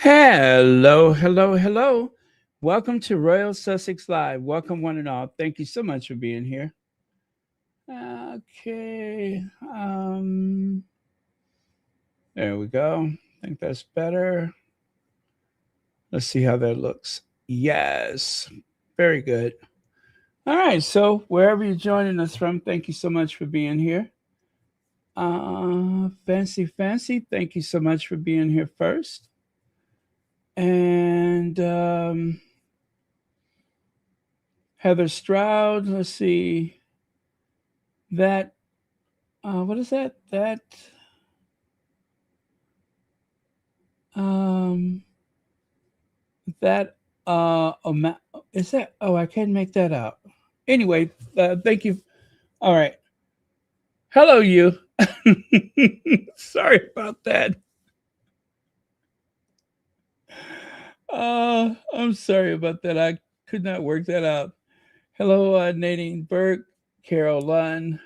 Hello, hello, hello. Welcome to Royal Sussex Live. Welcome, one and all. Thank you so much for being here. Okay. There we go. I think that's better. Let's see how that looks. Yes. Very good. All right. So, wherever you're joining us from, thank you so much for being here. Fancy. Thank you so much for being here first. And Heather Stroud, let's see. That what is that? Um that is that oh, I can't make that out. Anyway, thank you. All right. Hello you. Sorry about that. I'm sorry about that. I could not work that out. Hello, Nadine Burke, Carol Lunn,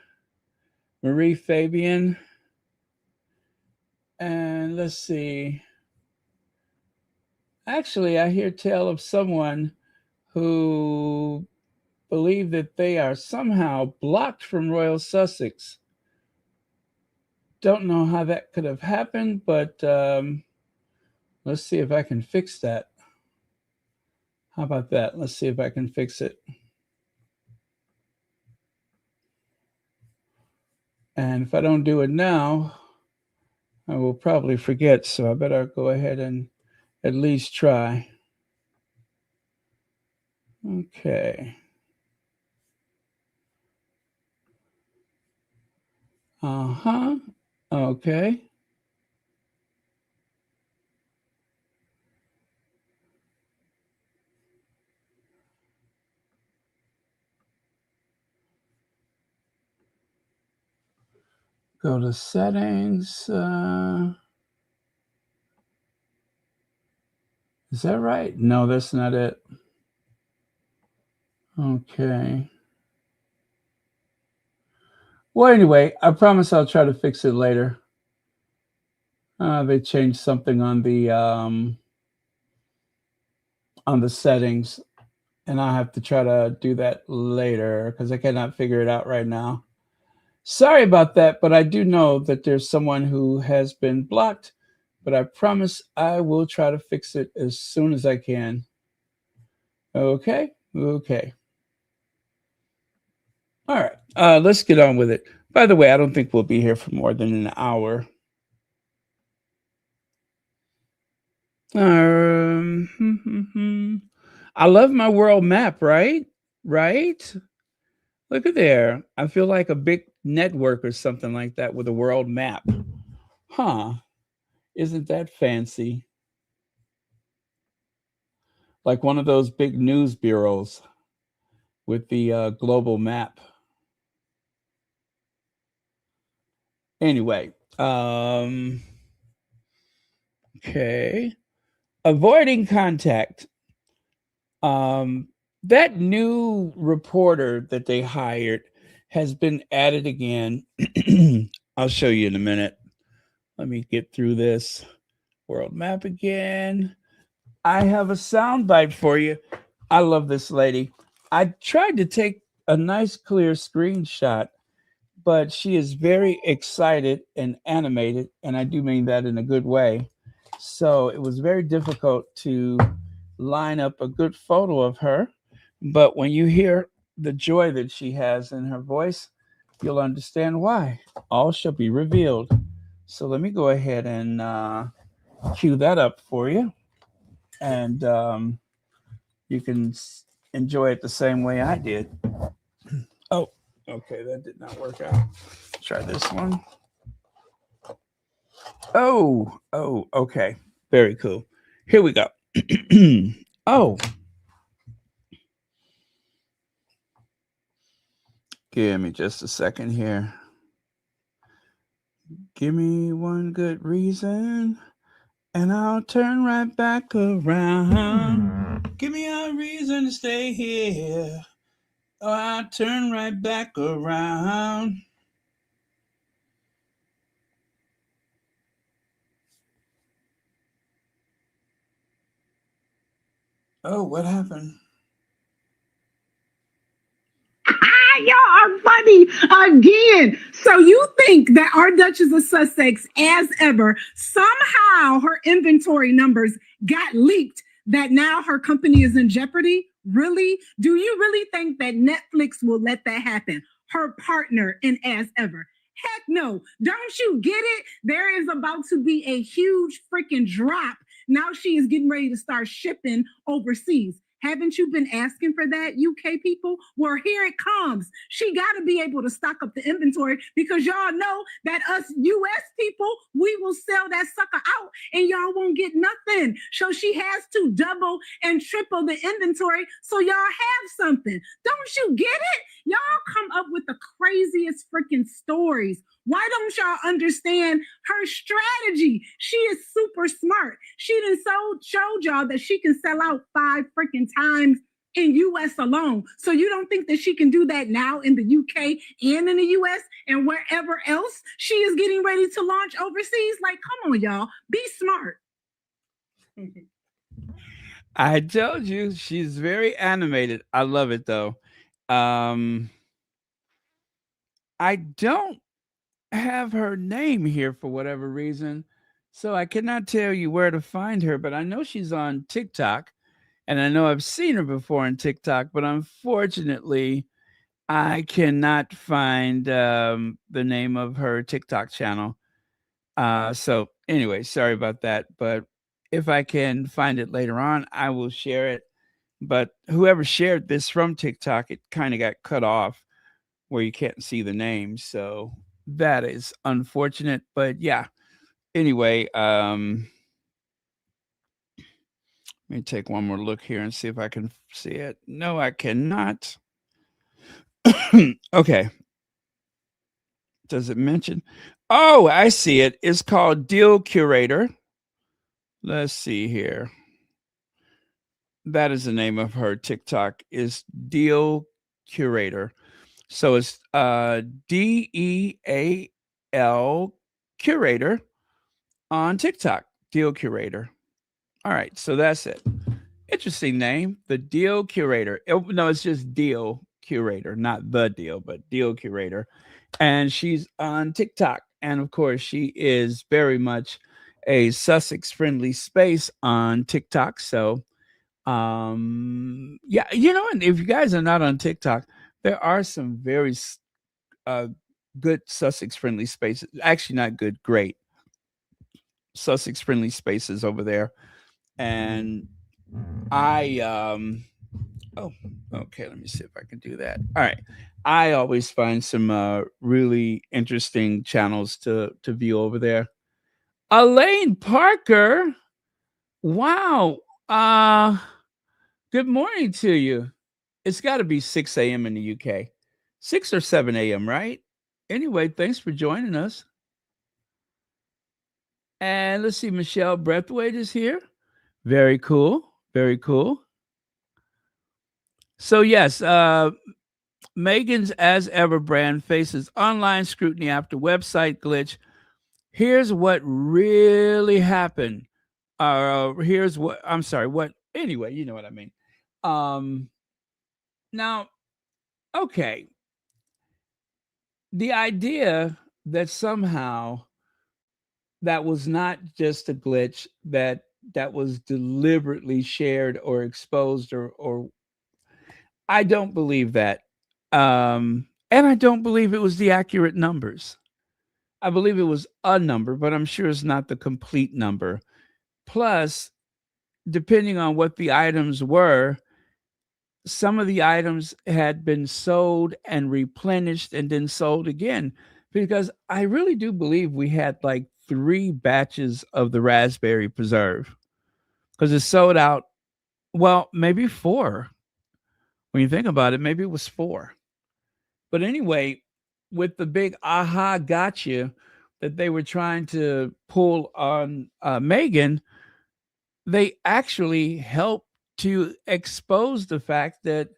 Marie Fabian, and let's see. Actually, I hear tell of someone who believe that they are somehow blocked from Royal Sussex. Don't know how that could have happened, but let's see if I can fix that. How about that? Let's see if I can fix it. And if I don't do it now, I will probably forget. So I better go ahead and at least try. Okay. Uh-huh. Okay. Go to settings. Is that right? No, that's not it. Okay. Well, anyway, I promise I'll try to fix it later. They changed something on the settings, and I'll have to try to do that later because I cannot figure it out right now. Sorry about that, but I do know that there's someone who has been blocked, but I promise I will try to fix it as soon as I can. Okay? Okay. All right. Let's get on with it. By the way, I don't think we'll be here for more than an hour. I love my world map, right? Right? Look at there. I feel like a big network or something like that with a world map. Huh. Isn't that fancy? Like one of those big news bureaus with the global map. Anyway, okay. Avoiding contact. Um, that new reporter that they hired has been added again. I'll show you in a minute. Let me get through this world map again. I have a sound bite for you. I love this lady. I tried to take a nice clear screenshot, but she is very excited and animated, and I do mean that in a good way. So it was very difficult to line up a good photo of her. But when you hear the joy that she has in her voice, you'll understand why. All shall be revealed. So let me go ahead and cue that up for you. And you can enjoy it the same way I did. Oh, okay, that did not work out. Try this one. Oh, okay. Very cool. Here we go. Oh, give me just a second here. Give me one good reason, and I'll turn right back around. Give me a reason to stay here, or I'll turn right back around. Oh, what happened? Y'all are funny again. So you think that our Duchess of Sussex, as ever, somehow her inventory numbers got leaked, that now her company is in jeopardy? Really? Do you really think that Netflix will let that happen? Her partner in As Ever. Heck no. Don't you get it? There is about to be a huge freaking drop. Now she is getting ready to start shipping overseas. Haven't you been asking for that, UK people? Well, here it comes. She got to be able to stock up the inventory because y'all know that us US people, we will sell that sucker out and y'all won't get nothing. So she has to double and triple the inventory so y'all have something. Don't you get it? Y'all come up with the craziest freaking stories. Why don't y'all understand her strategy? She is super smart. She done showed y'all that she can sell out 5 freaking times in US alone. So you don't think that she can do that now in the UK and in the US and wherever else she is getting ready to launch overseas? Like, come on, y'all. Be smart. I told you she's very animated. I love it though. Um, I don't have her name here for whatever reason, so I cannot tell you where to find her, but I know she's on TikTok, and I know I've seen her before on TikTok, but unfortunately, I cannot find the name of her TikTok channel. So anyway, sorry about that, but if I can find it later on, I will share it. But whoever shared this from TikTok, it kind of got cut off where you can't see the name. So that is unfortunate. But yeah. Anyway, let me take one more look here and see if I can see it. No, I cannot. Okay. Does it mention? Oh, I see it. It's called Deal Curator. Let's see here. That is the name of her TikTok is Deal Curator. So it's DEAL Curator on TikTok. Deal Curator. All right, so that's it. Interesting name, the Deal Curator. No, it's just Deal Curator, not the deal, but Deal Curator. And she's on TikTok. And of course, she is very much a Sussex friendly space on TikTok. So, yeah, and if you guys are not on TikTok, there are some very uh, good Sussex friendly spaces. Actually, not good, great Sussex friendly spaces over there. And I oh, okay, let me see if I can do that. All right. I always find some really interesting channels to view over there. Elaine Parker. Wow. Good morning to you. It's got to be 6 a.m. in the UK. 6 or 7 a.m., right? Anyway, thanks for joining us. And let's see, Michelle Breathwaite is here. Very cool. Very cool. So, yes, Meghan's As Ever brand faces online scrutiny after website glitch. Here's what really happened. Here's what I'm sorry. What anyway? You know what I mean. Um, now, okay, the idea that somehow that was not just a glitch that was deliberately shared or exposed or I don't believe that. And I don't believe it was the accurate numbers. I believe it was a number, but I'm sure it's not the complete number. Plus, depending on what the items were, some of the items had been sold and replenished and then sold again, because I really do believe we had like 3 batches of the raspberry preserve because it sold out. Well, maybe 4. When you think about it, maybe it was 4. But anyway, with the big aha gotcha that they were trying to pull on Meghan, they actually helped to expose the fact that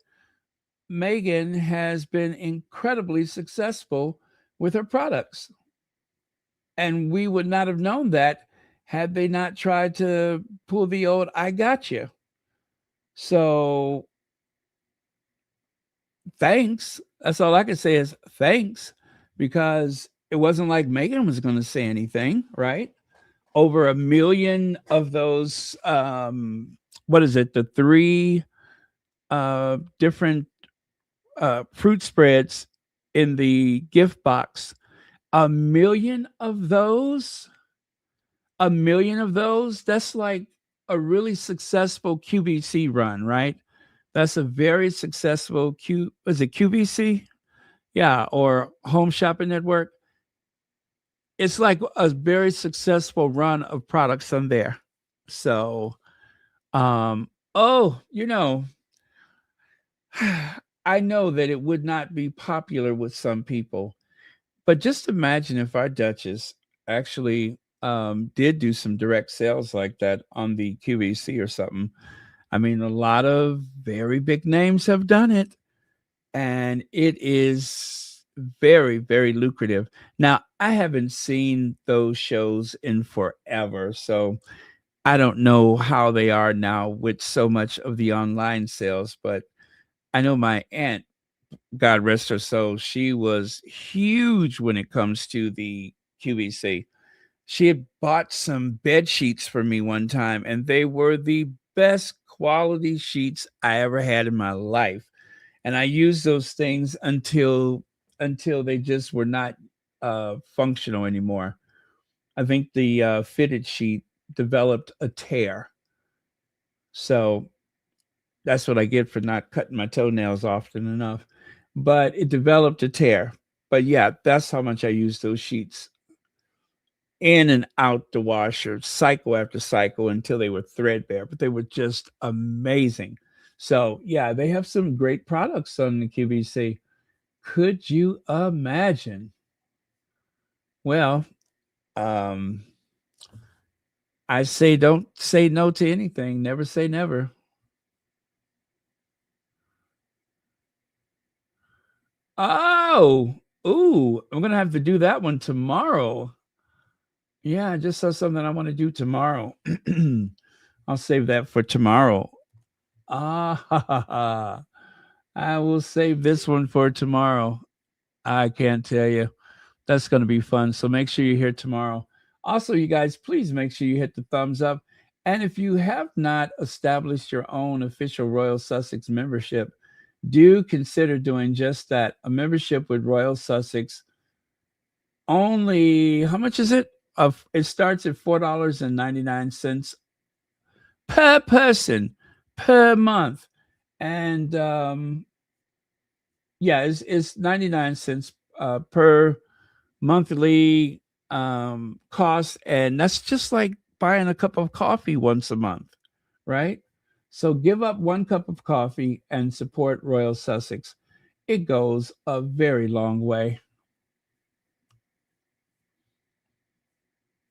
Meghan has been incredibly successful with her products. And we would not have known that had they not tried to pull the old I got you. So thanks. That's all I can say is thanks, because it wasn't like Meghan was going to say anything, right? Over 1 million of those, what is it, the 3 different fruit spreads in the gift box. 1 million of those, 1 million of those, that's like a really successful QVC run, right? That's a very successful is it QVC? Yeah, or Home Shopping Network. It's like a very successful run of products on there. So, oh, I know that it would not be popular with some people, but just imagine if our Duchess actually did do some direct sales like that on the QVC or something. I mean, a lot of very big names have done it, and it is very, very lucrative. Now, I haven't seen those shows in forever, so I don't know how they are now with so much of the online sales, but I know my aunt, God rest her soul, she was huge when it comes to the QVC. She had bought some bed sheets for me one time, and they were the best quality sheets I ever had in my life. And I used those things until they just were not functional anymore. I think the fitted sheet developed a tear. So that's what I get for not cutting my toenails often enough. But it developed a tear. But yeah, that's how much I used those sheets in and out the washer, cycle after cycle, until they were threadbare. But they were just amazing. So yeah, they have some great products on the QVC. Could you imagine? Well, um, I say don't say no to anything. Never say never. Oh, ooh, I'm gonna have to do that one tomorrow. Yeah, I just saw something I want to do tomorrow. I'll save that for tomorrow. Ah, ha, ha, ha. I will save this one for tomorrow. I can't tell you. That's going to be fun. So make sure you're here tomorrow. Also, you guys, please make sure you hit the thumbs up. And if you have not established your own official Royal Sussex membership, do consider doing just that. A membership with Royal Sussex, only, how much is it? It starts at $4.99 per person per month. And yeah, it's 99 cents per monthly cost, and that's just like buying a cup of coffee once a month, right? So give up 1 cup of coffee and support Royal Sussex. It goes a very long way.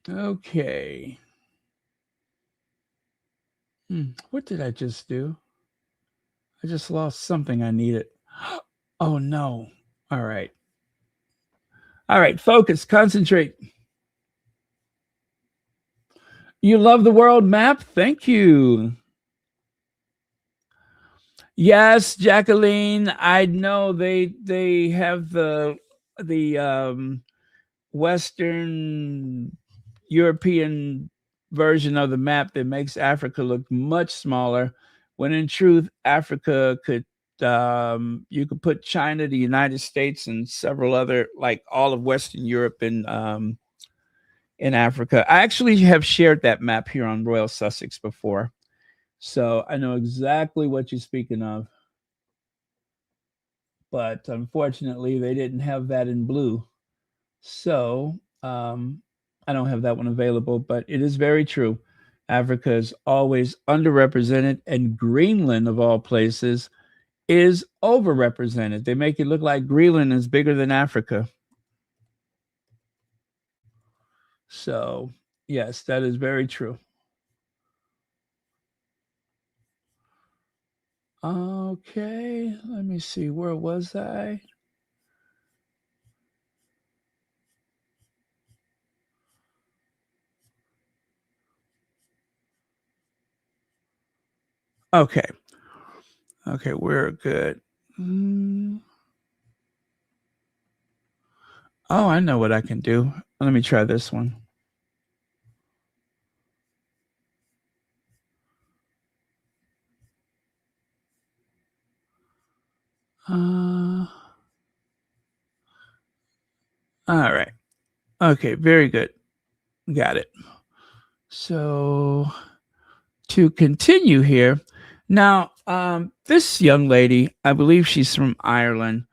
Okay. What did I just do? I just lost something I needed. Oh no. All right. All right, focus, concentrate. You love the world map? Thank you. Yes, Jacqueline, I know they have the Western European version of the map that makes Africa look much smaller, when in truth Africa could, you could put China, the United States, and several other, like all of Western Europe in Africa. I actually have shared that map here on Royal Sussex before. So I know exactly what you're speaking of. but unfortunately, they didn't have that in blue. So I don't have that one available, but it is very true. Africa is always underrepresented, and Greenland, of all places, is overrepresented. They make it look like Greenland is bigger than Africa. So, yes, that is very true. Okay, let me see. Where was I? Okay. Okay, we're good. Oh, I know what I can do. Let me try this one. All right. Okay, very good. Got it. So to continue here, now this young lady, I believe she's from Ireland,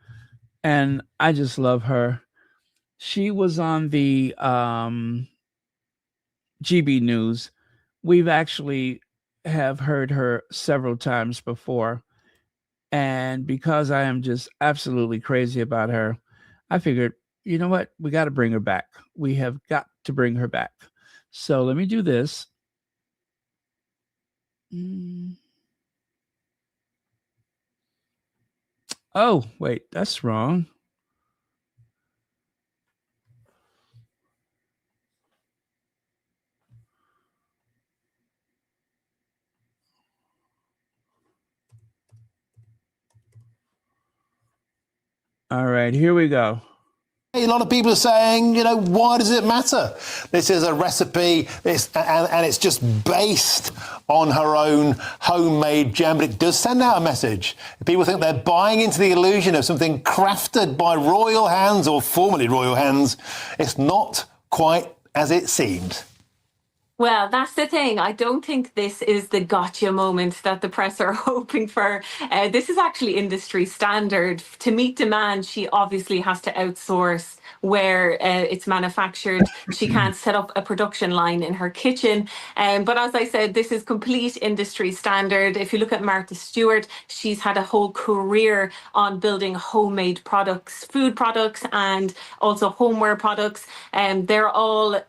and I just love her. She was on the GB News. We've actually have heard her several times before. And because I am just absolutely crazy about her, I figured, you know what? We got to bring her back. We have got to bring her back. So let me do this. Oh, wait, that's wrong. All right, here we go. A lot of people are saying, why does it matter? This is a recipe, and it's just based on her own homemade jam, but it does send out a message. People think they're buying into the illusion of something crafted by royal hands or formerly royal hands. It's not quite as it seems. Well, that's the thing. I don't think this is the gotcha moment that the press are hoping for. This is actually industry standard. To meet demand, she obviously has to outsource where it's manufactured. She can't set up a production line in her kitchen. But as I said, this is complete industry standard. If you look at Martha Stewart, she's had a whole career on building homemade products, food products, and also homeware products. They're all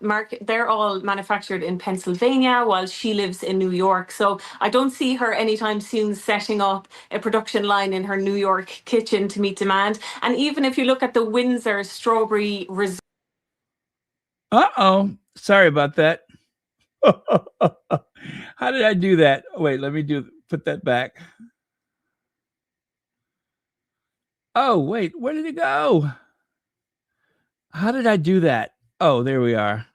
manufactured in Pennsylvania while she lives in New York. So I don't see her anytime soon setting up a production line in her New York kitchen to meet demand. And even if you look at the Windsor strawberry resort. Uh-oh. Sorry about that. How did I do that? Wait, let me put that back. Oh, wait, where did it go? How did I do that? Oh, there we are.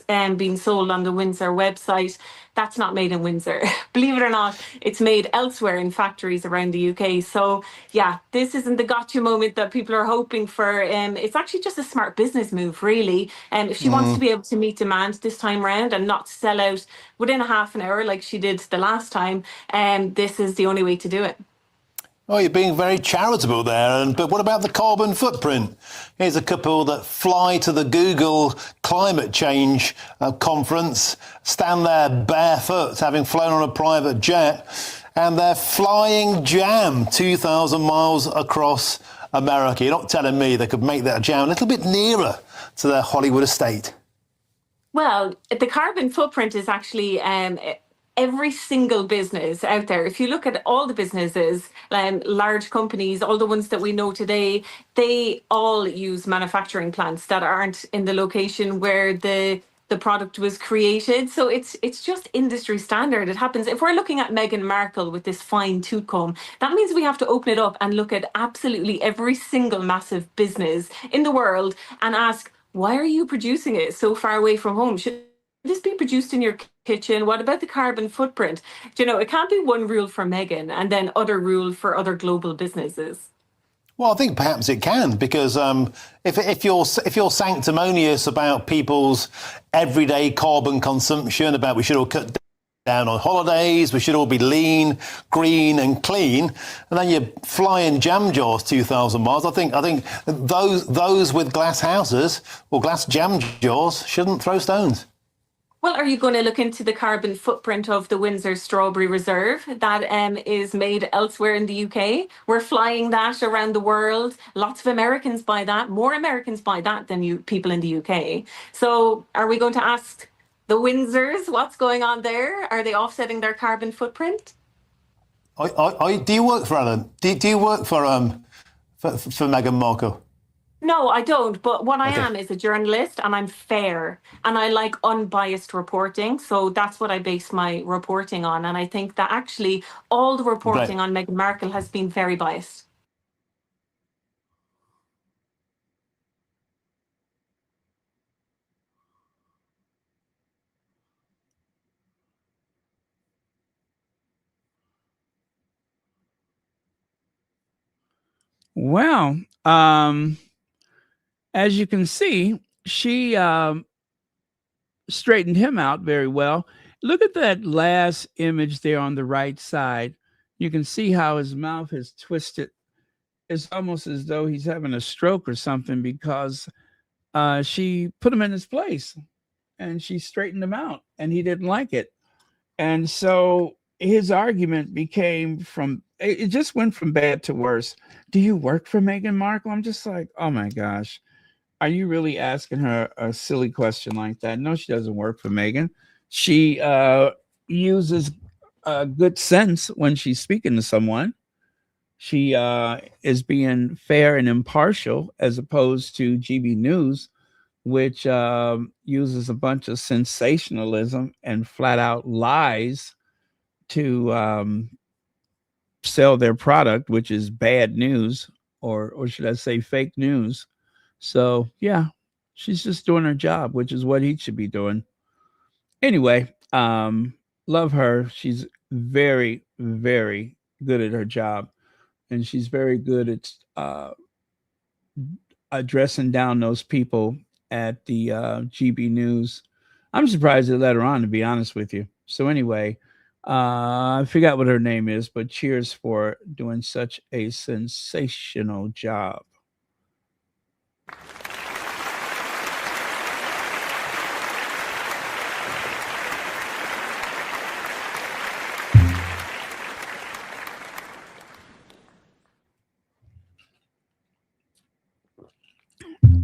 Being sold on the Windsor website, that's not made in Windsor. Believe it or not, it's made elsewhere in factories around the UK. So yeah, this isn't the gotcha moment that people are hoping for. It's actually just a smart business move, really. If she wants to be able to meet demand this time around and not sell out within a half an hour like she did the last time, this is the only way to do it. Oh, you're being very charitable there. But what about the carbon footprint? Here's a couple that fly to the Google climate change conference, stand there barefoot, having flown on a private jet, and they're flying jam 2,000 miles across America. You're not telling me they could make that jam a little bit nearer to their Hollywood estate? Well, the carbon footprint is actually every single business out there. If you look at all the businesses, large companies, all the ones that we know today, they all use manufacturing plants that aren't in the location where the product was created. So it's just industry standard. It happens. If we're looking at Meghan Markle with this fine tooth comb, that means we have to open it up and look at absolutely every single massive business in the world and ask, why are you producing it so far away from home? Should this be produced in your kitchen? What about the carbon footprint? It can't be one rule for Meghan and then other rule for other global businesses. Well, I think perhaps it can, because if you're sanctimonious about people's everyday carbon consumption, about we should all cut down on holidays. We should all be lean, green, and clean. And then you fly in jam jars 2,000 miles. I think those with glass houses or glass jam jars shouldn't throw stones. Well, are you going to look into the carbon footprint of the Windsor Strawberry Reserve that is made elsewhere in the UK? We're flying that around the world. Lots of Americans buy that. More Americans buy that than people in the UK. So are we going to ask the Windsors what's going on there? Are they offsetting their carbon footprint? Do you work for Alan? Do you work for Meghan Markle? No, I don't. But what I am is a journalist, and I'm fair, and I like unbiased reporting. So that's what I base my reporting on. And I think that actually all the reporting on Meghan Markle has been very biased. Well, as you can see, she straightened him out very well. Look at that last image there on the right side. You can see how his mouth is twisted. It's almost as though he's having a stroke or something, because she put him in his place and she straightened him out, and he didn't like it. And so his argument it just went from bad to worse. Do you work for Meghan Markle? I'm just like, oh my gosh. Are you really asking her a silly question like that? No, she doesn't work for Meghan. She uses good sense when she's speaking to someone. She is being fair and impartial, as opposed to GB News, which uses a bunch of sensationalism and flat out lies to sell their product, which is bad news, or should I say fake news. So yeah, she's just doing her job, which is what he should be doing. Anyway, love her. She's very, very good at her job, and she's very good at addressing down those people at the GB News. I'm surprised they let her on, to be honest with you. So anyway, I forgot what her name is, but cheers for doing such a sensational job.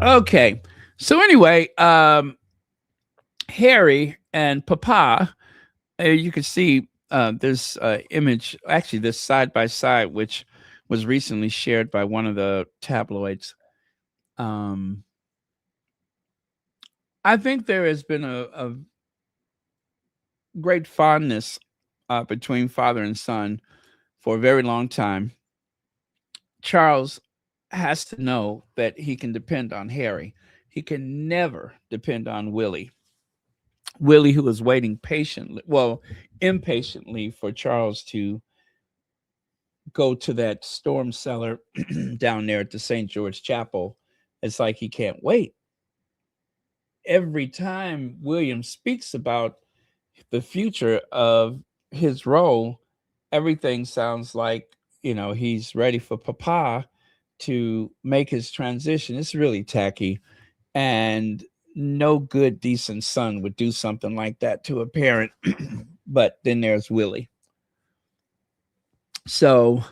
Okay. So anyway, Harry and Papa, you can see this image, actually this side by side, which was recently shared by one of the tabloids. I think there has been a great fondness between father and son for a very long time. Charles has to know that he can depend on Harry. He can never depend on Willie. Willie, who is waiting impatiently for Charles to go to that storm cellar down there at the St. George Chapel. It's like he can't wait. Every time William speaks about the future of his role, everything sounds like, he's ready for Papa to make his transition. It's really tacky, and no good, decent son would do something like that to a parent. But then there's Willie. So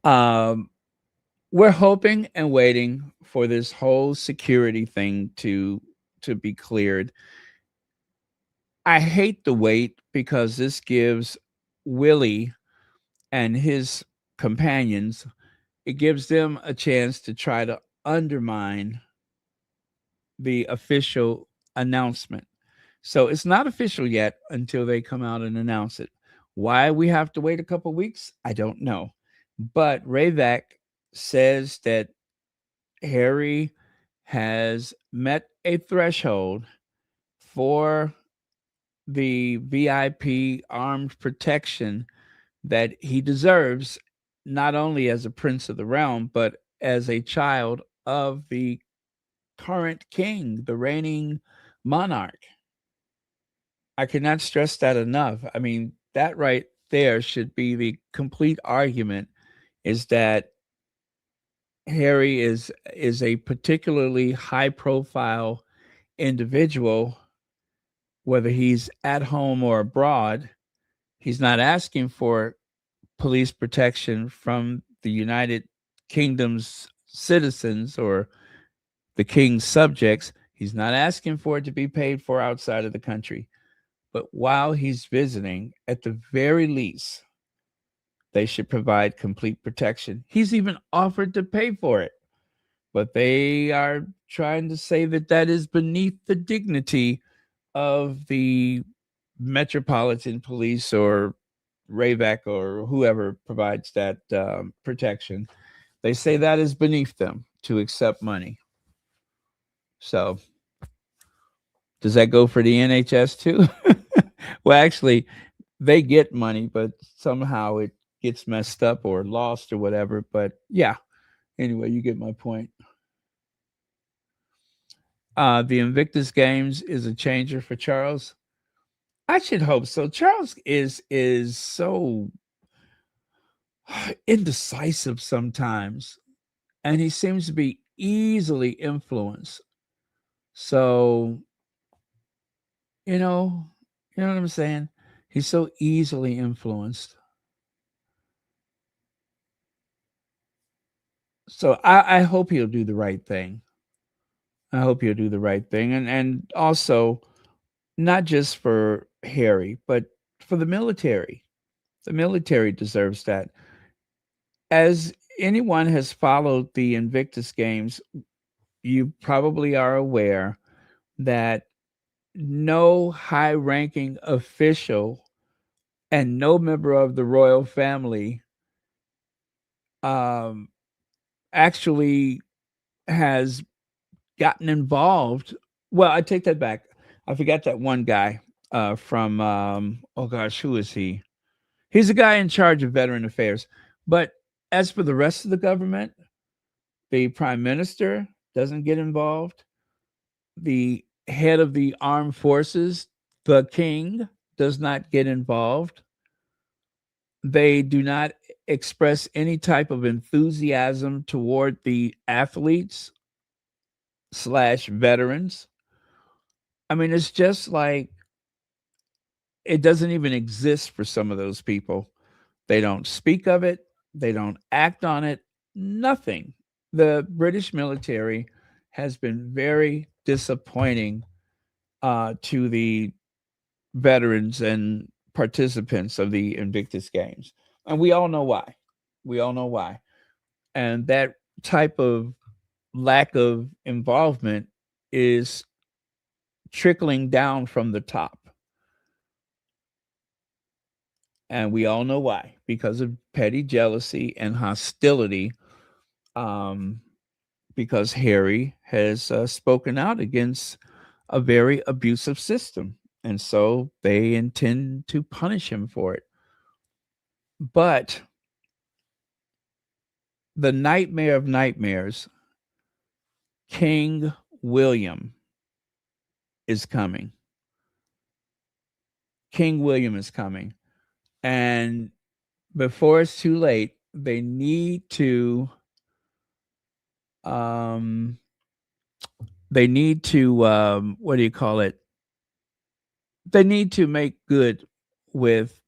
we're hoping and waiting for this whole security thing to be cleared. I hate the wait, because this gives Willie and his companions, it gives them a chance to try to undermine the official announcement. So it's not official yet until they come out and announce it. Why we have to wait a couple weeks, I don't know. But Ravak says that Harry has met a threshold for the VIP armed protection that he deserves, not only as a prince of the realm, but as a child of the current king, the reigning monarch. I cannot stress that enough. I mean, that right there should be the complete argument, is that Harry is a particularly high profile individual, whether he's at home or abroad. He's not asking for police protection from the United Kingdom's citizens or the king's subjects. He's not asking for it to be paid for outside of the country. But while he's visiting, at the very least, they should provide complete protection. He's even offered to pay for it, but they are trying to say that that is beneath the dignity of the Metropolitan Police or RAVAC or whoever provides that protection. They say that is beneath them to accept money. So, does that go for the NHS too? Well, actually, they get money, but somehow it gets messed up or lost or whatever. But yeah, anyway, you get my point. The Invictus Games is a changer for Charles. I should hope so. Charles is so indecisive sometimes, and he seems to be easily influenced. So, you know, you know what I'm saying? He's so easily influenced. So I hope he'll do the right thing. I hope he'll do the right thing. And also not just for Harry, but for the military. The military deserves that. As anyone has followed the Invictus Games, you probably are aware that no high ranking official and no member of the royal family um, actually has gotten involved. Well, I take that back. I forgot that one guy from, oh gosh, who is he? He's a guy in charge of veteran affairs. But as for the rest of the government, the prime minister doesn't get involved. The head of the armed forces, the king, does not get involved. They do not express any type of enthusiasm toward the athletes slash veterans. I mean, it's just like it doesn't even exist for some of those people. They don't speak of it, they don't act on it, nothing. The British military has been very disappointing to the veterans and participants of the Invictus Games. And we all know why. We all know why. And that type of lack of involvement is trickling down from the top. And we all know why, because of petty jealousy and hostility, because Harry has spoken out against a very abusive system. And so they intend to punish him for it. But the nightmare of nightmares, King William, is coming. King William is coming. And before it's too late, they need to what do you call it? They need to make good with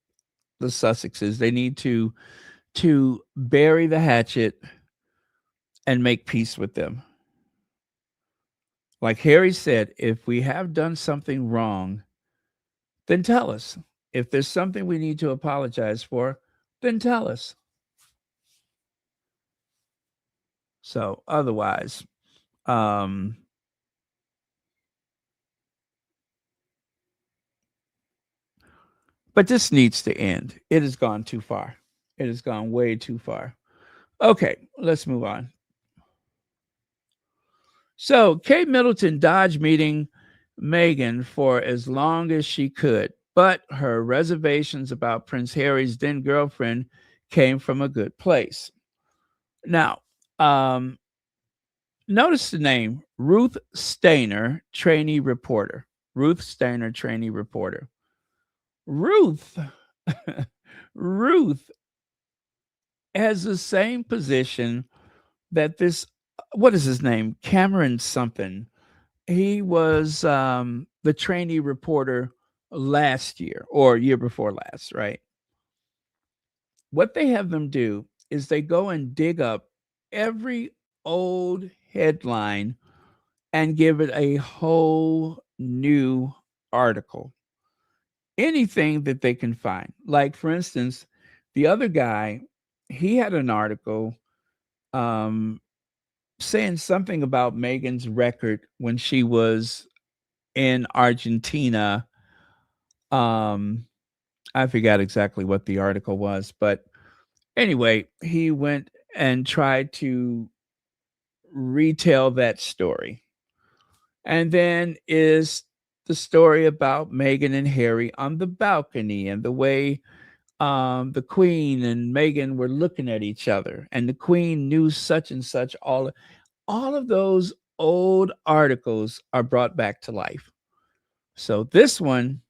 the Sussexes. They need to bury the hatchet and make peace with them. Like Harry said, if we have done something wrong, then tell us. If there's something we need to apologize for, then tell us. So otherwise, but this needs to end. It has gone too far. It has gone way too far. Okay, let's move on. So Kate Middleton dodged meeting Meghan for as long as she could, but her reservations about Prince Harry's then girlfriend came from a good place. Now, notice the name Ruth Stainer, trainee reporter. Ruth Stainer, trainee reporter. Ruth, Ruth has the same position that this, what is his name? Cameron something. He was the trainee reporter last year or year before last, right? What they have them do is they go and dig up every old headline and give it a whole new article. Anything that they can find. Like, for instance, the other guy, he had an article um, saying something about Meghan's record when she was in Argentina. Um, I forgot exactly what the article was, but anyway, he went and tried to retell that story. And then is the story about Meghan and Harry on the balcony and the way the Queen and Meghan were looking at each other, and the Queen knew such and such. All of those old articles are brought back to life. So this one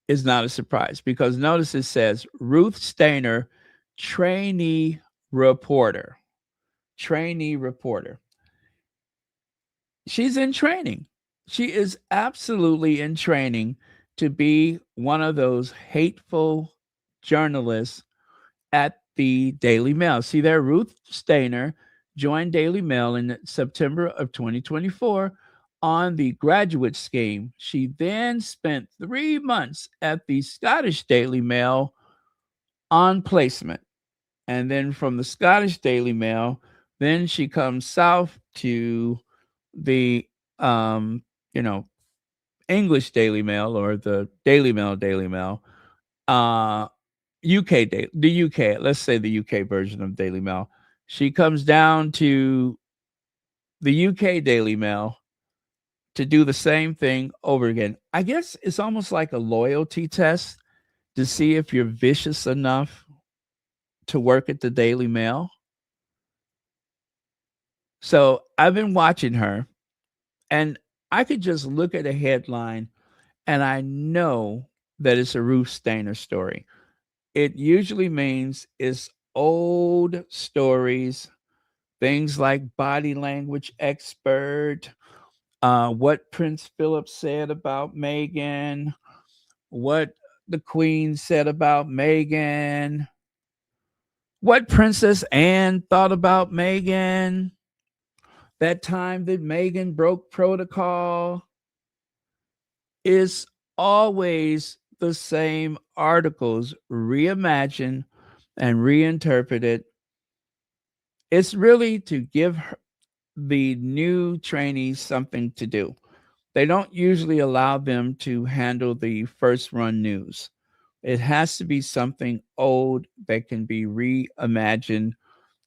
is not a surprise because notice it says Ruth Stainer, trainee reporter. Trainee reporter. She's in training. She is absolutely in training to be one of those hateful journalists at the Daily Mail. See there, Ruth Stainer joined Daily Mail in September of 2024 on the graduate scheme. She then spent 3 months at the Scottish Daily Mail on placement. And then from the Scottish Daily Mail, then she comes south to the you know, English Daily Mail or the Daily Mail, UK the UK, let's say the UK version of Daily Mail. She comes down to the UK Daily Mail to do the same thing over again. I guess it's almost like a loyalty test to see if you're vicious enough to work at the Daily Mail. So I've been watching her, and I could just look at a headline and I know that it's a Ruth Stainer story. It usually means it's old stories, things like body language expert, what Prince Philip said about Meghan, what the Queen said about Meghan, what Princess Anne thought about Meghan, that time that Meghan broke protocol. Is always the same articles reimagined and reinterpreted. It's really to give the new trainees something to do. They don't usually allow them to handle the first run news. It has to be something old that can be reimagined,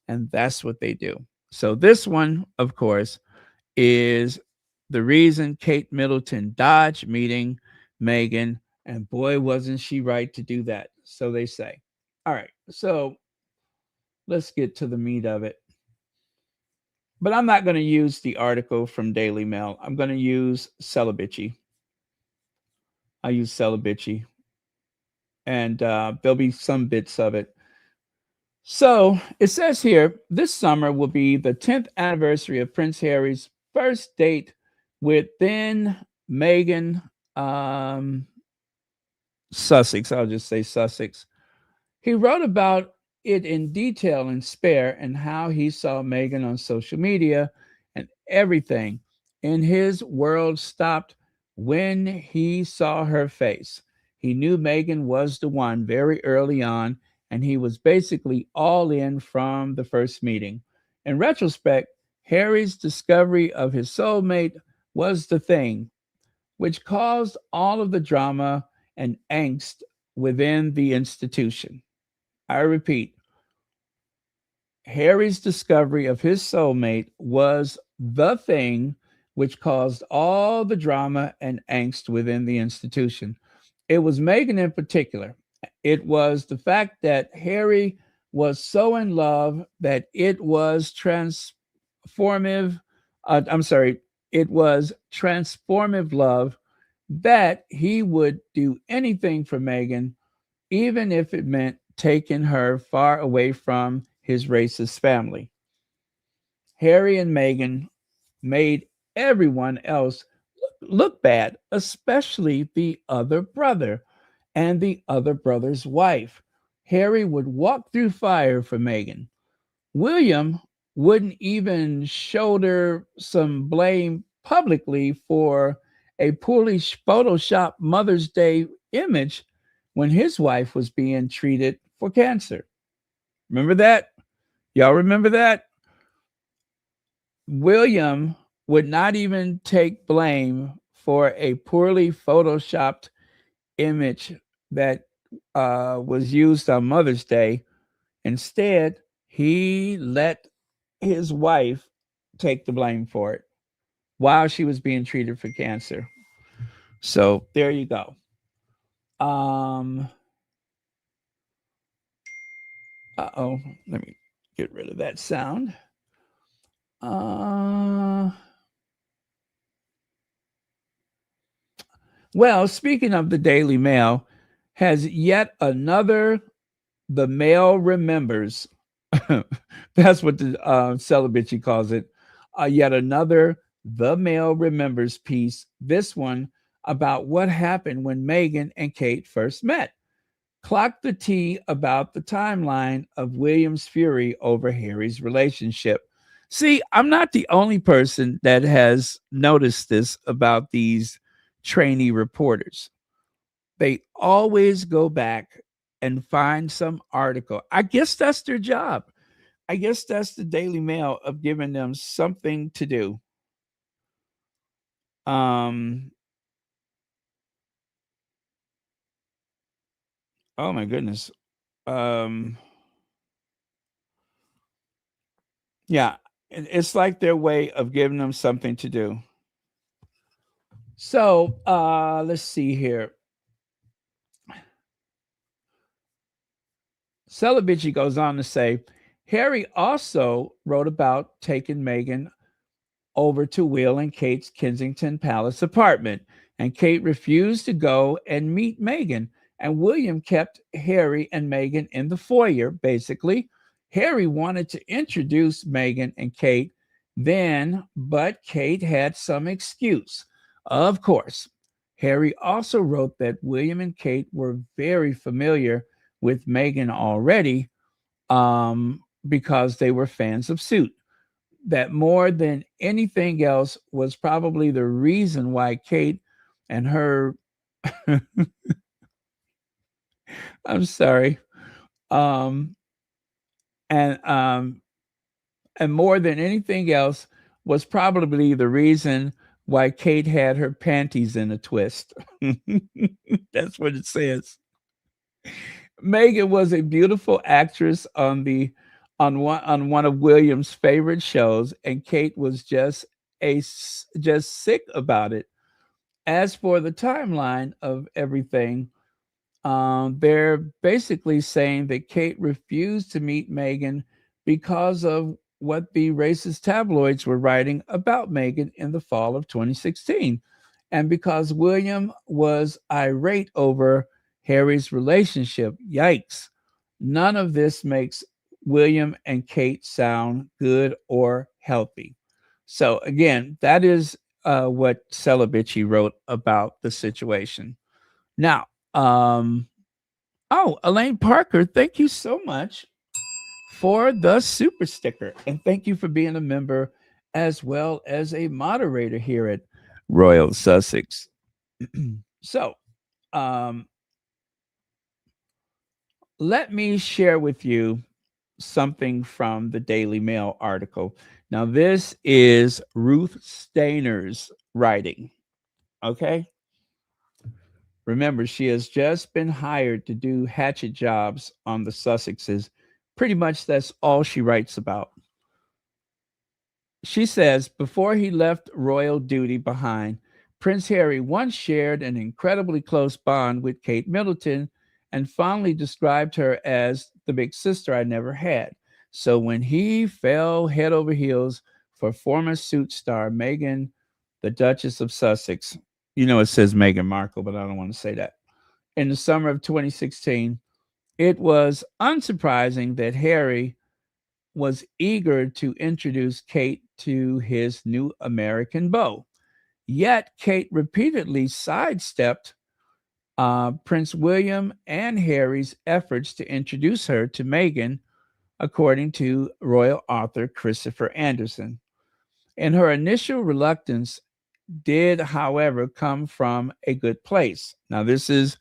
and that's what they do. So, this one, of course, is the reason Kate Middleton dodged meeting Meghan, and boy, wasn't she right to do that. So they say. All right, so let's get to the meat of it. But I'm not going to use the article from Daily Mail. I'm going to use Celibici. I use Celibici, and there'll be some bits of it. So it says here, this summer will be the 10th anniversary of Prince Harry's first date with then Meghan Sussex. I'll just say Sussex. He wrote about it in detail in Spare and how he saw Meghan on social media and everything in his world stopped when he saw her face. He knew Meghan was the one very early on, and he was basically all in from the first meeting. In retrospect, Harry's discovery of his soulmate was the thing which caused all of the drama and angst within the institution. I repeat, Harry's discovery of his soulmate was the thing which caused all the drama and angst within the institution. It was Meghan in particular. It was the fact that Harry was so in love that it was transformative. It was transformative love that he would do anything for Meghan, even if it meant taking her far away from his racist family. Harry and Meghan made everyone else look bad, especially the other brother and the other brother's wife. Harry would walk through fire for Meghan. William wouldn't even shoulder some blame publicly for a poorly photoshopped Mother's Day image when his wife was being treated for cancer. Remember that? Y'all remember that? William would not even take blame for a poorly photoshopped image that was used on Mother's Day. Instead, he let his wife take the blame for it while she was being treated for cancer. So there you go. Uh-oh, let me get rid of that sound. Well, speaking of the Daily Mail, has yet another The Mail Remembers. That's what the Celebrity calls it. Yet another The Mail Remembers piece. This one about what happened when Meghan and Kate first met. Clock the tea about the timeline of William's fury over Harry's relationship. See, I'm not the only person that has noticed this about these trainee reporters. They always go back and find some article. I guess that's their job. I guess that's the Daily Mail of giving them something to do. Oh my goodness. Yeah, it's like their way of giving them something to do. So let's see here. Celebici goes on to say, Harry also wrote about taking Meghan over to Will and Kate's Kensington Palace apartment, and Kate refused to go and meet Meghan. And William kept Harry and Meghan in the foyer, basically. Harry wanted to introduce Meghan and Kate then, but Kate had some excuse. Of course, Harry also wrote that William and Kate were very familiar with Meghan already because they were fans of Suit. That more than anything else was probably the reason why Kate and her I'm sorry. And more than anything else was probably the reason why Kate had her panties in a twist. That's what it says. Meghan was a beautiful actress on one of William's favorite shows, and Kate was just sick about it. As for the timeline of everything, they're basically saying that Kate refused to meet Meghan because of what the racist tabloids were writing about Meghan in the fall of 2016, and because William was irate over Harry's relationship. Yikes. None of this makes William and Kate sound good or healthy. So, again, that is what Celebici wrote about the situation. Now, Elaine Parker, thank you so much for the super sticker. And thank you for being a member as well as a moderator here at Royal Sussex. So, let me share with you something from the Daily Mail article. Now, this is Ruth Steiner's writing. Okay. Remember, she has just been hired to do hatchet jobs on the Sussexes. Pretty much that's all she writes about. She says, before he left royal duty behind, Prince Harry once shared an incredibly close bond with Kate Middleton and fondly described her as the big sister I never had. So when he fell head over heels for former Suit star Meghan, the Duchess of Sussex, It says Meghan Markle, but I don't want to say that. In the summer of 2016, it was unsurprising that Harry was eager to introduce Kate to his new American beau. Yet Kate repeatedly sidestepped Prince William and Harry's efforts to introduce her to Meghan, according to royal author Christopher Anderson. And her initial reluctance did, however, come from a good place. Now, this is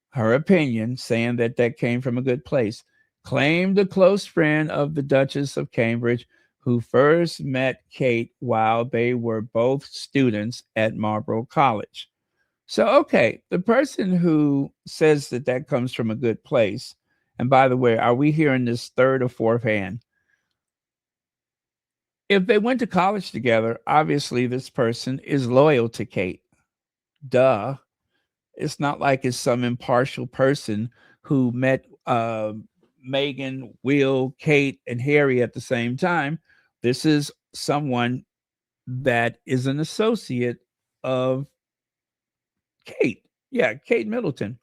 her opinion, saying that that came from a good place. Claimed a close friend of the Duchess of Cambridge who first met Kate while they were both students at Marlborough College. So, okay, the person who says that that comes from a good place, and by the way, are we hearing this third or fourth hand? If they went to college together, obviously this person is loyal to Kate. Duh. It's not like it's some impartial person who met Meghan, Will, Kate, and Harry at the same time. This is someone that is an associate of Kate. Yeah, Kate Middleton.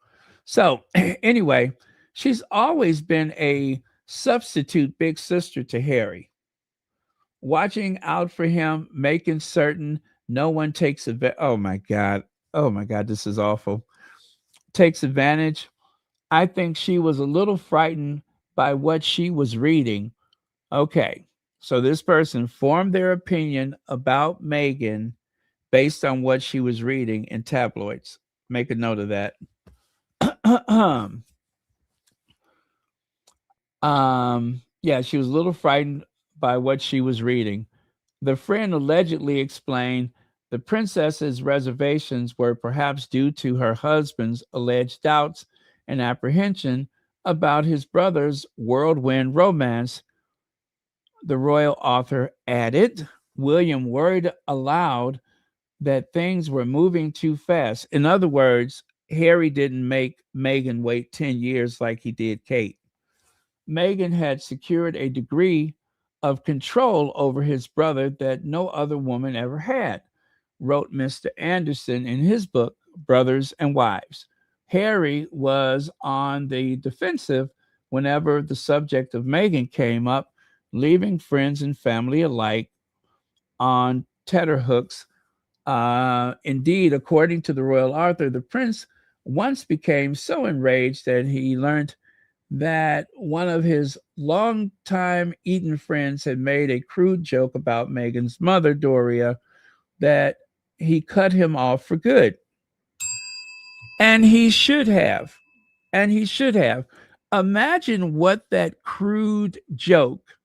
So, anyway, she's always been a substitute big sister to Harry, watching out for him, making certain no one takes advantage. Oh my God. Oh my God, this is awful. Takes advantage. I think she was a little frightened by what she was reading. Okay, so this person formed their opinion about Meghan based on what she was reading in tabloids. Make a note of that. Yeah, she was a little frightened by what she was reading. The friend allegedly explained the princess's reservations were perhaps due to her husband's alleged doubts and apprehension about his brother's whirlwind romance. The royal author added, William worried aloud that things were moving too fast. In other words, Harry didn't make Meghan wait 10 years like he did Kate. Meghan had secured a degree of control over his brother that no other woman ever had, wrote Mr. Anderson in his book, Brothers and Wives. Harry was on the defensive whenever the subject of Meghan came up, leaving friends and family alike on tenterhooks. Indeed, according to the royal author, the prince once became so enraged that he learned that one of his longtime Eton friends had made a crude joke about Meghan's mother, Doria, that he cut him off for good. And he should have. And he should have. Imagine what that crude joke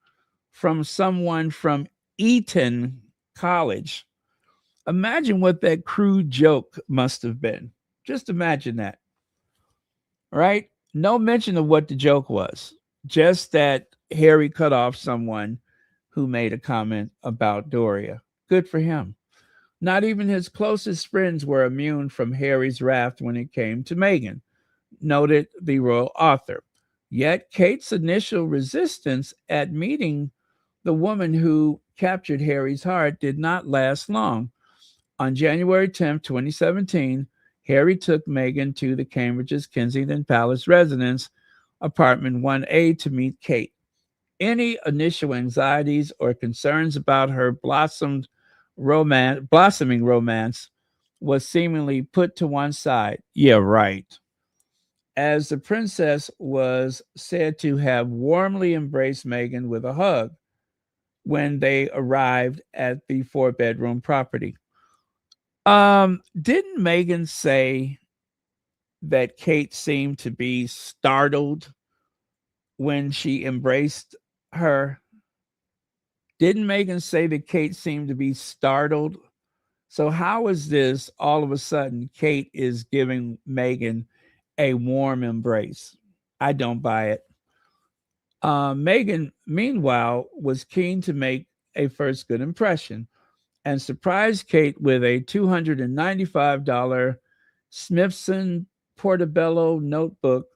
from someone from Eton College, imagine what that crude joke must have been. Just imagine that. Right? No mention of what the joke was, just that Harry cut off someone who made a comment about Doria. Good for him. Not even his closest friends were immune from Harry's wrath when it came to Meghan, noted the royal author. Yet Kate's initial resistance at meeting the woman who captured Harry's heart did not last long. On January 10th, 2017, Harry took Meghan to the Cambridge's Kensington Palace residence, apartment 1A, to meet Kate. Any initial anxieties or concerns about her blossoming romance was seemingly put to one side. Yeah, right. As the princess was said to have warmly embraced Meghan with a hug when they arrived at the 4-bedroom property. Didn't Meghan say that Kate seemed to be startled when she embraced her? Didn't Meghan say that Kate seemed to be startled? So how is this all of a sudden Kate is giving Meghan a warm embrace? I don't buy it. Meghan, meanwhile, was keen to make a first good impression and surprised Kate with a $295 Smithson Portobello notebook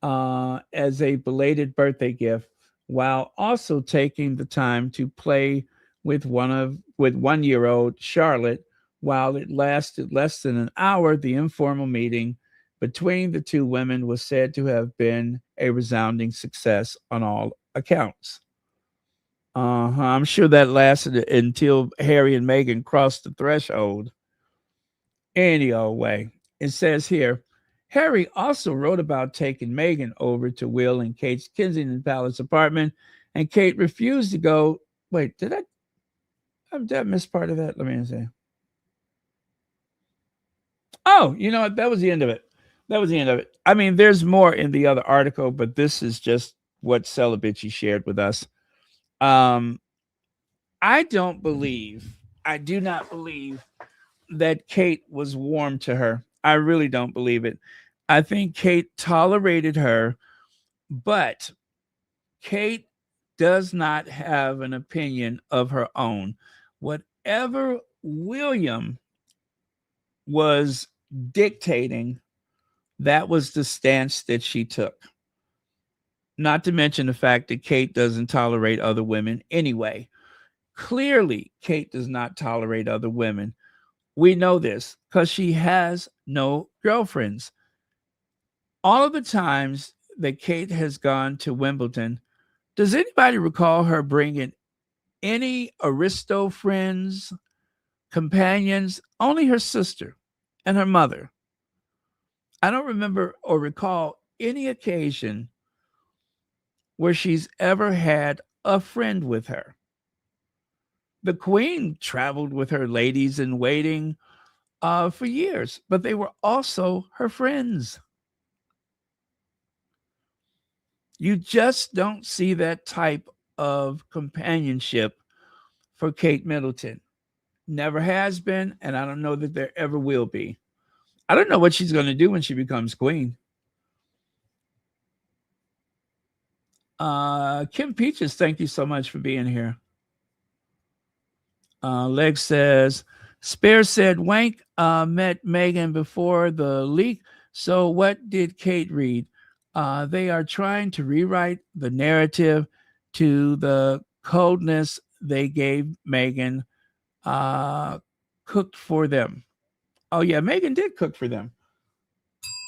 as a belated birthday gift, while also taking the time to play with 1-year-old Charlotte, While it lasted less than an hour, the informal meeting between the two women was said to have been a resounding success on all accounts. I'm sure that lasted until Harry and Meghan crossed the threshold. Any old way. It says here, Harry also wrote about taking Meghan over to Will and Kate's Kensington Palace apartment, and Kate refused to go. Wait, did I miss part of that? Let me see. Oh, you know what? That was the end of it. That was the end of it. I mean, there's more in the other article, but this is just what Celibici shared with us. I do not believe that Kate was warm to her. I really don't believe it. I think Kate tolerated her, but Kate does not have an opinion of her own. Whatever William was dictating, that was the stance that she took. Not to mention the fact that Kate doesn't tolerate other women anyway. Clearly, Kate does not tolerate other women. We know this because she has no girlfriends. All of the times that Kate has gone to Wimbledon, does anybody recall her bringing any aristo friends, companions? Only her sister and her mother. I don't remember or recall any occasion where she's ever had a friend with her. The Queen traveled with her ladies in waiting for years, but they were also her friends. You just don't see that type of companionship for Kate Middleton. Never has been, and I don't know that there ever will be. I don't know what she's going to do when she becomes queen. Kim Peaches, thank you so much for being here. Leg says, Spare said Wank met Meghan before the leak. So what did Kate read? They are trying to rewrite the narrative to the coldness they gave Meghan cooked for them. Oh, yeah, Meghan did cook for them.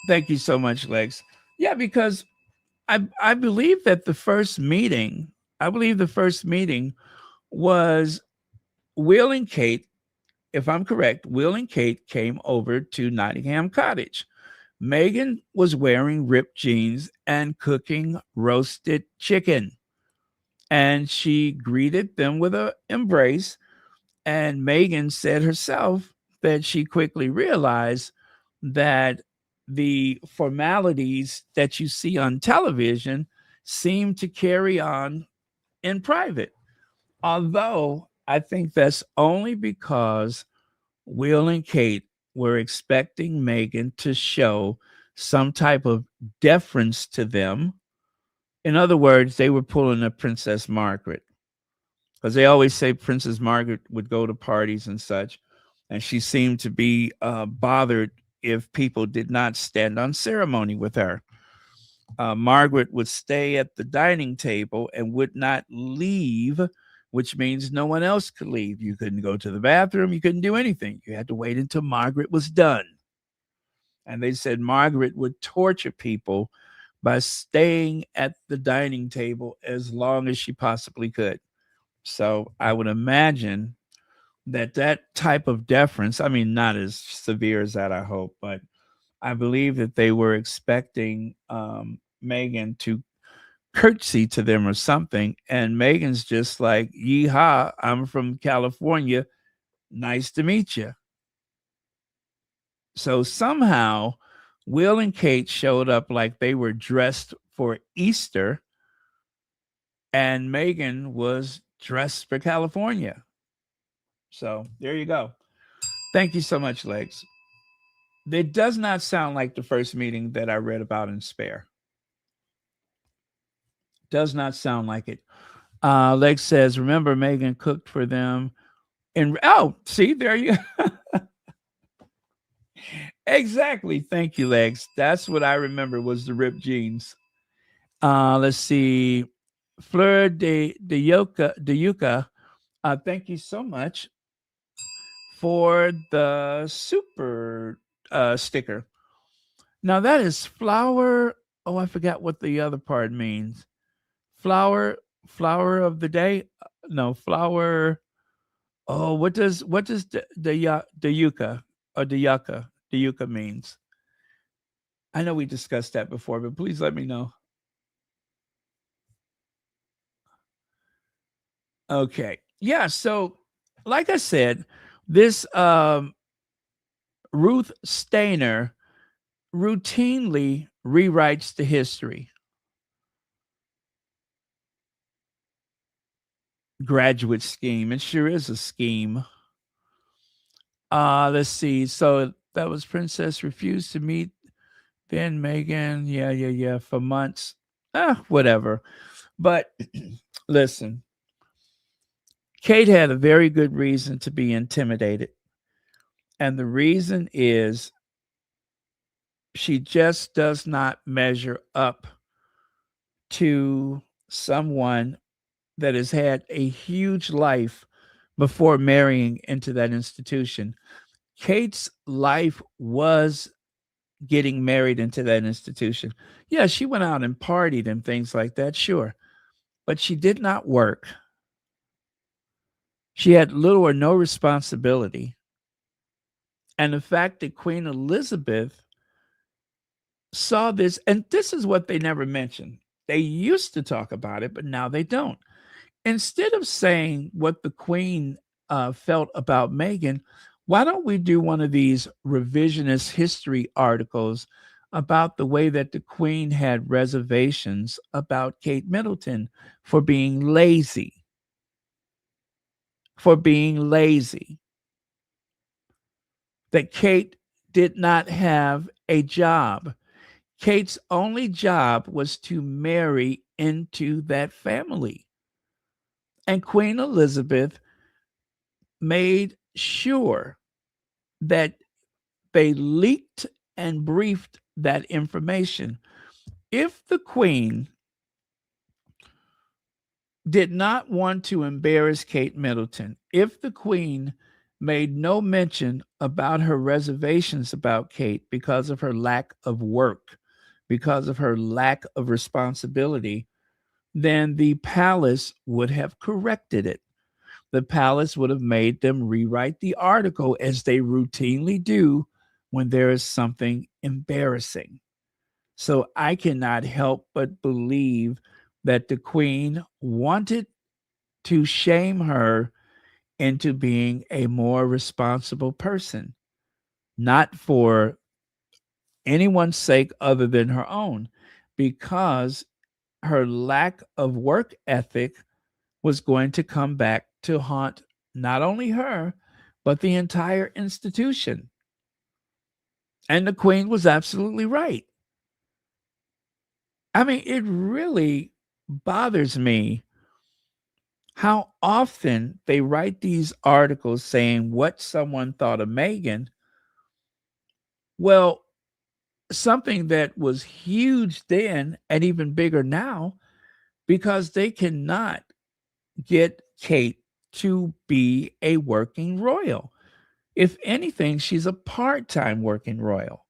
Thank you so much, Legs. Yeah, because I believe that the first meeting was Will and Kate, if I'm correct, Will and Kate came over to Nottingham Cottage. Meghan was wearing ripped jeans and cooking roasted chicken. And she greeted them with an embrace. And Meghan said herself that she quickly realized that the formalities that you see on television seem to carry on in private. Although I think that's only because Will and Kate were expecting Meghan to show some type of deference to them. In other words, they were pulling a Princess Margaret, because they always say Princess Margaret would go to parties and such, and she seemed to be bothered if people did not stand on ceremony with her. Margaret would stay at the dining table and would not leave, which means no one else could leave. You couldn't go to the bathroom. You couldn't do anything. You had to wait until Margaret was done. And they said Margaret would torture people by staying at the dining table as long as she possibly could. So I would imagine that type of deference, I mean, not as severe as that, I hope, but I believe that they were expecting Meghan to curtsy to them or something. And Meghan's just like, yeehaw, I'm from California. Nice to meet you. So somehow Will and Kate showed up like they were dressed for Easter, and Meghan was dressed for California. So there you go. Thank you so much, Legs. It does not sound like the first meeting that I read about in Spare. Does not sound like it. Legs says, remember Meghan cooked for them. And see, there you exactly. Thank you, Legs. That's what I remember was the ripped jeans. Let's see. Fleur de Yucca. Thank you so much for the super sticker. Now that is flower. Oh, I forgot what the other part means. Flower, flower of the day. No, flower. Oh, what does the yucca or the yucca means? I know we discussed that before, but please let me know. Okay. Yeah, so like I said, this Ruth Stainer routinely rewrites the history. Graduate scheme. It sure is a scheme. Let's see. So that was Princess refused to meet then Meghan. Yeah, for months. Whatever. But listen, Kate had a very good reason to be intimidated. And the reason is she just does not measure up to someone that has had a huge life before marrying into that institution. Kate's life was getting married into that institution. Yeah, she went out and partied and things like that, sure. But she did not work. She had little or no responsibility. And the fact that Queen Elizabeth saw this, and this is what they never mentioned. They used to talk about it, but now they don't. Instead of saying what the Queen felt about Meghan, why don't we do one of these revisionist history articles about the way that the Queen had reservations about Kate Middleton for being lazy? For being lazy. That Kate did not have a job. Kate's only job was to marry into that family. And Queen Elizabeth made sure that they leaked and briefed that information. If the Queen did not want to embarrass Kate Middleton, if the Queen made no mention about her reservations about Kate because of her lack of work, because of her lack of responsibility, then the palace would have corrected it. The palace would have made them rewrite the article as they routinely do when there is something embarrassing. So I cannot help but believe that the Queen wanted to shame her into being a more responsible person, not for anyone's sake other than her own, because her lack of work ethic was going to come back to haunt not only her, but the entire institution. And the Queen was absolutely right. I mean, it really bothers me how often they write these articles saying what someone thought of Meghan. Well, something that was huge then and even bigger now, because they cannot get Kate to be a working royal. If anything, she's a part-time working royal.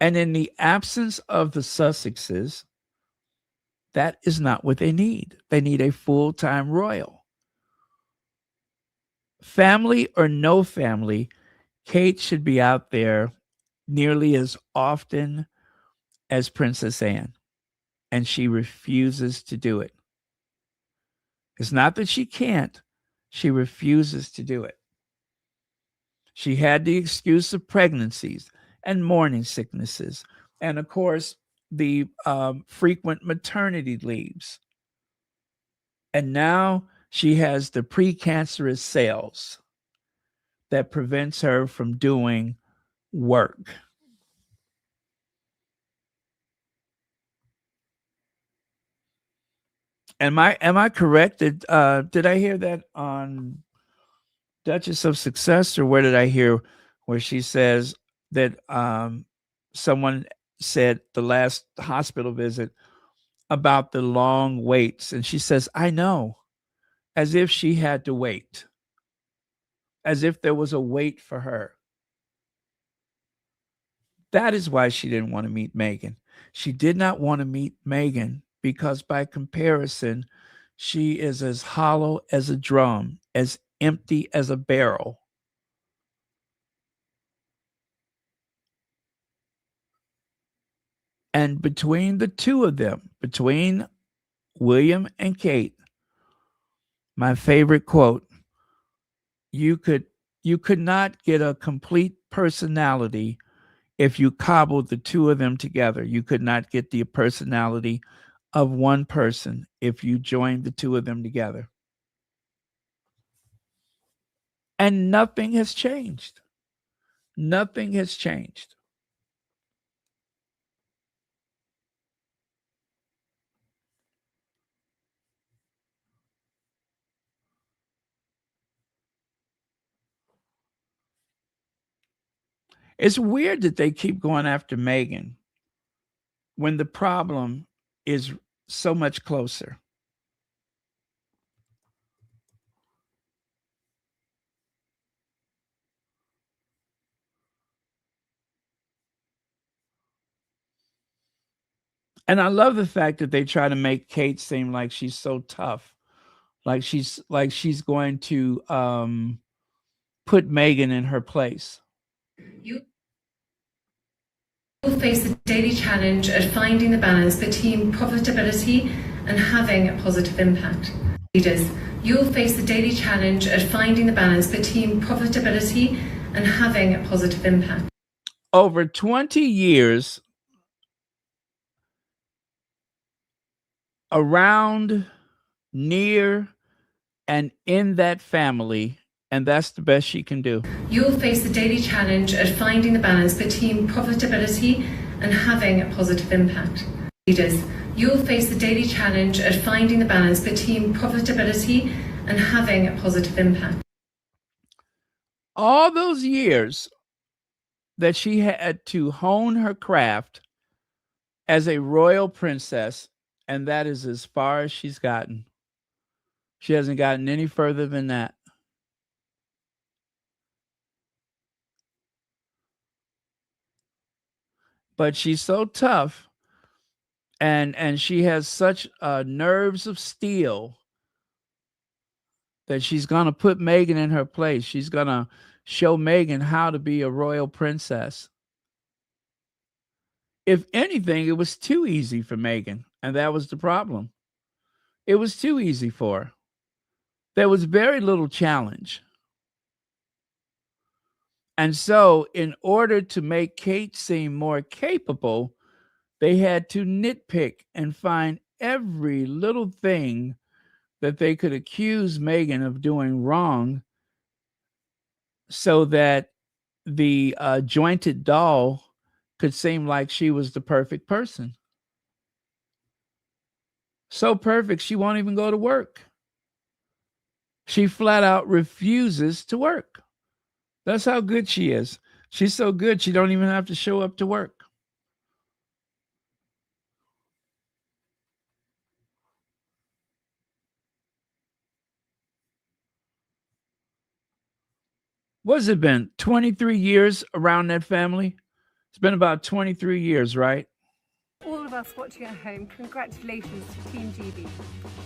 And in the absence of the Sussexes, that is not what they need. They need a full-time royal. Family or no family, Kate should be out there nearly as often as Princess Anne, and she refuses to do it. It's not that she can't, she refuses to do it. She had the excuse of pregnancies and morning sicknesses, and of course, the frequent maternity leaves. And now she has the precancerous cells that prevents her from doing work. Am I correct? Did I hear that on Duchess of Success, or where did I hear where she says that someone said the last hospital visit about the long waits, and she says, "I know," as if she had to wait. as if there was a wait for her. That is why she didn't want to meet Meghan. She did not want to meet Meghan because, by comparison, she is as hollow as a drum, as empty as a barrel. And between the two of them, between William and Kate, my favorite quote, you could not get a complete personality if you cobbled the two of them together. You could not get the personality of one person if you joined the two of them together. And nothing has changed. Nothing has changed. It's weird that they keep going after Meghan when the problem is so much closer. And I love the fact that they try to make Kate seem like she's so tough, like she's going to put Meghan in her place. You will face the daily challenge of finding the balance between profitability and having a positive impact. Leaders, you will face the daily challenge of finding the balance between profitability and having a positive impact. Over 20 years, around, near, and in that family, and that's the best she can do. You will face the daily challenge of finding the balance between profitability and having a positive impact. Leaders, you will face the daily challenge of finding the balance between profitability and having a positive impact. All those years that she had to hone her craft as a royal princess, and that is as far as she's gotten. She hasn't gotten any further than that. But she's so tough, and she has such nerves of steel that she's going to put Meghan in her place. She's going to show Meghan how to be a royal princess. If anything, it was too easy for Meghan, and that was the problem. It was too easy for her. There was very little challenge. And so, in order to make Kate seem more capable, they had to nitpick and find every little thing that they could accuse Meghan of doing wrong so that the jointed doll could seem like she was the perfect person. So perfect, she won't even go to work. She flat out refuses to work. That's how good she is. She's so good, she don't even have to show up to work. What's it been? 23 years around that family? It's been about 23 years, right? All of us watching at home, congratulations to Team GB.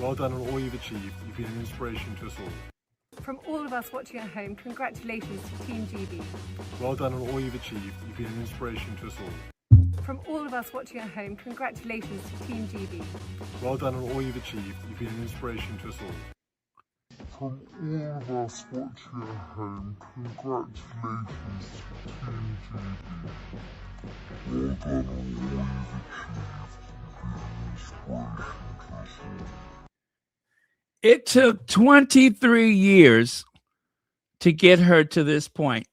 Well done on all you've achieved. You've been an inspiration to us all. From all of us watching at home, congratulations to Team GB. Well done on all you've achieved. You've been an inspiration to us all. From all of us watching at home, congratulations to Team GB. Well done on all you've achieved. You've been an inspiration to us all. From all of us watching at home, congratulations to Team GB. Well done on all you've achieved. You've been an inspiration to us all. It took 23 years to get her to this point.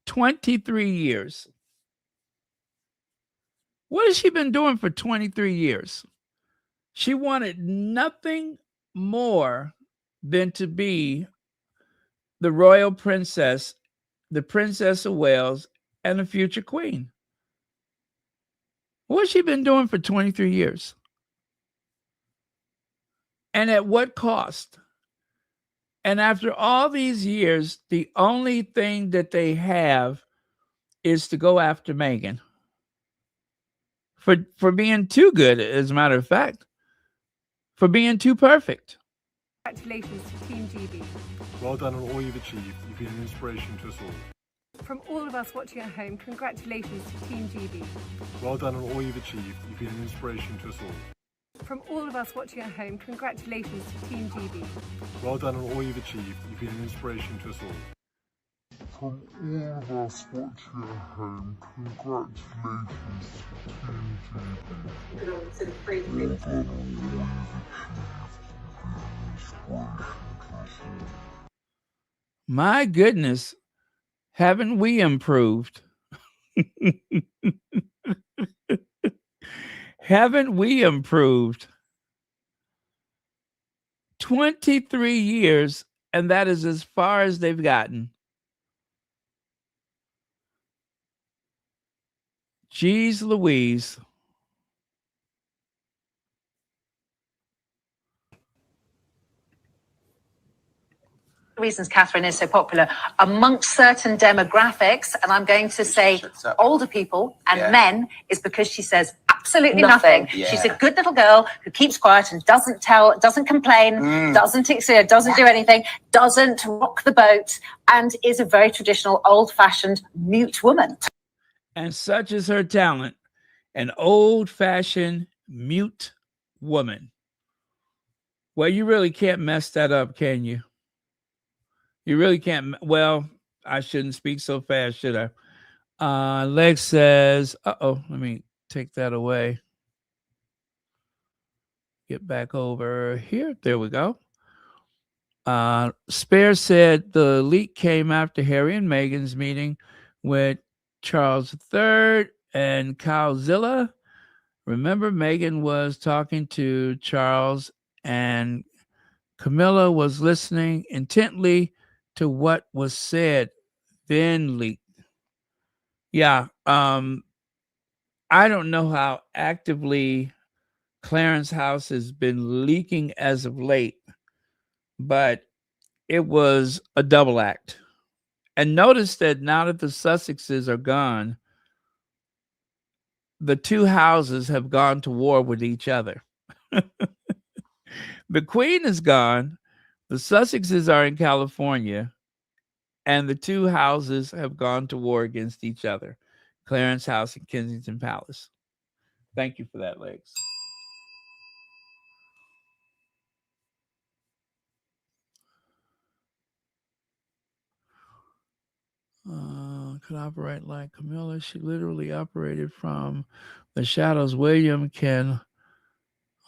23 years. What has she been doing for 23 years? She wanted nothing more than to be the royal princess, the Princess of Wales, and the future queen. What has she been doing for 23 years? And at what cost? And after all these years, the only thing that they have is to go after Meghan for being too good, as a matter of fact, for being too perfect. Congratulations to Team GB. Well done on all you've achieved. You've been an inspiration to us all. From all of us watching at home, congratulations to Team GB. Well done on all you've achieved. You've been an inspiration to us all. From all of us watching at home, congratulations to Team GB. Well done on all you've achieved. You've been an inspiration to us all. From all of us watching at home, congratulations to Team GB. Well done on all you've achieved. You've been an inspiration to us all. My goodness, haven't we improved? Haven't we improved? 23 years, and that is as far as they've gotten. Jeez Louise. Reasons Catherine is so popular amongst certain demographics, and I'm going to say older people and men, is because she says absolutely nothing. She's a good little girl who keeps quiet and doesn't complain, doesn't do anything, doesn't rock the boat, and is a very traditional, old-fashioned mute woman. And such is her talent, an old-fashioned mute woman. Well, you really can't mess that up, can you? You really can't. Well, I shouldn't speak so fast, should I? Lex says, let me take that away. Get back over here. There we go. Spare said the leak came after Harry and Meghan's meeting with Charles III and Cowzilla. Remember, Meghan was talking to Charles and Camilla was listening intently to what was said, then leaked. Yeah, I don't know how actively Clarence House has been leaking as of late, but it was a double act. And notice that now that the Sussexes are gone, the two houses have gone to war with each other. The Queen is gone. The Sussexes are in California, and the two houses have gone to war against each other. Clarence House and Kensington Palace. Thank you for that, Lex. Could operate like Camilla. She literally operated from the shadows. William can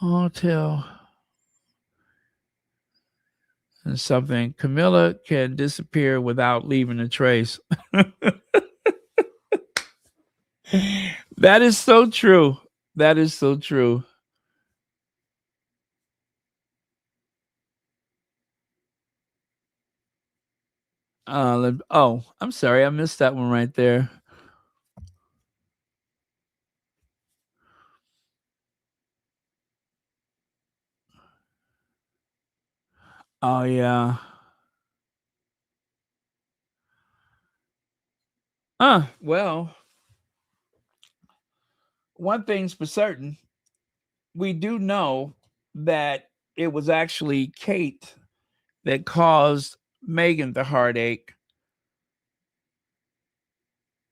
tell. And something. Camilla can disappear without leaving a trace. That is so true. That is so true. I'm sorry. I missed that one right there. Oh, yeah. Well, one thing's for certain. We do know that it was actually Kate that caused Meghan the heartache.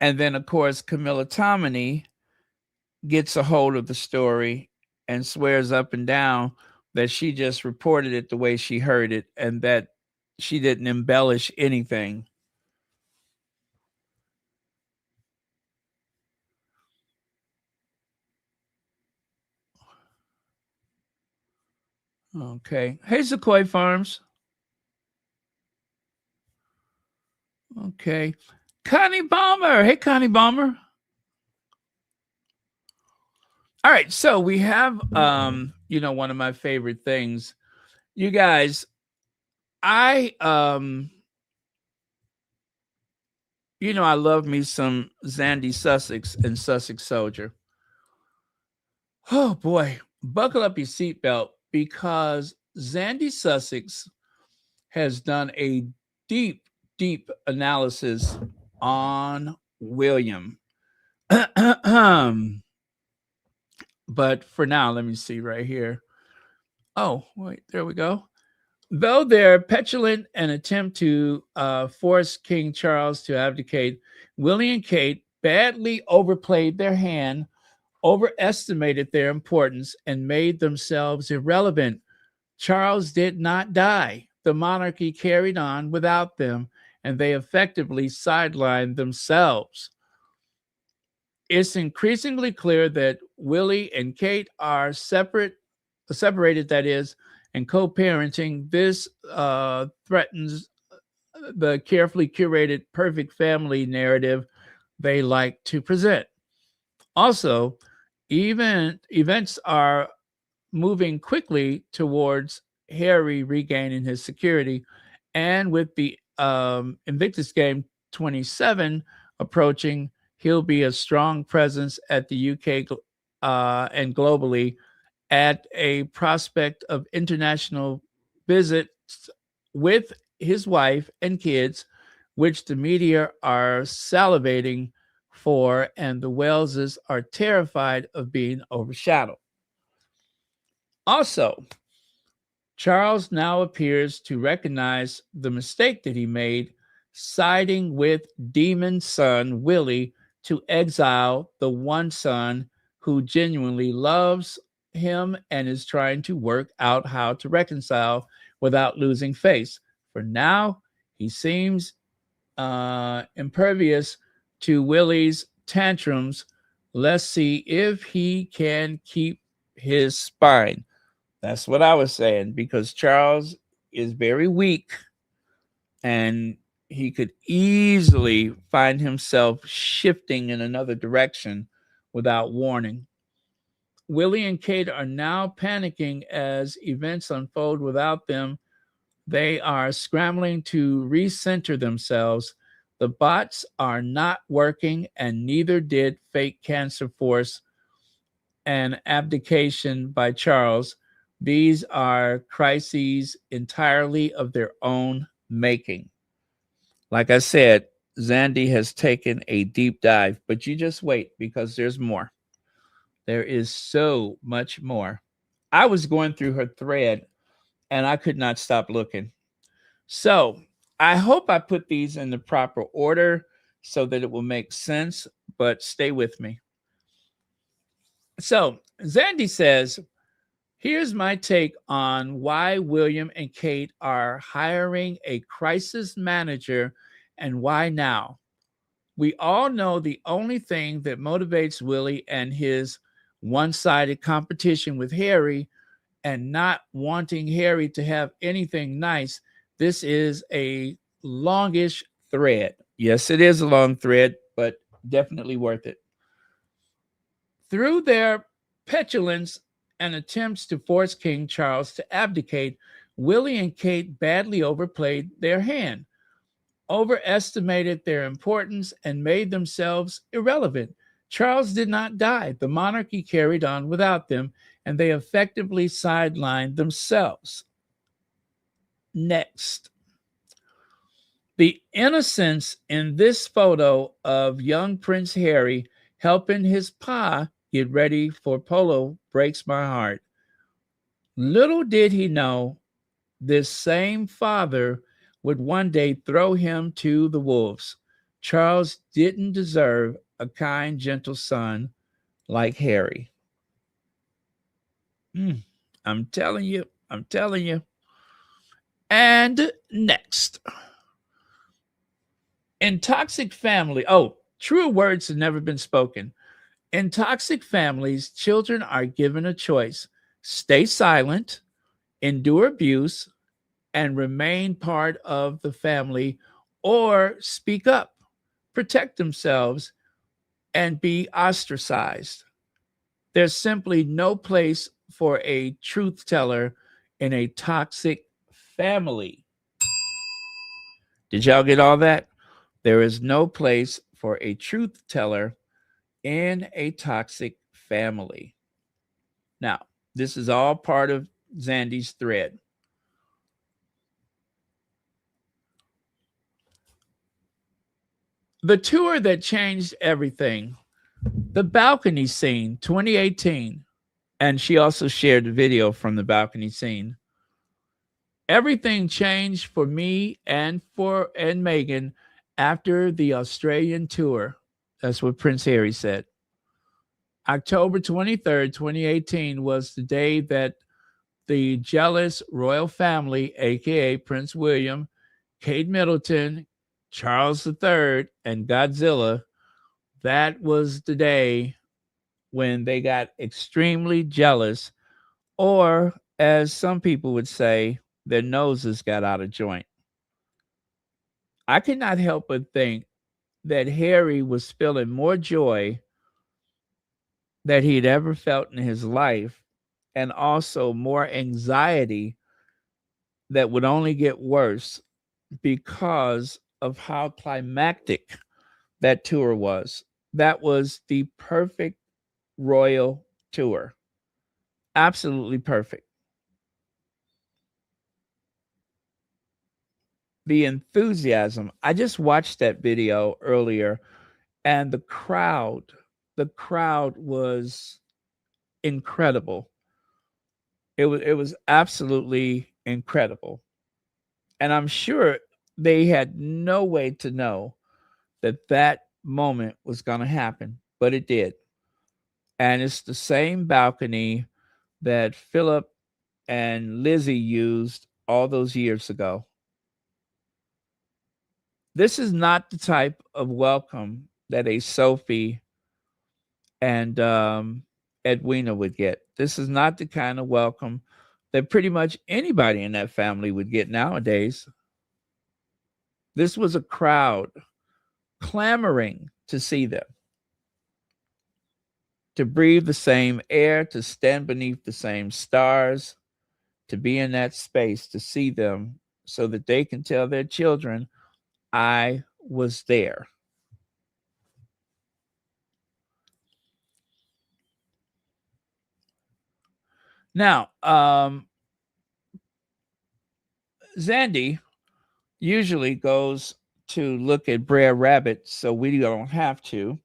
And then, of course, Camilla Tominey gets a hold of the story and swears up and down that she just reported it the way she heard it and that she didn't embellish anything. Okay. Hey, Sequoia Farms. Okay. Connie Balmer. Hey, Connie Balmer. All right. So we have, one of my favorite things. You guys, I love me some Zandy Sussex and Sussex Soldier. Oh, boy. Buckle up your seatbelt because Zandy Sussex has done a deep, deep analysis on William. But for now, let me see right here. Oh, wait, there we go. Though their petulant and attempt to force King Charles to abdicate, Willie and Kate badly overplayed their hand, overestimated their importance, and made themselves irrelevant. Charles did not die. The monarchy carried on without them, and they effectively sidelined themselves. It's increasingly clear that Willie and Kate are separated, that is, and co-parenting. This threatens the carefully curated perfect family narrative they like to present. Also, events are moving quickly towards Harry regaining his security, and with the Invictus game 27 approaching, he'll be a strong presence at the UK and globally, at a prospect of international visits with his wife and kids, which the media are salivating for, and the Waleses are terrified of being overshadowed. Also, Charles now appears to recognize the mistake that he made, siding with demon son Willie to exile the one son who genuinely loves him and is trying to work out how to reconcile without losing face. For now, he seems impervious to Willie's tantrums. Let's see if he can keep his spine. That's what I was saying, because Charles is very weak and he could easily find himself shifting in another direction without warning. Willie and Kate are now panicking as events unfold without them. They are scrambling to recenter themselves. The bots are not working, and neither did fake cancer force and abdication by Charles. These are crises entirely of their own making. Like I said, Zandy has taken a deep dive, but you just wait, because there's more. There is so much more. I was going through her thread and I could not stop looking. So I hope I put these in the proper order so that it will make sense, but stay with me. So Zandy says, here's my take on why William and Kate are hiring a crisis manager and why now. We all know the only thing that motivates Willie and his one-sided competition with Harry and not wanting Harry to have anything nice. This is a longish thread. Yes, it is a long thread, but definitely worth it. Through their petulance and attempts to force King Charles to abdicate, Willie and Kate badly overplayed their hand, overestimated their importance, and made themselves irrelevant. Charles did not die. The monarchy carried on without them, and they effectively sidelined themselves. Next. The innocence in this photo of young Prince Harry helping his pa get ready for polo breaks my heart. Little did he know this same father would one day throw him to the wolves. Charles didn't deserve a kind, gentle son like Harry. I'm telling you. And next. In toxic family, truer words have never been spoken. In toxic families, children are given a choice: stay silent, endure abuse, and remain part of the family, or speak up, protect themselves, and be ostracized. There's simply no place for a truth teller in a toxic family. Did y'all get all that? There is no place for a truth teller in a toxic family. Now, this is all part of Zandy's thread. The tour that changed everything, the balcony scene, 2018. And she also shared the video from the balcony scene. Everything changed for me and Meghan after the Australian tour. That's what Prince Harry said. October 23rd, 2018 was the day that the jealous royal family, aka Prince William, Kate Middleton, Charles III, and Godzilla, that was the day when they got extremely jealous, or as some people would say, their noses got out of joint. I could not help but think that Harry was feeling more joy that he'd ever felt in his life, and also more anxiety that would only get worse because of how climactic that tour was. That was the perfect royal tour. Absolutely perfect. The enthusiasm. I just watched that video earlier, and the crowd was incredible. It was absolutely incredible. And I'm sure they had no way to know that that moment was going to happen, but it did. And it's the same balcony that Philip and Lizzie used all those years ago. This is not the type of welcome that a Sophie and Edwina would get. This is not the kind of welcome that pretty much anybody in that family would get nowadays. This was a crowd clamoring to see them, to breathe the same air, to stand beneath the same stars, to be in that space, to see them so that they can tell their children, I was there. Now, Zandy usually goes to look at Brer Rabbit, so we don't have to.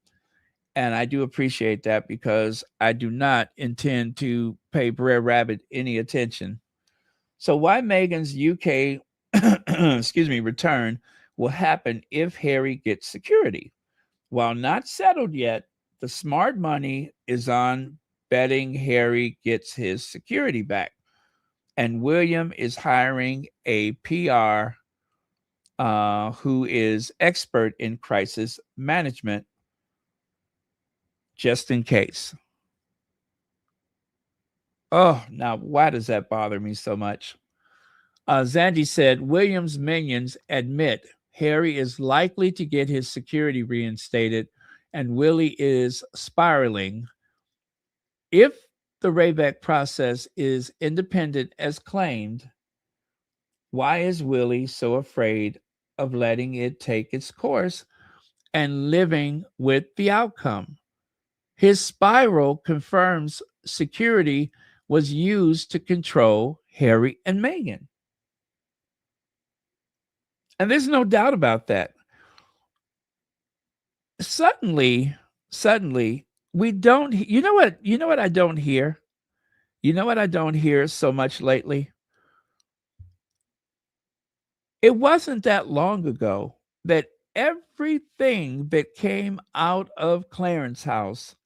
And I do appreciate that, because I do not intend to pay Brer Rabbit any attention. So why Meghan's UK return will happen if Harry gets security. While not settled yet, the smart money is on betting Harry gets his security back. And William is hiring a PR who is expert in crisis management, just in case. Oh, now why does that bother me so much? Zandy said William's minions admit Harry is likely to get his security reinstated, and Willie is spiraling. If the Rayback process is independent as claimed, why is Willie so afraid of letting it take its course and living with the outcome? His spiral confirms security was used to control Harry and Meghan. And there's no doubt about that. Suddenly, we don't, you know what I don't hear? You know what I don't hear so much lately? It wasn't that long ago that everything that came out of Clarence House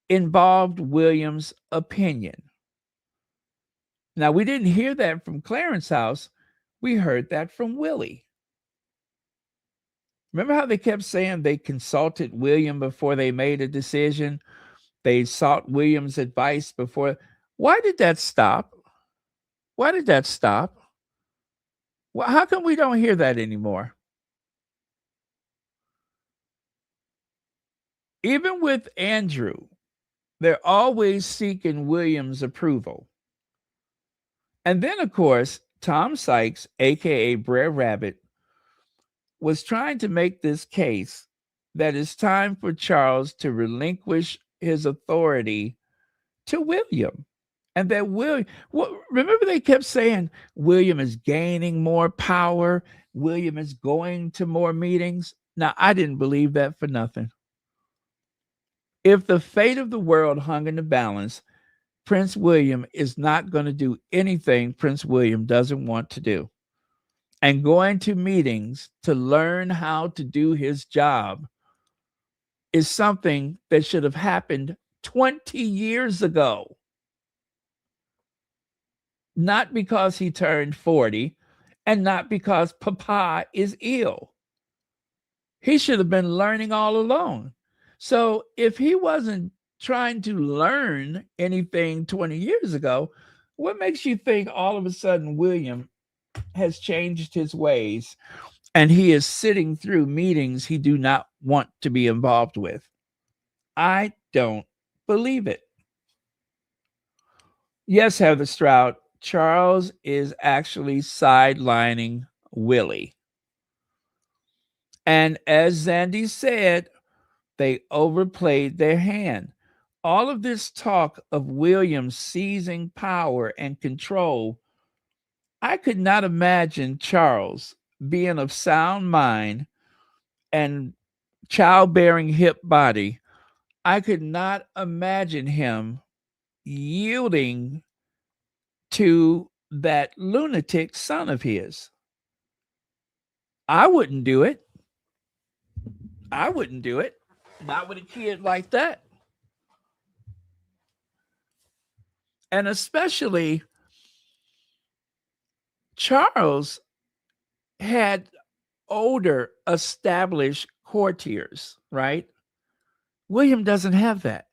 involved William's opinion. Now, we didn't hear that from Clarence House. We heard that from Willie. Remember how they kept saying they consulted William before they made a decision? They sought William's advice before. Why did that stop? Why did that stop? Well, how come we don't hear that anymore? Even with Andrew, they're always seeking William's approval. And then, of course, Tom Sykes, aka Brer Rabbit, was trying to make this case that it's time for Charles to relinquish his authority to William. And that William, remember they kept saying William is gaining more power. William is going to more meetings. Now, I didn't believe that for nothing. If the fate of the world hung in the balance, Prince William is not going to do anything Prince William doesn't want to do. And going to meetings to learn how to do his job is something that should have happened 20 years ago. Not because he turned 40 and not because Papa is ill. He should have been learning all along. So if he wasn't trying to learn anything 20 years ago, what makes you think all of a sudden William has changed his ways and he is sitting through meetings he do not want to be involved with? I don't believe it. Yes, Heather Stroud, Charles is actually sidelining Willie. And as Zandy said, they overplayed their hand. All of this talk of William seizing power and control, I could not imagine Charles being of sound mind and childbearing hip body. I could not imagine him yielding to that lunatic son of his. I wouldn't do it. I wouldn't do it. Not with a kid like that. And especially Charles had older, established courtiers, right? William doesn't have that.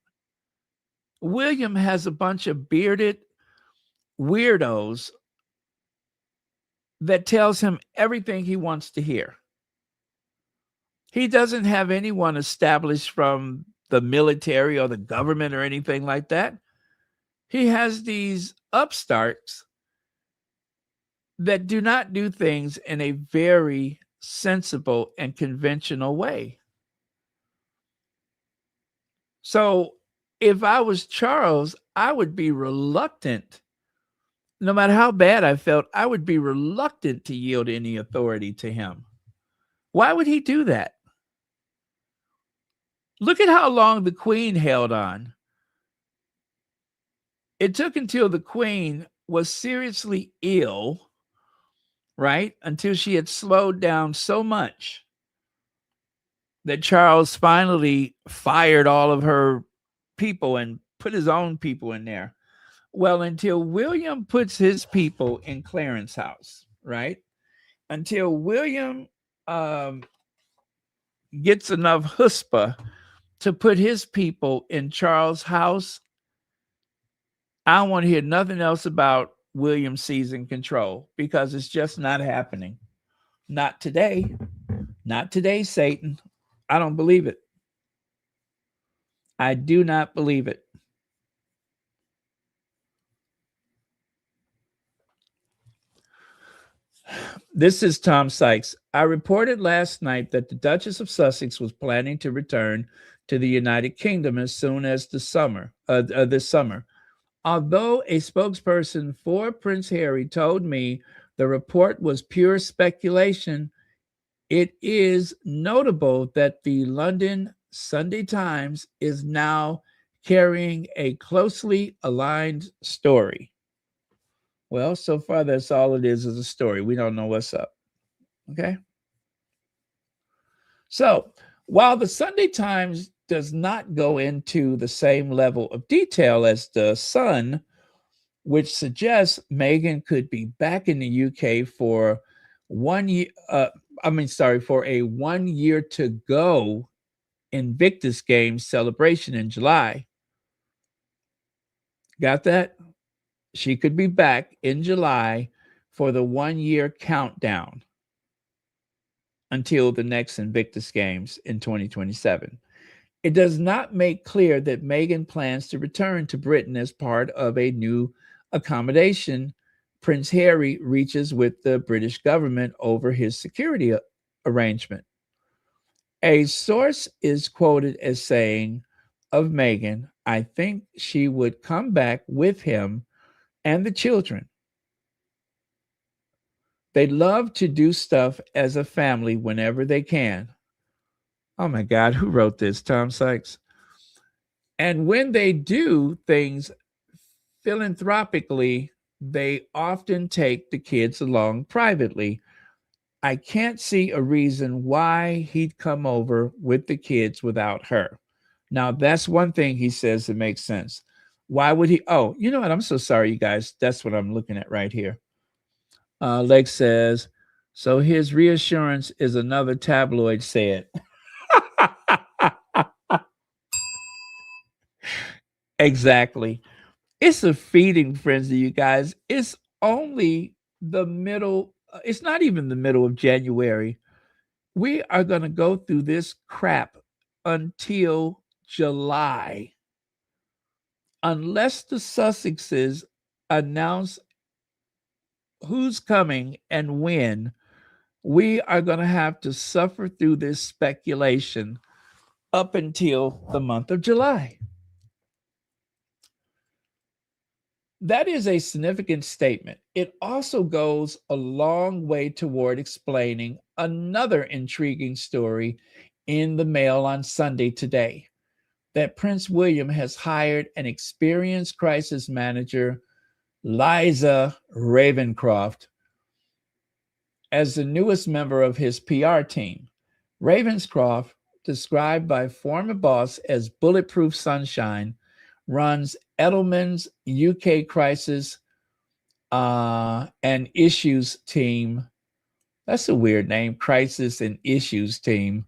William has a bunch of bearded weirdos that tells him everything he wants to hear. He doesn't have anyone established from the military or the government or anything like that. He has these upstarts that do not do things in a very sensible and conventional way. So if I was Charles, I would be reluctant. No matter how bad I felt, I would be reluctant to yield any authority to him. Why would he do that? Look at how long the Queen held on. It took until the Queen was seriously ill, right? Until she had slowed down so much that Charles finally fired all of her people and put his own people in there. Well, until William puts his people in Clarence House, right? Until William gets enough chutzpah to put his people in Charles' house, I don't want to hear nothing else about William seizing control because it's just not happening. Not today. Not today, Satan. I don't believe it. I do not believe it. This is Tom Sykes. I reported last night that the Duchess of Sussex was planning to return to the United Kingdom as soon as this summer. Although a spokesperson for Prince Harry told me the report was pure speculation, it is notable that the London Sunday Times is now carrying a closely aligned story. Well, so far, that's all it is a story. We don't know what's up. Okay? So, while the Sunday Times does not go into the same level of detail as the Sun, which suggests Meghan could be back in the UK for 1 year, for a 1 year to go Invictus Games celebration in July. Got that? She could be back in July for the 1 year countdown until the next Invictus Games in 2027. It does not make clear that Meghan plans to return to Britain as part of a new accommodation Prince Harry reaches with the British government over his security arrangement. A source is quoted as saying of Meghan, "I think she would come back with him and the children." They love to do stuff as a family whenever they can. Oh my God, who wrote this? Tom Sykes. And when they do things philanthropically, they often take the kids along privately. I can't see a reason why he'd come over with the kids without her. Now, that's one thing he says that makes sense. Why would he? Oh, you know what? I'm so sorry, you guys. That's what I'm looking at right here. Lex says, so his reassurance is another tabloid said. Exactly. It's a feeding frenzy, you guys. It's only the middle. It's not even the middle of January. We are going to go through this crap until July. Unless the Sussexes announce who's coming and when, we are going to have to suffer through this speculation up until the month of July. That is a significant statement. It also goes a long way toward explaining another intriguing story in the Mail on Sunday today, that Prince William has hired an experienced crisis manager, Liza Ravenscroft, as the newest member of his PR team. Ravenscroft, described by former boss as bulletproof sunshine, runs Edelman's UK crisis and issues team. That's a weird name, crisis and issues team.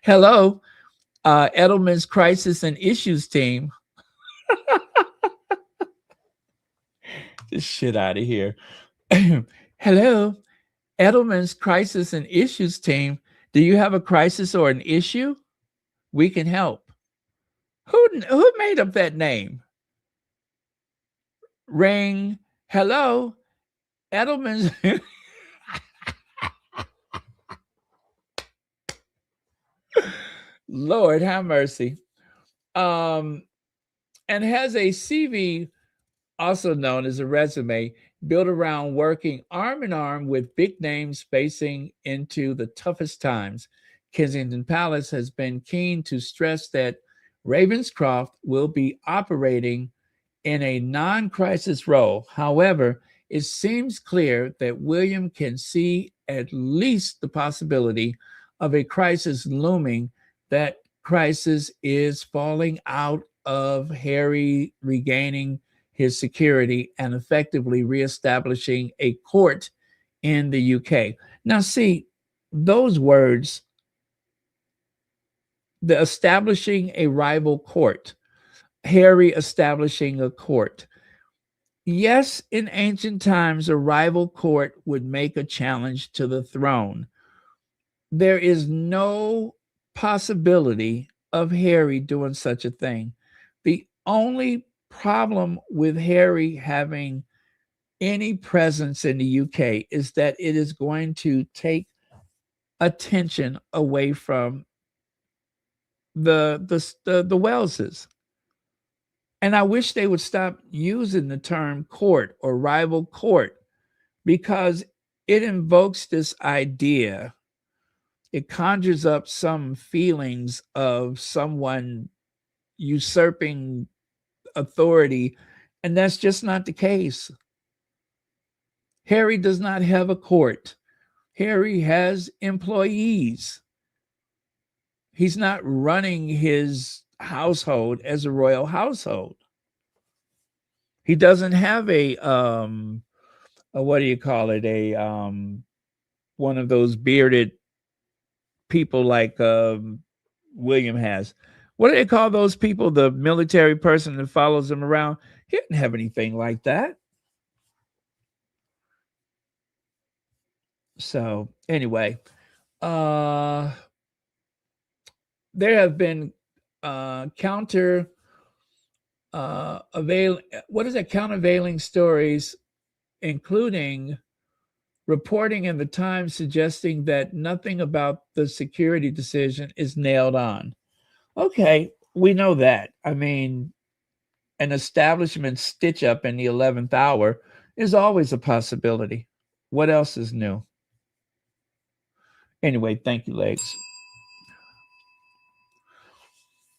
Hello, Edelman's crisis and issues team. This shit out of here. Hello, Edelman's crisis and issues team. Do you have a crisis or an issue? We can help. Who made up that name? Ring. Hello, Edelman's. Lord have mercy. And has a CV, also known as a resume, built around working arm in arm with big names facing into the toughest times. Kensington Palace has been keen to stress that Ravenscroft will be operating in a non-crisis role. However, it seems clear that William can see at least the possibility of a crisis looming. That crisis is falling out of Harry regaining his security and effectively reestablishing a court in the UK. Now, see, those words, the establishing a rival court, Harry establishing a court. Yes, in ancient times, a rival court would make a challenge to the throne. There is no possibility of Harry doing such a thing. The only problem with Harry having any presence in the UK is that it is going to take attention away from the Welleses. And I wish they would stop using the term court or rival court, because it invokes this idea. It conjures up some feelings of someone usurping authority, and that's just not the case. Harry does not have a court. Harry has employees. He's not running his household as a royal household. He doesn't have a what do you call it? A one of those bearded people like William has. What do they call those people? The military person that follows him around. He didn't have anything like that. So anyway, there have been countervailing stories, including reporting in the Times suggesting that nothing about the security decision is nailed on. Okay, we know that. I mean, an establishment stitch up in the 11th hour is always a possibility. What else is new? Anyway, thank you, Legs.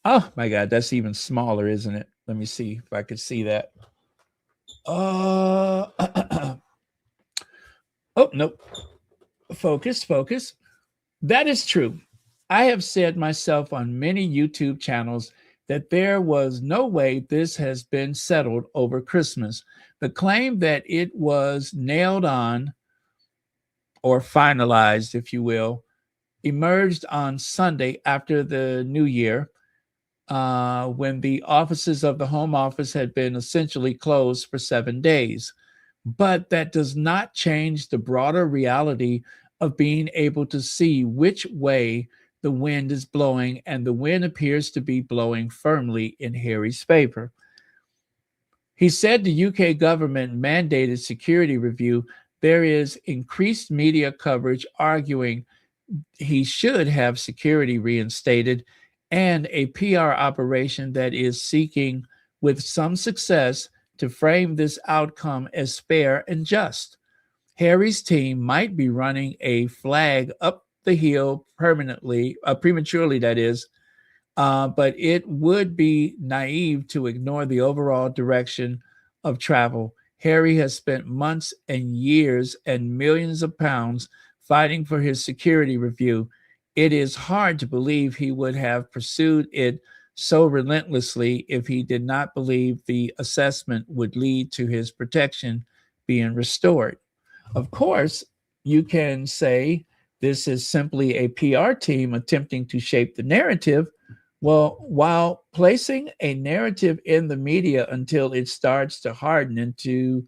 Oh my God, that's even smaller, isn't it? Let me see if I could see that. Oh, nope. Focus. That is true. I have said myself on many YouTube channels that there was no way this has been settled over Christmas. The claim that it was nailed on or finalized, if you will, emerged on Sunday after the New Year, when the offices of the Home Office had been essentially closed for 7 days. But that does not change the broader reality of being able to see which way the wind is blowing, and the wind appears to be blowing firmly in Harry's favor. He said the UK government mandated security review. There is increased media coverage arguing he should have security reinstated, and a PR operation that is seeking, with some success, to frame this outcome as fair and just. Harry's team might be running a flag up the hill prematurely, that is, but it would be naive to ignore the overall direction of travel. Harry has spent months and years and millions of pounds fighting for his security review. It is hard to believe he would have pursued it so relentlessly if he did not believe the assessment would lead to his protection being restored. Of course, you can say this is simply a PR team attempting to shape the narrative. Well, while placing a narrative in the media until it starts to harden into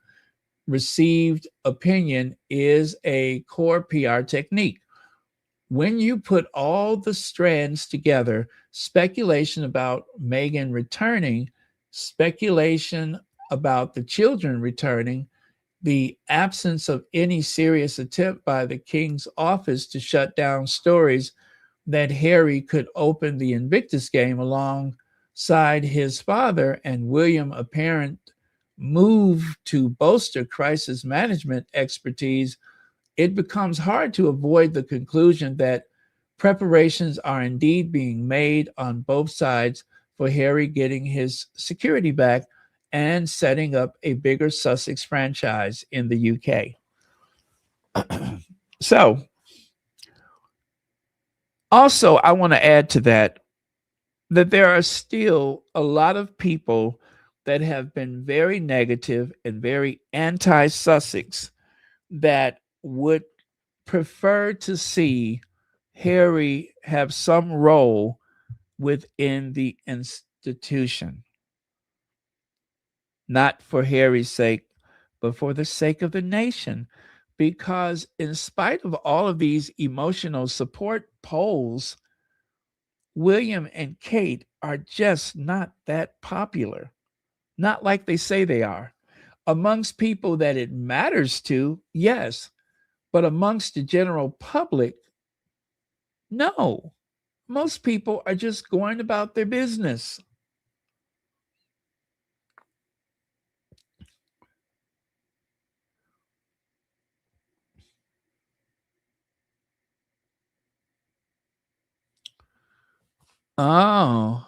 received opinion is a core PR technique. When you put all the strands together, speculation about Meghan returning, speculation about the children returning, the absence of any serious attempt by the King's office to shut down stories that Harry could open the Invictus game alongside his father, and William apparent move to bolster crisis management expertise, it becomes hard to avoid the conclusion that preparations are indeed being made on both sides for Harry getting his security back and setting up a bigger Sussex franchise in the UK. So, also, I want to add to that there are still a lot of people that have been very negative and very anti-Sussex that would prefer to see Harry have some role within the institution. Not for Harry's sake, but for the sake of the nation. Because in spite of all of these emotional support polls, William and Kate are just not that popular. Not like they say they are. Amongst people that it matters to, yes. But amongst the general public, no. Most people are just going about their business. Oh,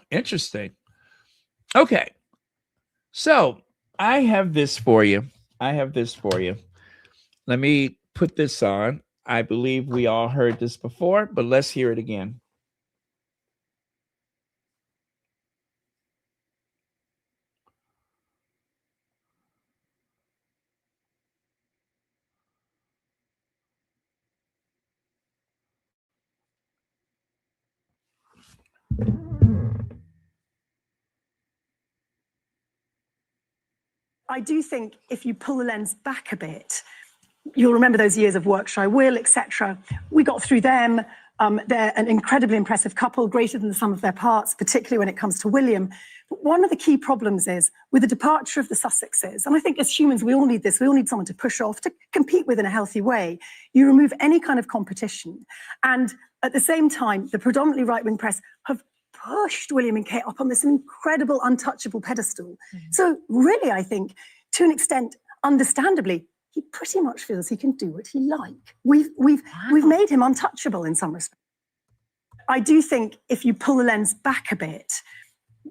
interesting. Okay. So I have this for you. Let me put this on. I believe we all heard this before, but let's hear it again. I do think if you pull the lens back a bit, you'll remember those years of Work Shall I Will, etc. We got through them. They're an incredibly impressive couple, greater than the sum of their parts, particularly when it comes to William. But one of the key problems is with the departure of the Sussexes, and I think as humans, we all need this. We all need someone to push off, to compete with in a healthy way. You remove any kind of competition. And at the same time, the predominantly right-wing press have pushed William and Kate up on this incredible, untouchable pedestal. So really, I think, to an extent, understandably, he pretty much feels he can do what he like. We've made him untouchable in some respects. I do think if you pull the lens back a bit,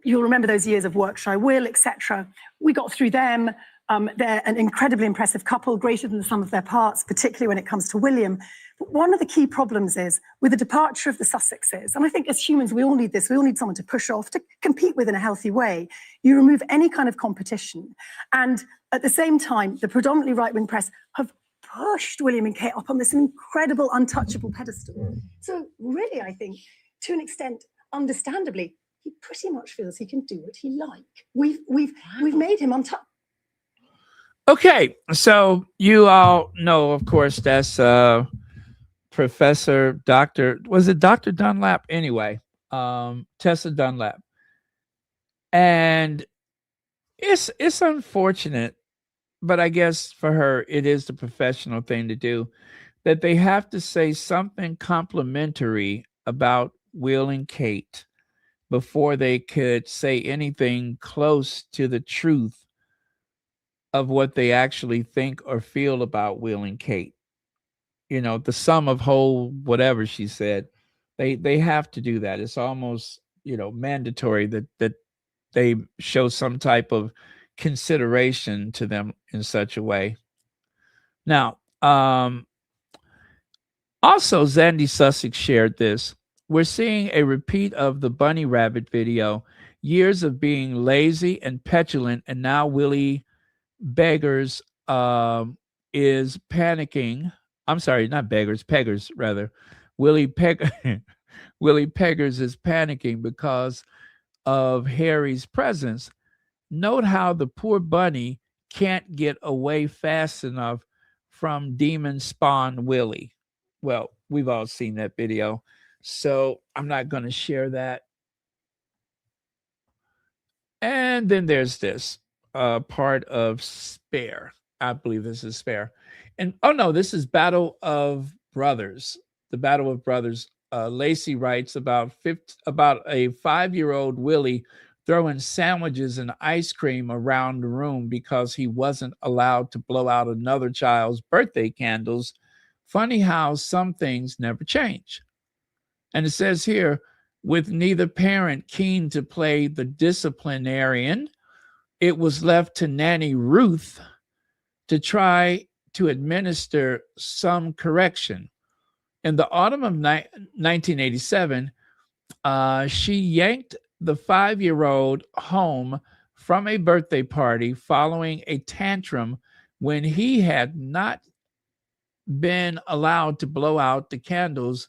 you'll remember those years of Work I Will, etc. We got through them. They're an incredibly impressive couple, greater than the sum of their parts, particularly when it comes to William. But one of the key problems is with the departure of the Sussexes, and I think as humans, we all need this. We all need someone to push off, to compete with in a healthy way. You remove any kind of competition. And at the same time, the predominantly right-wing press have pushed William and Kate up on this incredible, untouchable pedestal. So really, I think, to an extent, understandably, he pretty much feels he can do what he like. We've made him untouchable. Okay, so you all know, of course, that's Professor Dr. Was it Dr. Dunlap? Anyway, Tessa Dunlap. And it's unfortunate, but I guess for her, it is the professional thing to do, that they have to say something complimentary about Will and Kate before they could say anything close to the truth of what they actually think or feel about Will and Kate. You know, the sum of whole whatever she said, they have to do that. It's almost, you know, mandatory that they show some type of consideration to them in such a way. Now, also Zandy Sussex shared this. We're seeing a repeat of the bunny rabbit video. Years of being lazy and petulant, and now Willie Beggars is panicking. I'm sorry, not Beggars, Peggers rather. Willie Peggers is panicking because of Harry's presence. Note how the poor bunny can't get away fast enough from demon spawn Willie. Well, we've all seen that video, so I'm not going to share that. And then there's this. Part of Spare. I believe this is Spare. And oh no, this is Battle of Brothers. The Battle of Brothers. Lacey writes about a 5-year-old Willie throwing sandwiches and ice cream around the room because he wasn't allowed to blow out another child's birthday candles. Funny how some things never change. And it says here, with neither parent keen to play the disciplinarian, it was left to Nanny Ruth to try to administer some correction. In the autumn of 1987, she yanked the 5-year-old home from a birthday party following a tantrum when he had not been allowed to blow out the candles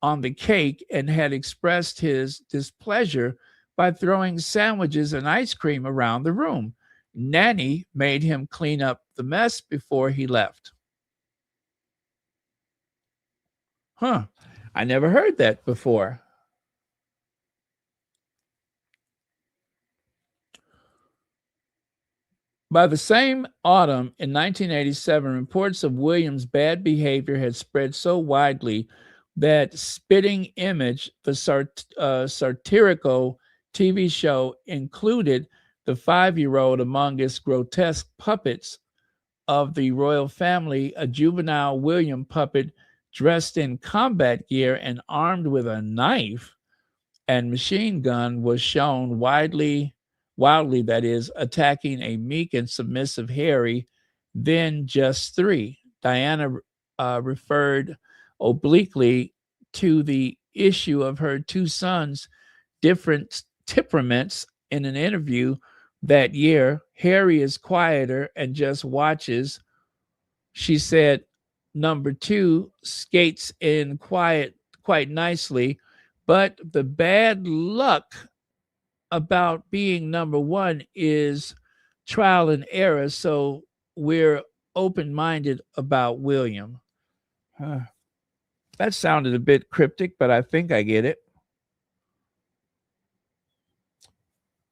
on the cake and had expressed his displeasure by throwing sandwiches and ice cream around the room. Nanny made him clean up the mess before he left. Huh. I never heard that before. By the same autumn in 1987, reports of William's bad behavior had spread so widely that Spitting Image, the satirical TV show, included the 5-year-old among its grotesque puppets of the royal family. A juvenile William puppet dressed in combat gear and armed with a knife and machine gun was shown wildly, that is, attacking a meek and submissive Harry, then just 3. Diana referred obliquely to the issue of her 2 sons' different temperaments in an interview that year. Harry is quieter and just watches. She said, number 2 skates in quite nicely, but the bad luck about being number 1 is trial and error, so we're open-minded about William. That sounded a bit cryptic, but I think I get it.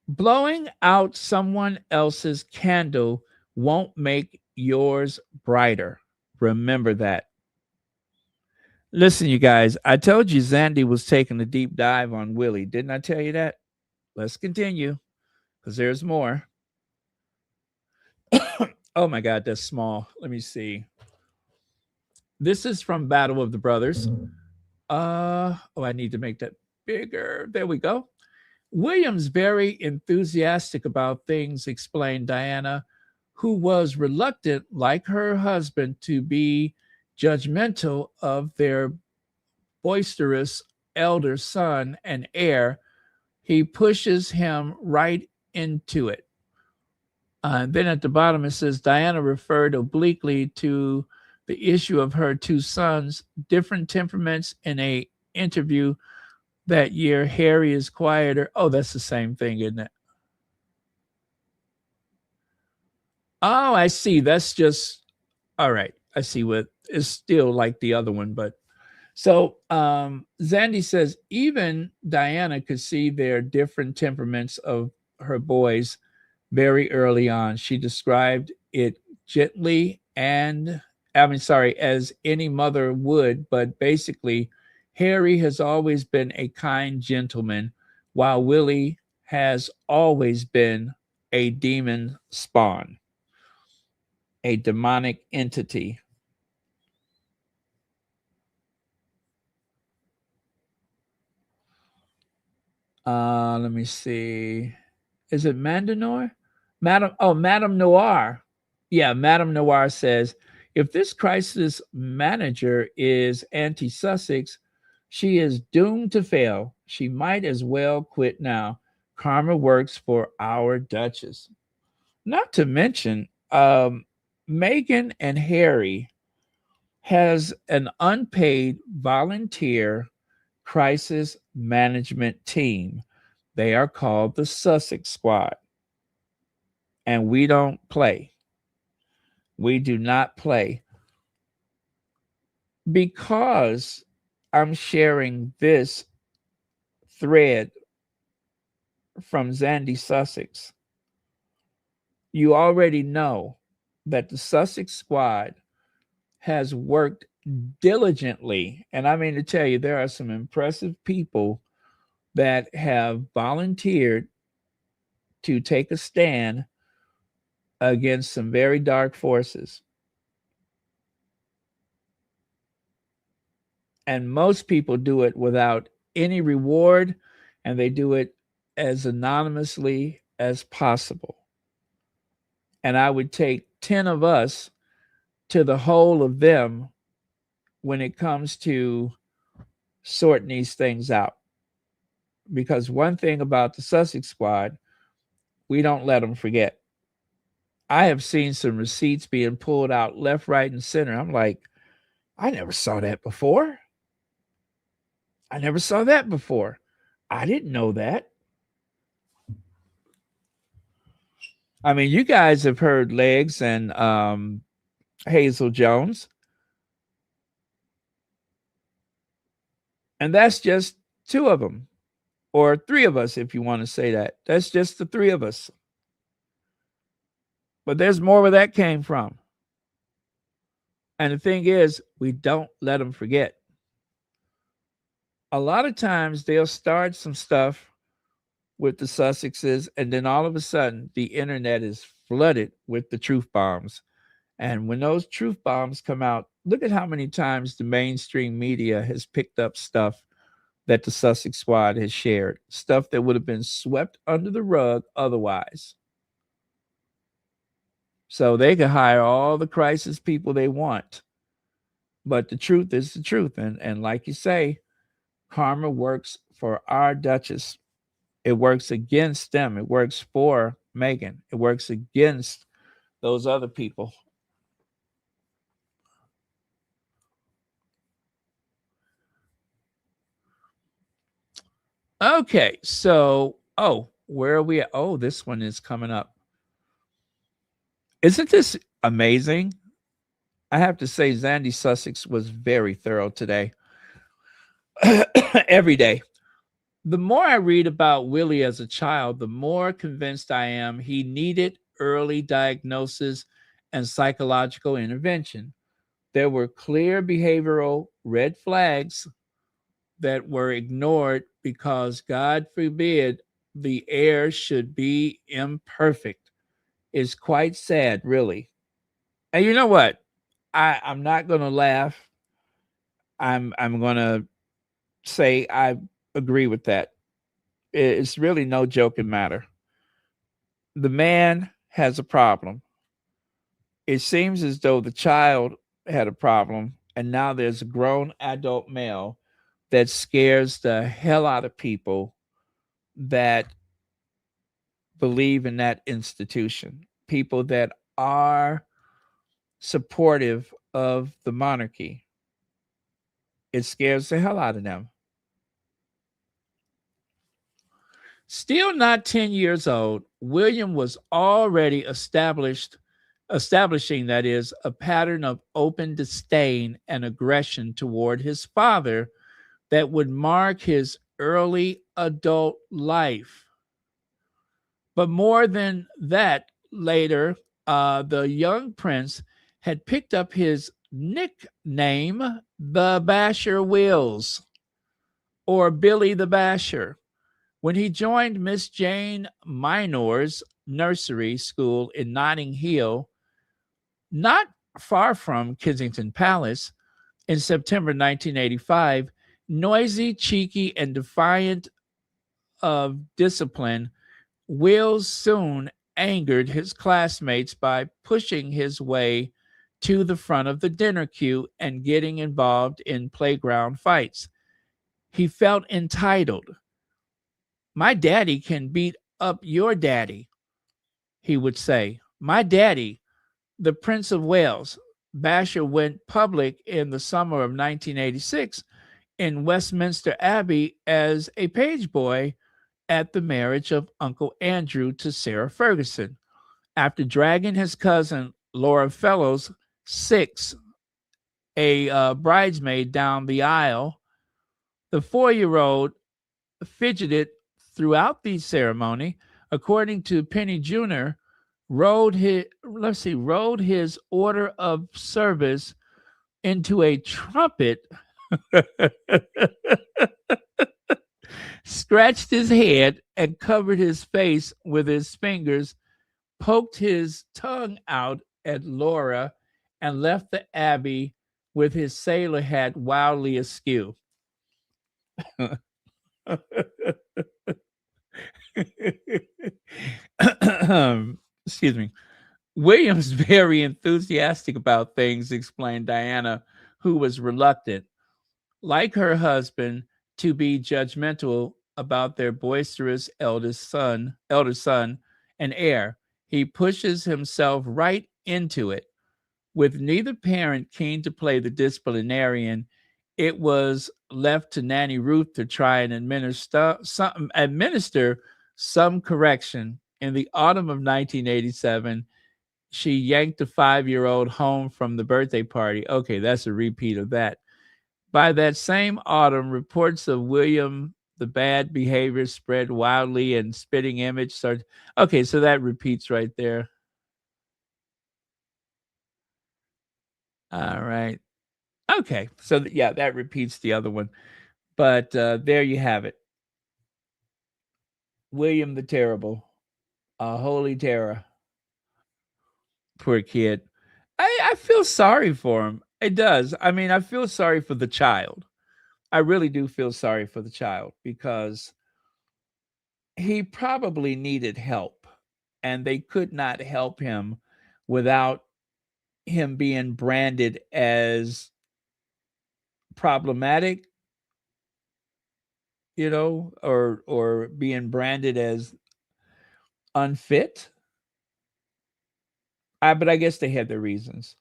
Blowing out someone else's candle won't make yours brighter. Remember that. Listen, you guys, I told you Zandy was taking a deep dive on Willie. Didn't I tell you that? Let's continue because there's more. Oh my God, that's small. Let me see. This is from Battle of the Brothers. I need to make that bigger. There we go. William's very enthusiastic about things, explained Diana, who was reluctant, like her husband, to be judgmental of their boisterous elder son and heir. He pushes him right into it. Then at the bottom it says Diana referred obliquely to the issue of her two sons' different temperaments in a interview that year. Harry is quieter. Oh, that's the same thing, isn't it? Oh, I see. That's just all right. I see what is still like the other one, but so Zandy says even Diana could see their different temperaments of her boys very early on. She described it gently as any mother would, but basically, Harry has always been a kind gentleman, while Willie has always been a demon spawn, a demonic entity. Let me see. Is it Mandanoir? Madame Noir. Yeah, Madame Noir says, if this crisis manager is anti-Sussex, she is doomed to fail. She might as well quit now. Karma works for our Duchess. Not to mention, Meghan and Harry has an unpaid volunteer crisis management team. They are called the Sussex Squad. And we don't play. We do not play. Because I'm sharing this thread from Zandy Sussex, you already know that the Sussex Squad has worked diligently. And I mean to tell you, there are some impressive people that have volunteered to take a stand against some very dark forces. And most people do it without any reward, and they do it as anonymously as possible. And I would take 10 of us to the whole of them when it comes to sorting these things out. Because one thing about the Sussex Squad, we don't let them forget. I have seen some receipts being pulled out left, right, and center. I'm like, I never saw that before. I never saw that before. I didn't know that. I mean, you guys have heard Legs and Hazel Jones. And that's just two of them, or three of us, if you want to say that. That's just the three of us. But there's more where that came from. And the thing is, we don't let them forget. A lot of times they'll start some stuff with the Sussexes, and then all of a sudden the internet is flooded with the truth bombs. And when those truth bombs come out, look at how many times the mainstream media has picked up stuff that the Sussex Squad has shared, stuff that would have been swept under the rug otherwise. So they can hire all the crisis people they want. But the truth is the truth. And like you say, karma works for our Duchess. It works against them. It works for Meghan. It works against those other people. Okay, so, where are we at? Oh, this one is coming up. Isn't this amazing? I have to say, Zandy Sussex was very thorough today. Every day. The more I read about Willie as a child, the more convinced I am he needed early diagnosis and psychological intervention. There were clear behavioral red flags that were ignored because, God forbid, the heir should be imperfect. It's quite sad, really. And you know what? I'm not going to laugh. I'm going to say I agree with that. It's really no joking matter. The man has a problem. It seems as though the child had a problem, and now there's a grown adult male that scares the hell out of people that believe in that institution, people that are supportive of the monarchy. It scares the hell out of them. Still not 10 years old, William was already establishing, that is, a pattern of open disdain and aggression toward his father that would mark his early adult life. But more than that, later, the young prince had picked up his nickname, the Basher Wills, or Billy the Basher, when he joined Miss Jane Minor's nursery school in Notting Hill, not far from Kensington Palace, in September 1985. Noisy, cheeky, and defiant of discipline, Wills soon angered his classmates by pushing his way to the front of the dinner queue and getting involved in playground fights. He felt entitled. My daddy can beat up your daddy, he would say. My daddy, the Prince of Wales. Basher went public in the summer of 1986 in Westminster Abbey as a page boy at the marriage of Uncle Andrew to Sarah Ferguson. After dragging his cousin Laura Fellows, 6, a bridesmaid, down the aisle, the 4-year-old fidgeted throughout the ceremony. According to Penny Jr., rode his order of service into a trumpet, scratched his head and covered his face with his fingers, poked his tongue out at Laura, and left the abbey with his sailor hat wildly askew. Excuse me. William's very enthusiastic about things, explained Diana, who was reluctant, like her husband, to be judgmental about their boisterous elder son and heir. He pushes himself right into it. With neither parent keen to play the disciplinarian, it was left to Nanny Ruth to try and administer some correction. In the autumn of 1987, she yanked the 5-year-old home from the birthday party. Okay, that's a repeat of that. By that same autumn, reports of William the bad behavior spread wildly, and spitting image started. Okay, so that repeats right there. All right. Okay, so yeah, that repeats the other one. But there you have it. William the Terrible, a holy terror. Poor kid. I feel sorry for him. It does. I mean, I feel sorry for the child. I really do feel sorry for the child because he probably needed help, and they could not help him without him being branded as problematic, or being branded as unfit. But I guess they had their reasons.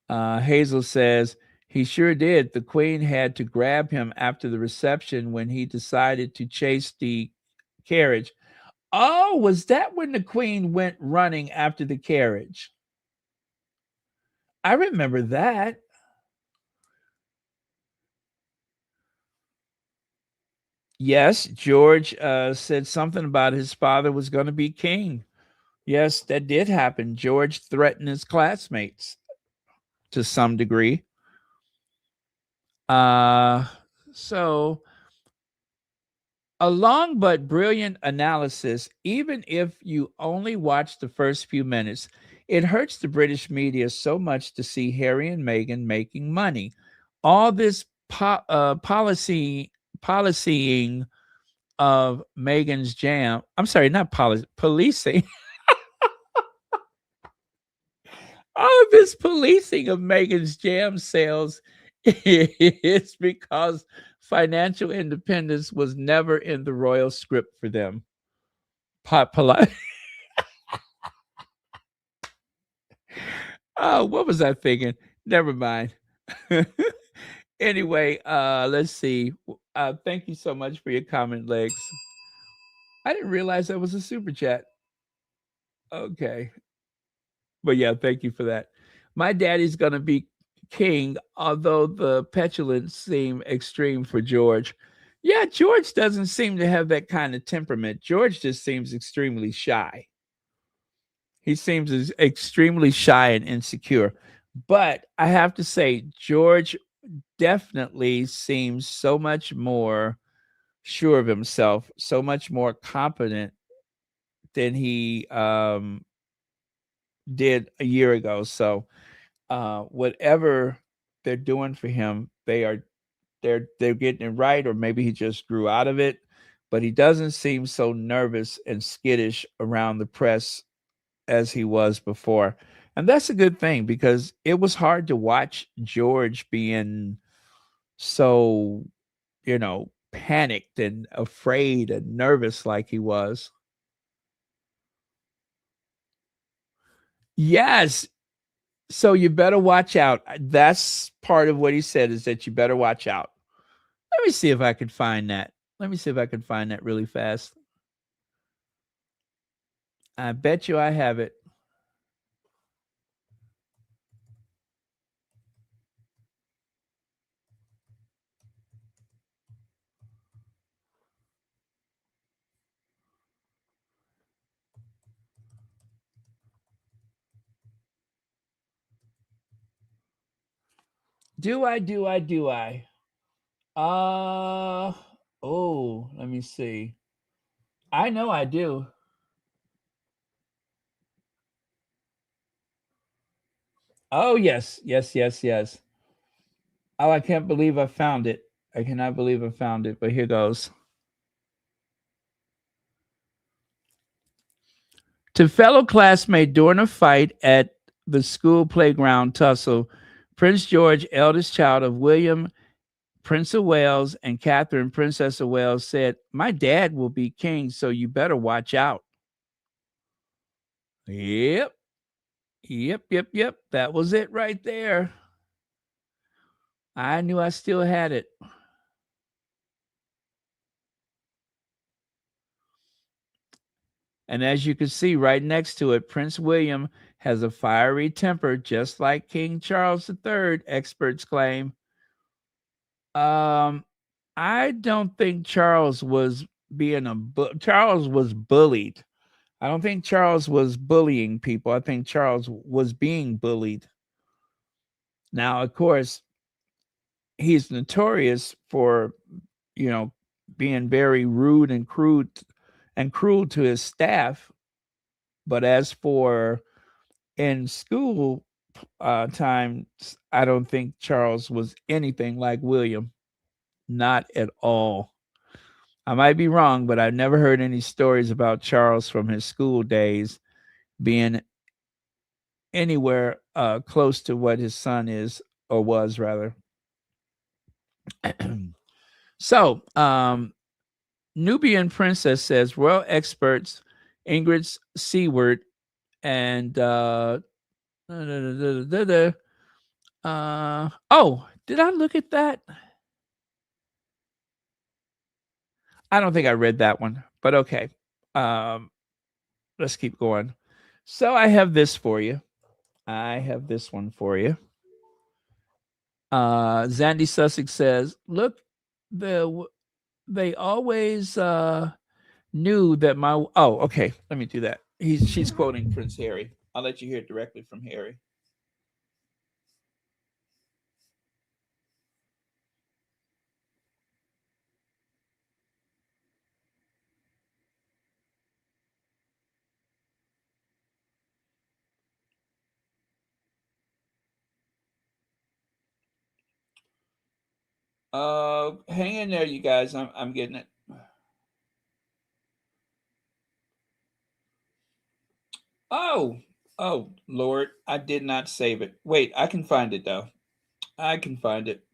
Hazel says, he sure did. The Queen had to grab him after the reception when he decided to chase the carriage. Oh, was that when the Queen went running after the carriage? I remember that. Yes, George said something about his father was going to be king. Yes, that did happen. George threatened his classmates. to some degree. So a long but brilliant analysis, even if you only watch the first few minutes, it hurts the British media so much to see Harry and Meghan making money. All this policying of Meghan's jam. I'm sorry, not policing. All of this policing of Meghan's jam sales is because financial independence was never in the royal script for them. Oh, what was I thinking? Never mind. Anyway, let's see. Thank you so much for your comment, Legs. I didn't realize that was a super chat. Okay. But yeah, thank you for that. My daddy's going to be king, although the petulance seemed extreme for George. Yeah, George doesn't seem to have that kind of temperament. George just seems extremely shy. He seems extremely shy and insecure. But I have to say, George definitely seems so much more sure of himself, so much more competent than he did a year ago. So whatever they're doing for him, they're getting it right, or maybe he just grew out of it. But he doesn't seem so nervous and skittish around the press as he was before. And that's a good thing, because it was hard to watch George being so, panicked and afraid and nervous like he was. Yes. So you better watch out. That's part of what he said, is that you better watch out. Let me see if I can find that. Let me see if I can find that really fast. I bet you I have it. Do I? Let me see. I know I do. Oh, yes. Oh, I can't believe I found it. I cannot believe I found it, but here goes. To fellow classmate during a fight at the school playground tussle, Prince George, eldest child of William, Prince of Wales, and Catherine, Princess of Wales, said, "My dad will be king, so you better watch out." Yep. That was it right there. I knew I still had it. And as you can see right next to it, Prince William has a fiery temper, just like King Charles III, experts claim. I don't think Charles was Charles was bullied. I don't think Charles was bullying people. I think Charles was being bullied. Now, of course, he's notorious for, being very rude and cruel to his staff. But as for in school times, I don't think Charles was anything like William. Not at all. I might be wrong, but I've never heard any stories about Charles from his school days being anywhere close to what his son is, or was rather. So, Nubian Princess says royal experts Ingrid Seward and did I look at that? I don't think I read that one, but okay. Let's keep going. So I have this for you. I have this one for you. Zandy Sussex says, "Look, they always knew that my." Oh, okay. Let me do that. She's quoting Prince Harry. I'll let you hear it directly from Harry. Hang in there, you guys. I'm getting it. Oh, Lord, I did not save it. Wait, I can find it though. I can find it.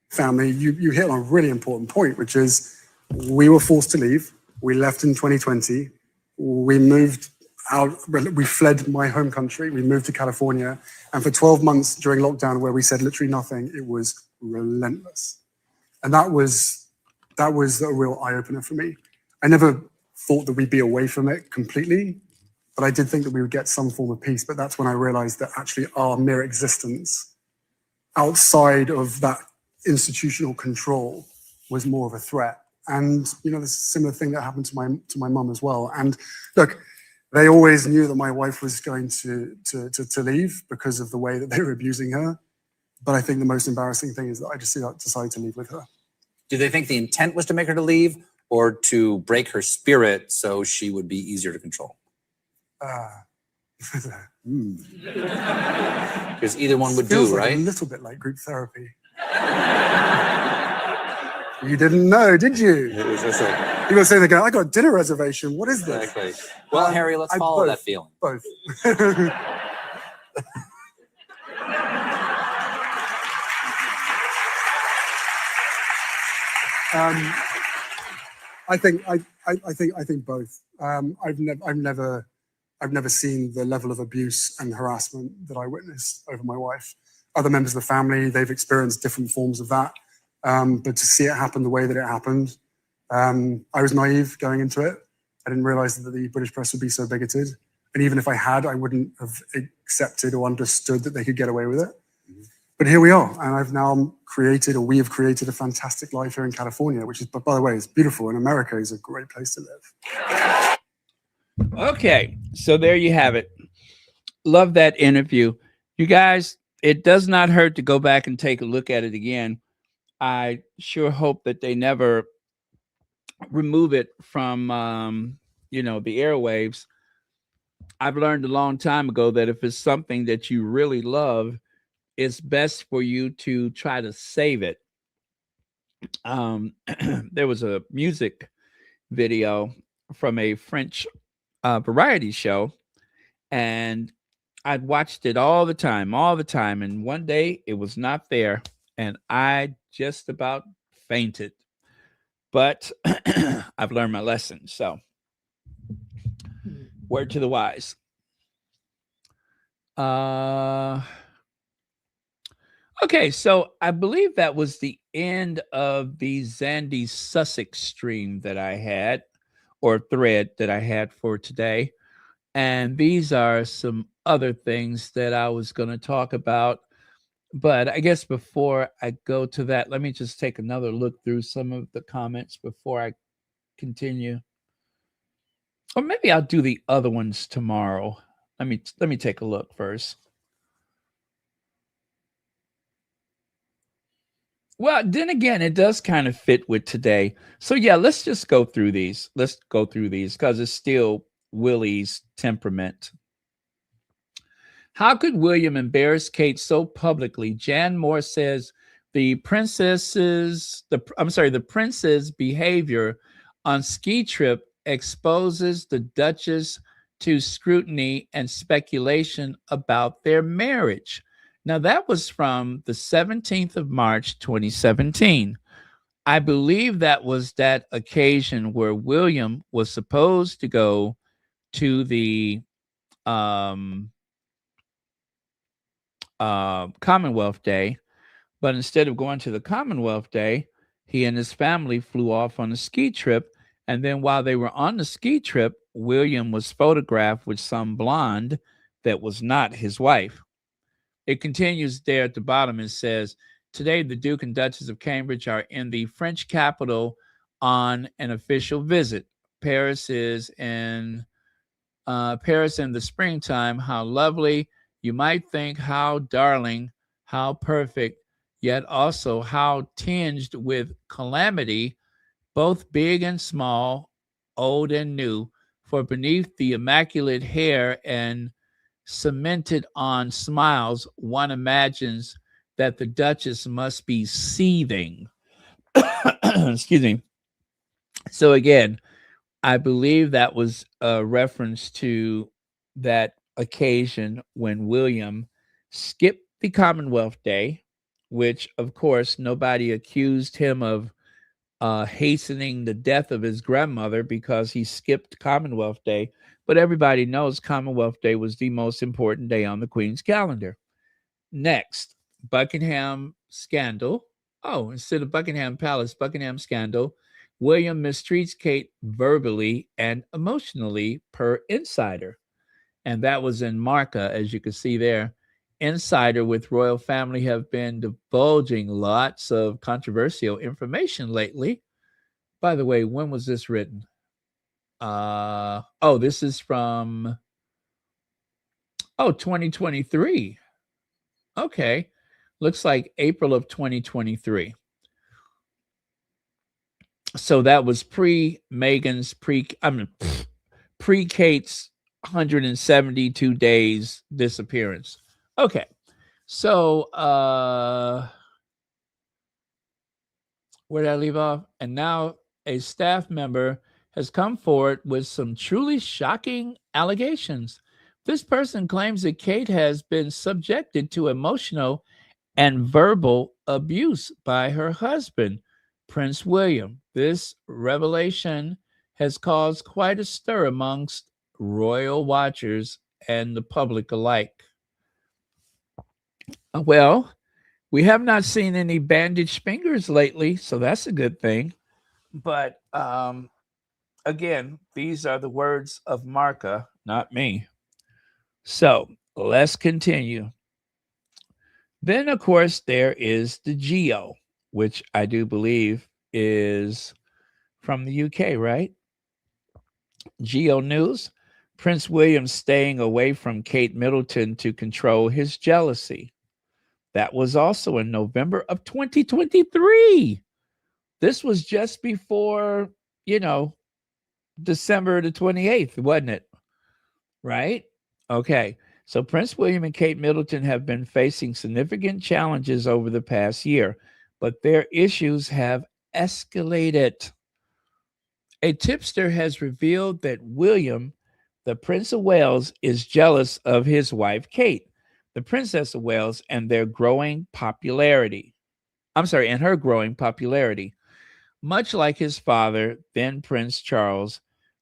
Family, you hit on a really important point, which is we were forced to leave. We left in 2020. We moved out, we fled my home country. We moved to California. And for 12 months during lockdown, where we said literally nothing, it was relentless. And that was a real eye-opener for me. I never thought that we'd be away from it completely, but I did think that we would get some form of peace. But that's when I realized that actually our mere existence outside of that institutional control was more of a threat. And there's a similar thing that happened to my mum as well. And look, they always knew that my wife was going to leave because of the way that they were abusing her. But I think the most embarrassing thing is that I just decided to leave with her. Do they think the intent was to make her to leave or to break her spirit so she would be easier to control? Because either one would do, right? A little bit like group therapy. You didn't know, did you? It was just like, you were saying, I got a dinner reservation. What is this? Exactly. Well, Harry, let's follow that feeling. Both. I think both. I've never seen the level of abuse and harassment that I witnessed over my wife. Other members of the family, they've experienced different forms of that. But to see it happen the way that it happened, I was naive going into it. I didn't realize that the British press would be so bigoted. And even if I had, I wouldn't have accepted or understood that they could get away with it. But here we are, and we have created a fantastic life here in California, which is, by the way, it's beautiful, and America is a great place to live. Okay, so there you have it. Love that interview. You guys, it does not hurt to go back and take a look at it again. I sure hope that they never remove it from, the airwaves. I've learned a long time ago that if it's something that you really love, it's best for you to try to save it. There was a music video from a French variety show, and I'd watched it all the time. And one day it was not there, and I just about fainted. But I've learned my lesson. So, word to the wise. Okay, so I believe that was the end of the Zandy Sussex stream that I had, or thread that I had for today. And these are some other things that I was going to talk about. But I guess before I go to that, let me just take another look through some of the comments before I continue. Or maybe I'll do the other ones tomorrow. Let me take a look first. Well, then again, it does kind of fit with today. So yeah, let's just go through these. Let's go through these because it's still Willie's temperament. How could William embarrass Kate so publicly? Jan Moore says the prince's behavior on ski trip exposes the Duchess to scrutiny and speculation about their marriage. Now, that was from the 17th of March, 2017. I believe that was that occasion where William was supposed to go to the Commonwealth Day, but instead of going to the Commonwealth Day, he and his family flew off on a ski trip. And then while they were on the ski trip, William was photographed with some blonde that was not his wife. It continues there at the bottom and says, today the Duke and Duchess of Cambridge are in the French capital on an official visit. Paris in the springtime. How lovely. You might think how darling, how perfect, yet also how tinged with calamity, both big and small, old and new, for beneath the immaculate hair and cemented on smiles, one imagines that the Duchess must be seething. Excuse me. So again, I believe that was a reference to that occasion when William skipped the Commonwealth Day, which of course nobody accused him of hastening the death of his grandmother because he skipped Commonwealth Day. But everybody knows Commonwealth Day was the most important day on the Queen's calendar. Next, Buckingham scandal. Oh, instead of Buckingham Palace, Buckingham scandal. William mistreats Kate verbally and emotionally per Insider. And that was in Marca, as you can see there. Insider with royal family have been divulging lots of controversial information lately. By the way, when was this written? This is from 2023. Okay. Looks like April of 2023. So that was pre-Meghan's pre-Kate's 172 days disappearance. Okay. So where did I leave off? And now a staff member has come forward with some truly shocking allegations. This person claims that Kate has been subjected to emotional and verbal abuse by her husband, Prince William. This revelation has caused quite a stir amongst royal watchers and the public alike. Well, we have not seen any bandaged fingers lately, so that's a good thing. But again, these are the words of Marca, not me. So let's continue. Then, of course, there is the Geo, which I do believe is from the UK, right? Geo News. Prince William staying away from Kate Middleton to control his jealousy. That was also in November of 2023. This was just before, December the 28th, wasn't it? Right? Okay. So Prince William and Kate Middleton have been facing significant challenges over the past year, but their issues have escalated. A tipster has revealed that William, the Prince of Wales, is jealous of his wife, Kate, the Princess of Wales, and her growing popularity. Much like his father, then Prince Charles,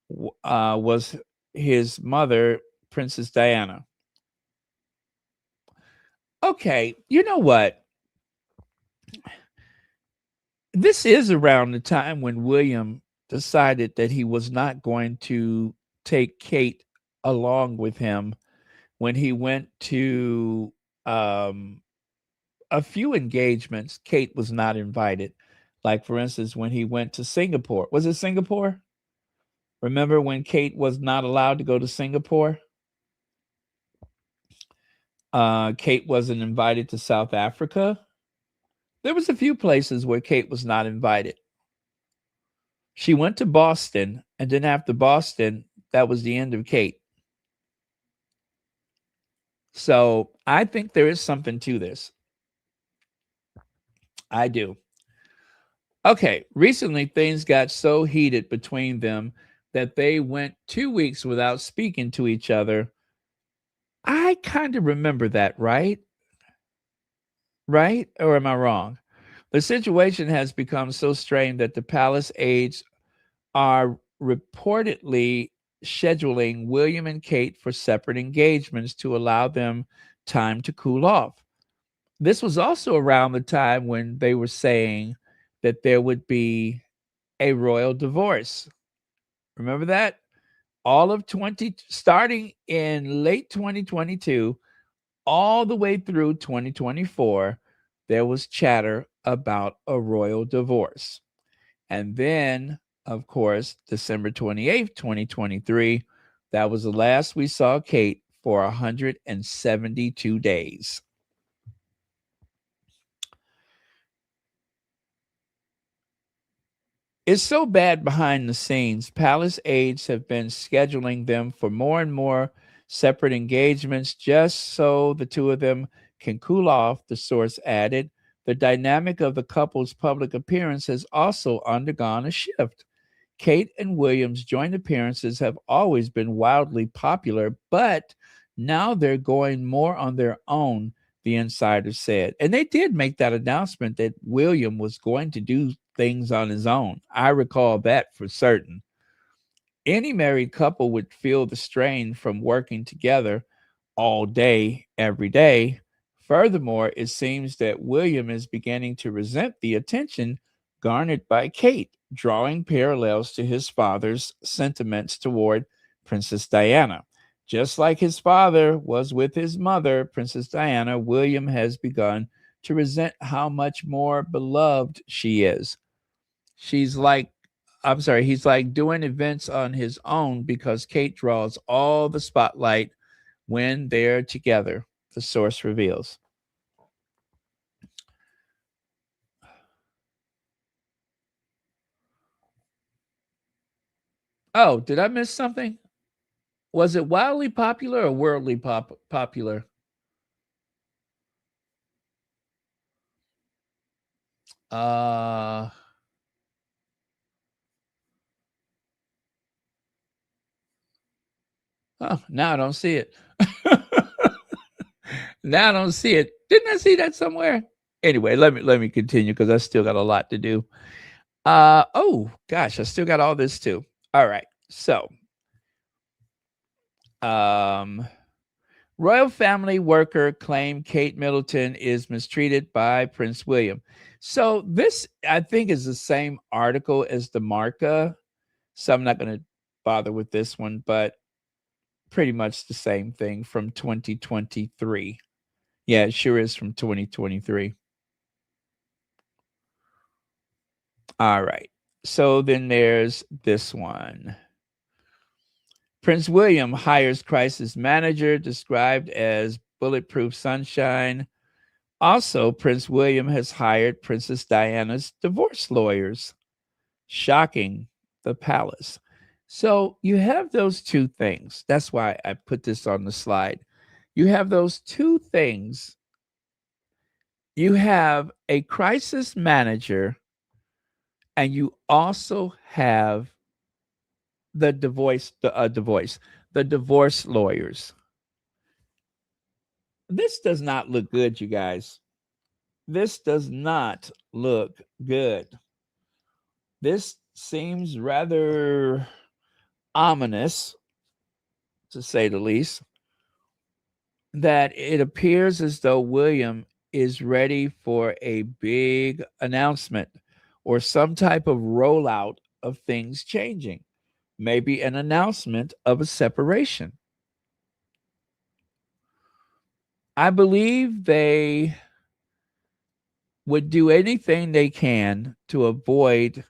was his mother, Princess Diana. Okay, you know what? This is around the time when William decided that he was not going to take Kate along with him when he went to a few engagements. Kate was not invited. Like, for instance, when he went to Singapore. Was it Singapore? Remember when Kate was not allowed to go to Singapore? Kate wasn't invited to South Africa. There was a few places where Kate was not invited. She went to Boston, and then after Boston, that was the end of Kate. So I think there is something to this. I do. Okay, recently things got so heated between them that they went 2 weeks without speaking to each other. I kind of remember that, right? Right? Or am I wrong? The situation has become so strained that the palace aides are reportedly scheduling William and Kate for separate engagements to allow them time to cool off. This was also around the time when they were saying that there would be a royal divorce. Remember that? Starting in late 2022, all the way through 2024, there was chatter about a royal divorce. And then, of course, December 28th, 2023, that was the last we saw Kate for 172 days. It's so bad behind the scenes. Palace aides have been scheduling them for more and more separate engagements just so the two of them can cool off, the source added. The dynamic of the couple's public appearance has also undergone a shift. Kate and William's joint appearances have always been wildly popular, but now they're going more on their own, the insider said. And they did make that announcement that William was going to do things on his own. I recall that for certain. Any married couple would feel the strain from working together all day, every day. Furthermore, it seems that William is beginning to resent the attention garnered by Kate, drawing parallels to his father's sentiments toward Princess Diana. Just like his father was with his mother, Princess Diana, William has begun to resent how much more beloved she is. He's like doing events on his own because Kate draws all the spotlight when they're together, the source reveals. Oh, did I miss something? Was it wildly popular or worldly popular? Oh, now I don't see it. Now I don't see it. Didn't I see that somewhere? Anyway, let me continue because I still got a lot to do. Oh gosh, I still got all this too. All right. So, royal family worker claim Kate Middleton is mistreated by Prince William. So this, I think, is the same article as the Marca. So I'm not going to bother with this one, but pretty much the same thing from 2023. Yeah, it sure is from 2023. All right. So then there's this one. Prince William hires crisis manager described as bulletproof sunshine. Also, Prince William has hired Princess Diana's divorce lawyers. Shocking, the palace. So you have those two things. That's why I put this on the slide. You have those two things. You have a crisis manager, and you also have the divorce lawyers. This does not look good, you guys. This does not look good. This seems rather ominous, to say the least, that it appears as though William is ready for a big announcement or some type of rollout of things changing. Maybe an announcement of a separation. I believe they would do anything they can to avoid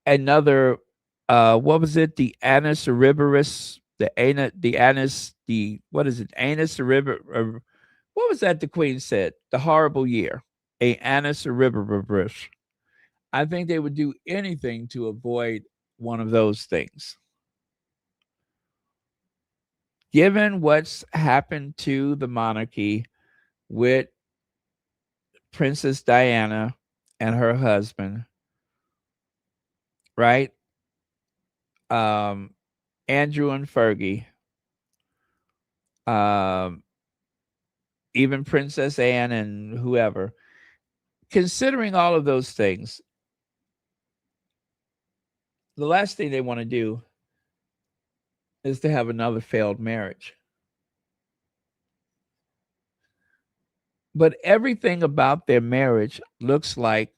another, what was it? The Anus Euriborus, Anus Euriborus. What was that the Queen said? The horrible year, a Anus Euriborus. I think they would do anything to avoid one of those things. Given what's happened to the monarchy with Princess Diana and her husband, right? Andrew and Fergie, even Princess Anne and whoever. Considering all of those things, the last thing they want to do is to have another failed marriage. But everything about their marriage looks like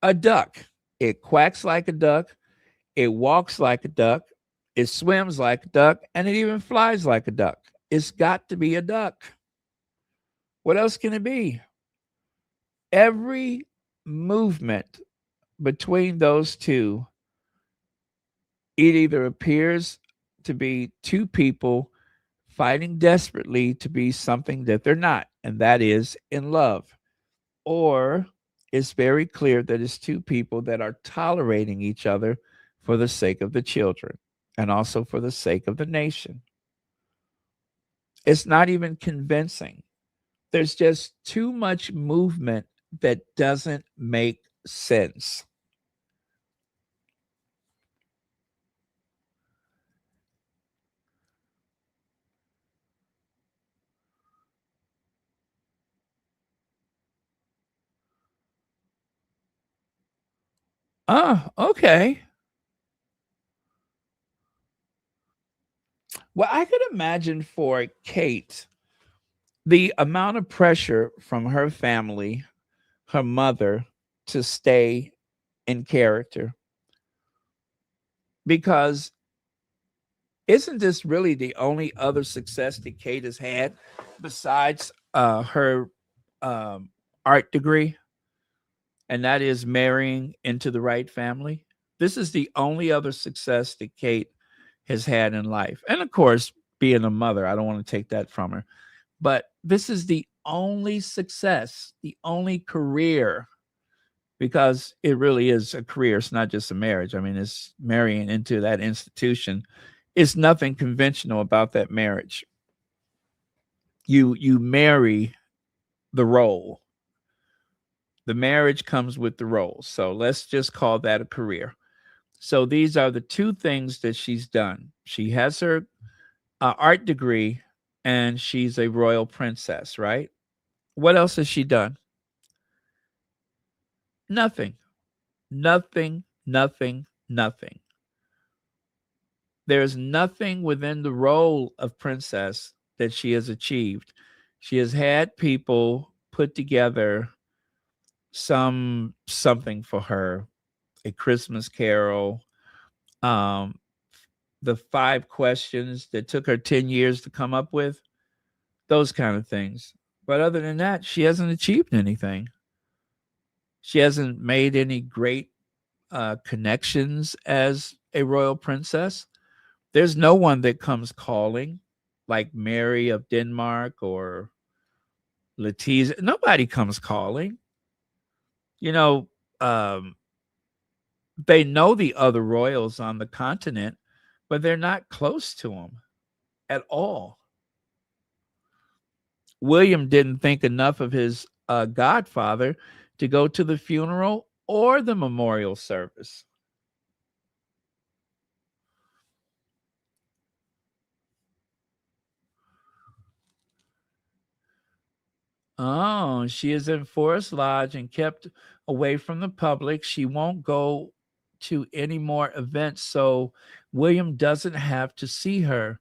a duck. It quacks like a duck. It walks like a duck. It swims like a duck. And it even flies like a duck. It's got to be a duck. What else can it be? Every movement between those two, it either appears to be two people fighting desperately to be something that they're not, and that is in love. Or it's very clear that it's two people that are tolerating each other for the sake of the children and also for the sake of the nation. It's not even convincing. There's just too much movement that doesn't make sense. Oh, okay. Well, I could imagine for Kate the amount of pressure from her family, her mother, to stay in character. Because isn't this really the only other success that Kate has had besides her art degree? And that is marrying into the right family. This is the only other success that Kate has had in life. And of course, being a mother, I don't want to take that from her. But this is the only success, the only career, because it really is a career. It's not just a marriage. I mean, it's marrying into that institution. It's nothing conventional about that marriage. You marry the role. The marriage comes with the role. So let's just call that a career. So these are the two things that she's done. She has her art degree and she's a royal princess, right? What else has she done? Nothing. Nothing, nothing, nothing. There's nothing within the role of princess that she has achieved. She has had people put together something for her, a Christmas Carol, um, the 5 questions that took her 10 years to come up with, those kind of things. But other than that, she hasn't achieved anything. She hasn't made any great connections as a royal princess. There's no one that comes calling like Mary of Denmark or Letizia. Nobody comes calling. You know, they know the other royals on the continent, but they're not close to them at all. William didn't think enough of his godfather to go to the funeral or the memorial service. Oh, she is in Forest Lodge and kept away from the public. She won't go to any more events, so William doesn't have to see her.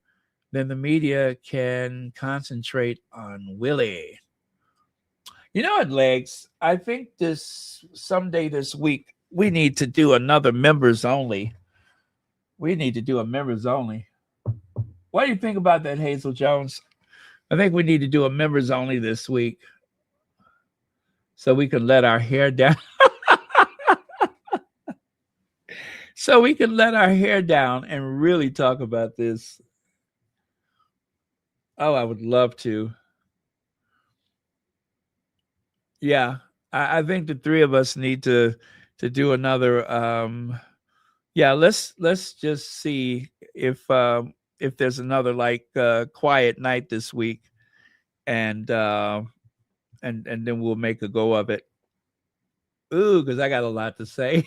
Then the media can concentrate on Willie. You know what, Legs? I think someday this week we need to do another members only. We need to do a members only. What do you think about that, Hazel Jones? I think we need to do a members only this week so we can let our hair down. So we can let our hair down and really talk about this. Oh, I would love to. Yeah, I think the three of us need to do another. Yeah, let's just see if there's another like quiet night this week, and then we'll make a go of it. Ooh, because I got a lot to say.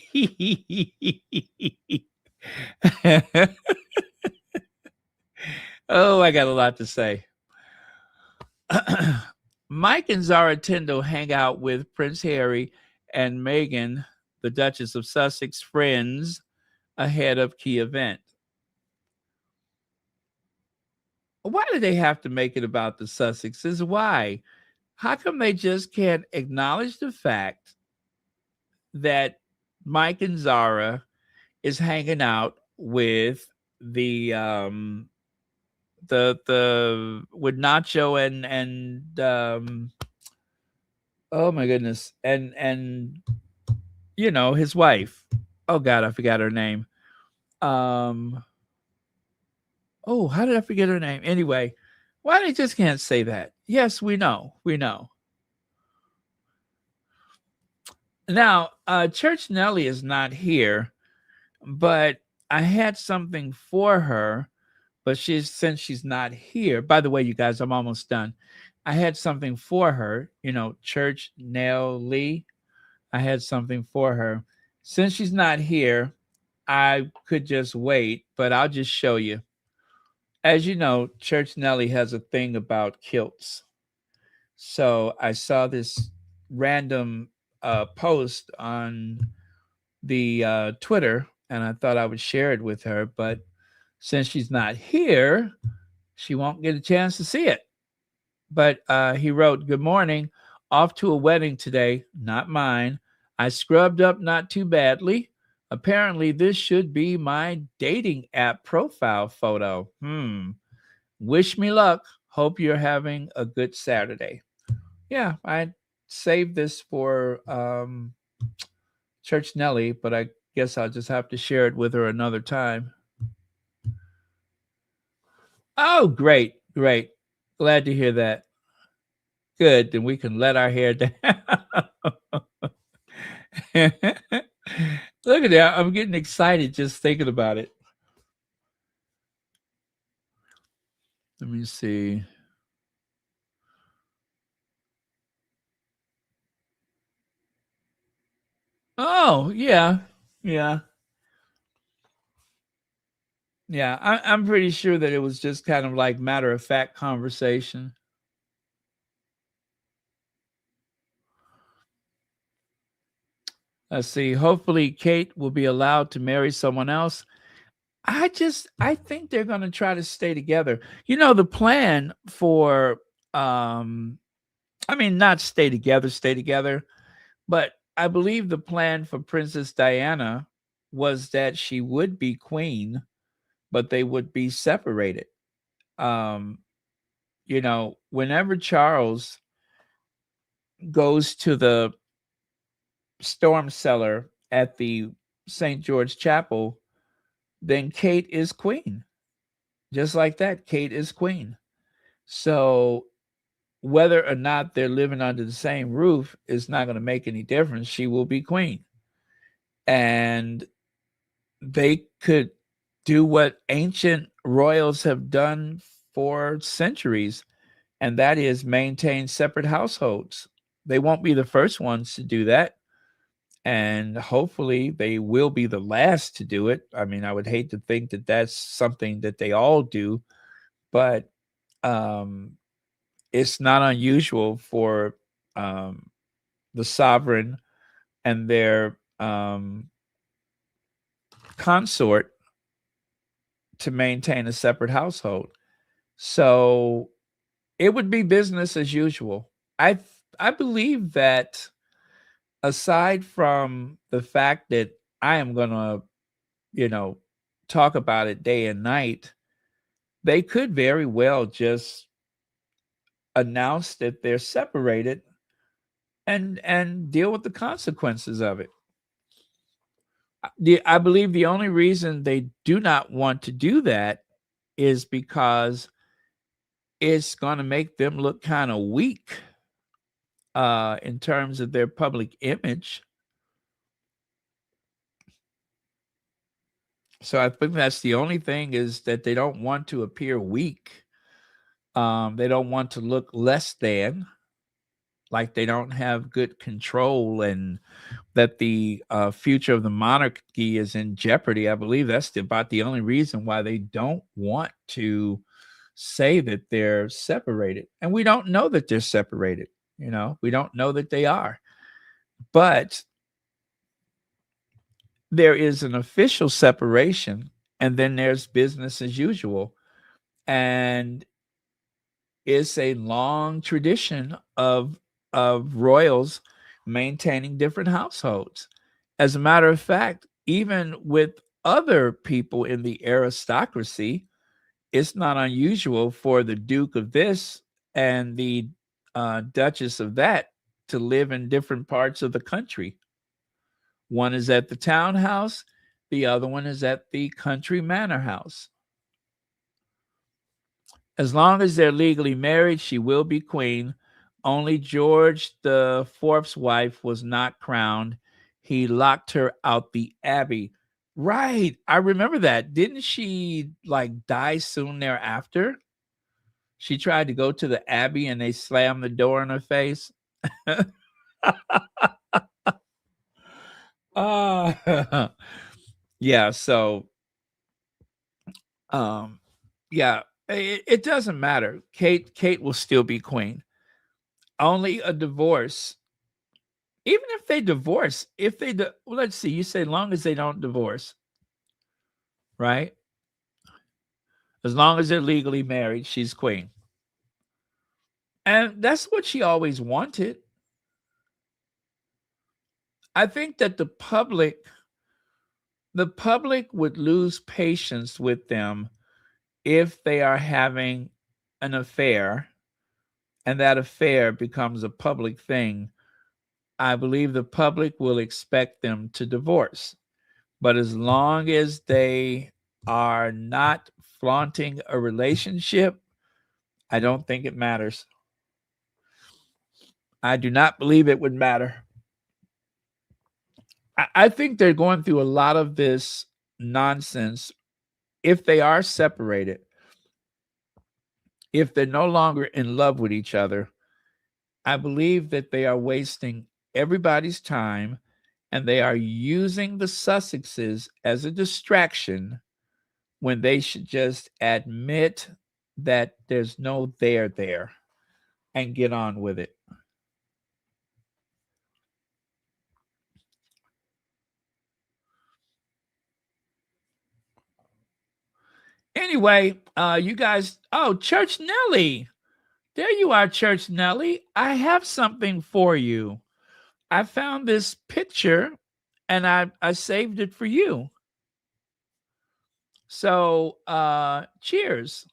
Oh, I got a lot to say. Mike and Zara Tyndall hang out with Prince Harry and Meghan, the Duchess of Sussex, friends ahead of key event. Why do they have to make it about the Sussexes? Why? How come they just can't acknowledge the fact that Mike and Zara is hanging out with the with Nacho and oh my goodness, and you know, his wife. Oh God, I forgot her name. Oh, how did I forget her name? Anyway, Why they just can't say that? Yes, we know. We know. Now, Church Nellie is not here, but I had something for her. But since she's not here. By the way, you guys, I'm almost done. I had something for her. Church Nellie. I had something for her. Since she's not here, I could just wait, but I'll just show you. As you know, Church Nellie has a thing about kilts. So I saw this random post on the Twitter, and I thought I would share it with her. But since she's not here, she won't get a chance to see it. But he wrote, "Good morning. Off to a wedding today, not mine. I scrubbed up not too badly. Apparently, this should be my dating app profile photo. Wish me luck. Hope you're having a good Saturday." Yeah, I saved this for Church Nellie, but I guess I'll just have to share it with her another time. Oh, great. Glad to hear that. Good, then we can let our hair down. Look at that. I'm getting excited just thinking about it. Let me see. Oh, yeah. I'm pretty sure that it was just kind of like matter-of-fact conversation. Let's see. Hopefully Kate will be allowed to marry someone else. I think they're going to try to stay together. The plan for not stay together, but I believe the plan for Princess Diana was that she would be queen, but they would be separated. Whenever Charles goes to the storm cellar at the St. George Chapel, then Kate is queen. Just like that, Kate is queen. So whether or not they're living under the same roof is not going to make any difference. She will be queen. And they could do what ancient royals have done for centuries, and that is maintain separate households. They won't be the first ones to do that. And hopefully they will be the last to do it. I mean, I would hate to think that that's something that they all do, but it's not unusual for the sovereign and their consort to maintain a separate household. So it would be business as usual. I believe that aside from the fact that I am going to, talk about it day and night, they could very well just announce that they're separated and deal with the consequences of it. I believe the only reason they do not want to do that is because it's going to make them look kind of weak in terms of their public image. So I think that's the only thing, is that they don't want to appear weak. They don't want to look less than, like they don't have good control and that the future of the monarchy is in jeopardy. I believe that's about the only reason why they don't want to say that they're separated. And we don't know that they're separated. We don't know that they are. But there is an official separation, and then there's business as usual. And it's a long tradition of royals maintaining different households. As a matter of fact, even with other people in the aristocracy, it's not unusual for the Duke of this and the Duchess of that to live in different parts of the country. One is at the townhouse, the other one is at the country manor house. As long as they're legally married, she will be queen. Only George the Fourth's wife was not crowned. He locked her out the abbey. Right. I remember that. Didn't she like die soon thereafter? She tried to go to the abbey and they slammed the door in her face. Yeah, so yeah, it doesn't matter. Kate will still be queen. Only a divorce. Even if they divorce, well, let's see, you say long as they don't divorce, right? As long as they're legally married, she's queen. And that's what she always wanted. I think that the public would lose patience with them if they are having an affair and that affair becomes a public thing. I believe the public will expect them to divorce. But as long as they are not flaunting a relationship, I don't think it matters. I do not believe it would matter. I think they're going through a lot of this nonsense. If they are separated, if they're no longer in love with each other, I believe that they are wasting everybody's time and they are using the Sussexes as a distraction when they should just admit that there's no there and get on with it. Anyway, you guys, Church Nelly. There you are, Church Nelly. I have something for you. I found this picture and I saved it for you. So, cheers.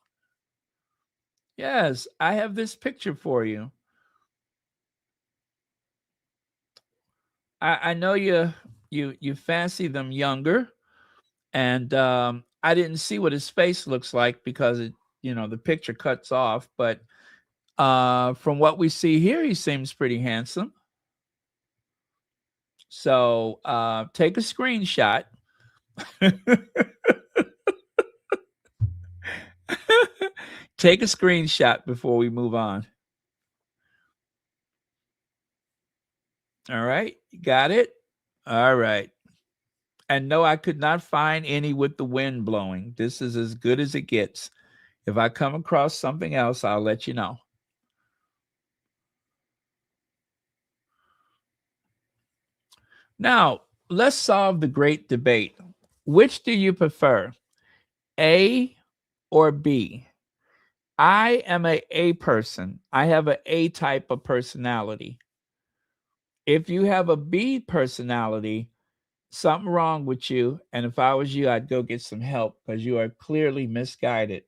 Yes, I have this picture for you. I know you fancy them younger, and I didn't see what his face looks like because the picture cuts off. But from what we see here, he seems pretty handsome. So take a screenshot. Take a screenshot before we move on. All right, you got it? All right. And no, I could not find any with the wind blowing. This is as good as it gets. If I come across something else, I'll let you know. Now, let's solve the great debate. Which do you prefer, A or B? I am a person. I have an A type of personality. If you have a B personality, something wrong with you. And if I was you, I'd go get some help because you are clearly misguided.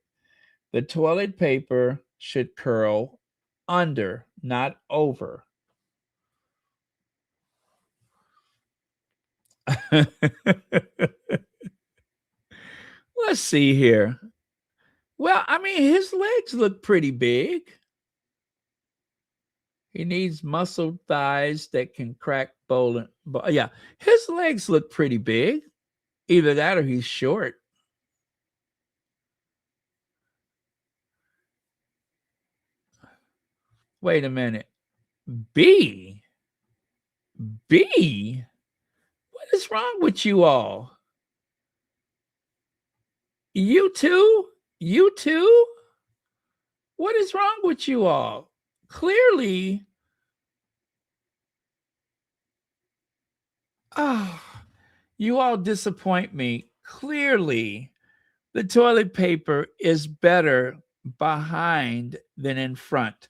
The toilet paper should curl under, not over. Let's see here. Well, I mean, his legs look pretty big. He needs muscle thighs that can crack bowling. Yeah, his legs look pretty big. Either that or he's short. Wait a minute. B? What is wrong with you all? You too? What is wrong with you all? Clearly, you all disappoint me. Clearly, the toilet paper is better behind than in front.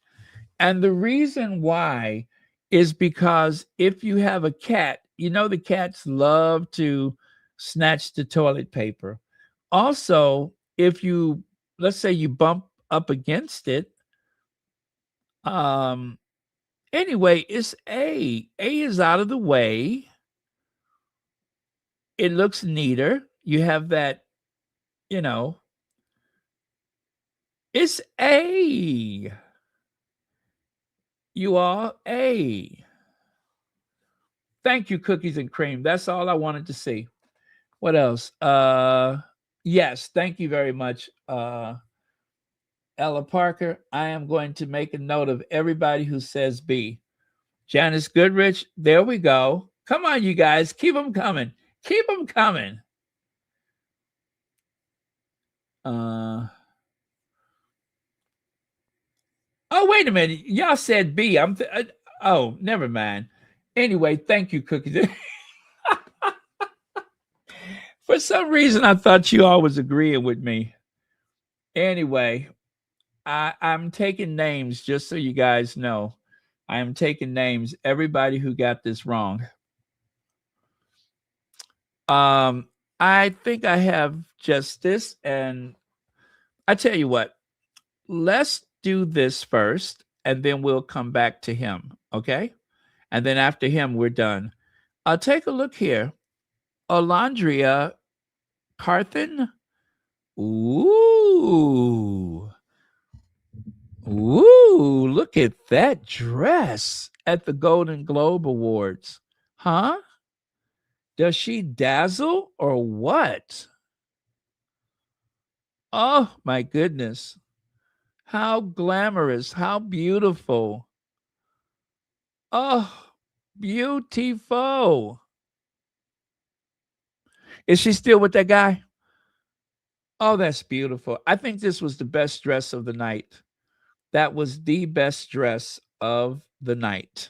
And the reason why is because if you have a cat, the cats love to snatch the toilet paper. Also, if let's say you bump up against it, anyway, it's A. A is out of the way. It looks neater. You have that, It's A. You all A. Thank you, Cookies and Cream. That's all I wanted to see. What else? Yes, thank you very much, Ella Parker. I am going to make a note of everybody who says B. Janice Goodrich, there we go. Come on, you guys. Keep them coming. Keep them coming. Oh, wait a minute. Y'all said B. Oh, never mind. Anyway, thank you, Cookies. For some reason, I thought you all was agreeing with me. Anyway, I'm taking names just so you guys know. I am taking names. Everybody who got this wrong. I think I have just this, and I tell you what, let's do this first, and then we'll come back to him, okay? And then after him, we're done. Take a look here. Alondria Carthen. Ooh. Ooh, look at that dress at the Golden Globe Awards. Huh? Does she dazzle or what? Oh, my goodness. How glamorous. How beautiful. Oh, beautiful. Is she still with that guy? Oh, that's beautiful. I think this was the best dress of the night. That was the best dress of the night.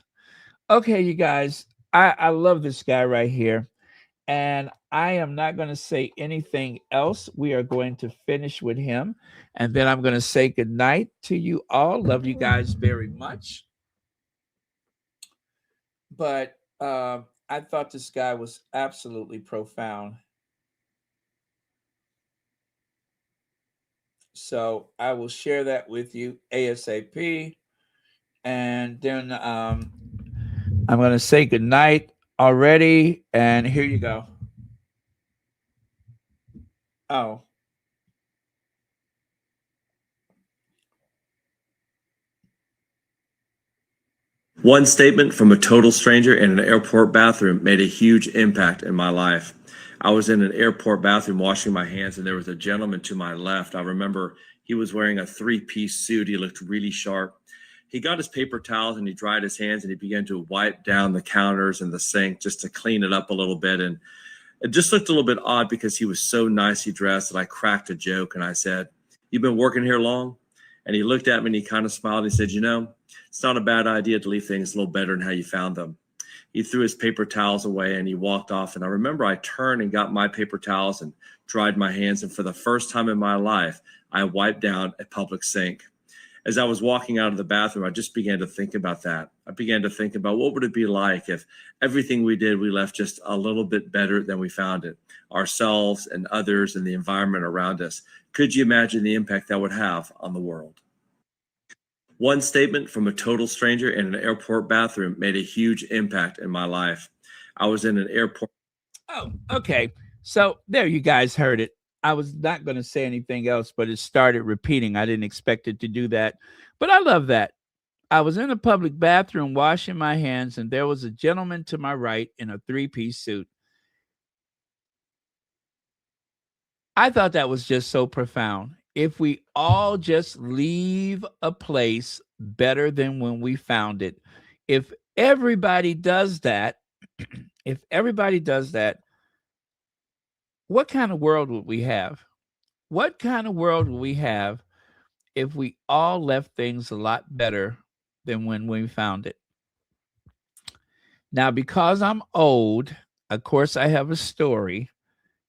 Okay, you guys, I love this guy right here. And I am not going to say anything else. We are going to finish with him. And then I'm going to say goodnight to you all. Love you guys very much. But I thought this guy was absolutely profound. So I will share that with you ASAP. And then I'm going to say goodnight already. And here you go. Oh. One statement from a total stranger in an airport bathroom made a huge impact in my life. I was in an airport bathroom washing my hands, and there was a gentleman to my left. I remember he was wearing a three-piece suit. He looked really sharp. He got his paper towels and he dried his hands and he began to wipe down the counters and the sink just to clean it up a little bit. And it just looked a little bit odd because he was so nicely dressed that I cracked a joke and I said, "You've been working here long?" And he looked at me and he kind of smiled and he said, "You know, it's not a bad idea to leave things a little better than how you found them." He threw his paper towels away and he walked off. And I remember I turned and got my paper towels and dried my hands. And for the first time in my life, I wiped down a public sink. As I was walking out of the bathroom, I just began to think about that. I began to think about what would it be like if everything we did, we left just a little bit better than we found it, ourselves and others and the environment around us. Could you imagine the impact that would have on the world? One statement from a total stranger in an airport bathroom made a huge impact in my life. I was in an airport. Oh, okay. So there you guys heard it. I was not going to say anything else, but it started repeating. I didn't expect it to do that, but I love that. I was in a public bathroom washing my hands, and there was a gentleman to my right in a three-piece suit. I thought that was just so profound. If we all just leave a place better than when we found it, if everybody does that, what kind of world would we have? What kind of world would we have if we all left things a lot better than when we found it? Now, because I'm old, of course, I have a story,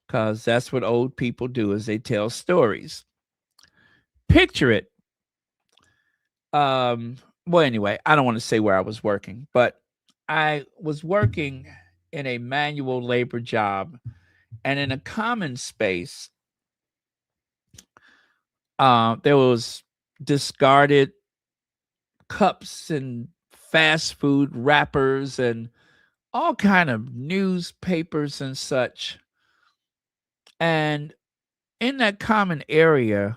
because that's what old people do, is they tell stories. Picture it. Well, anyway, I don't want to say where I was working, but I was working in a manual labor job, and in a common space, there was discarded cups and fast food wrappers and all kind of newspapers and such. And in that common area,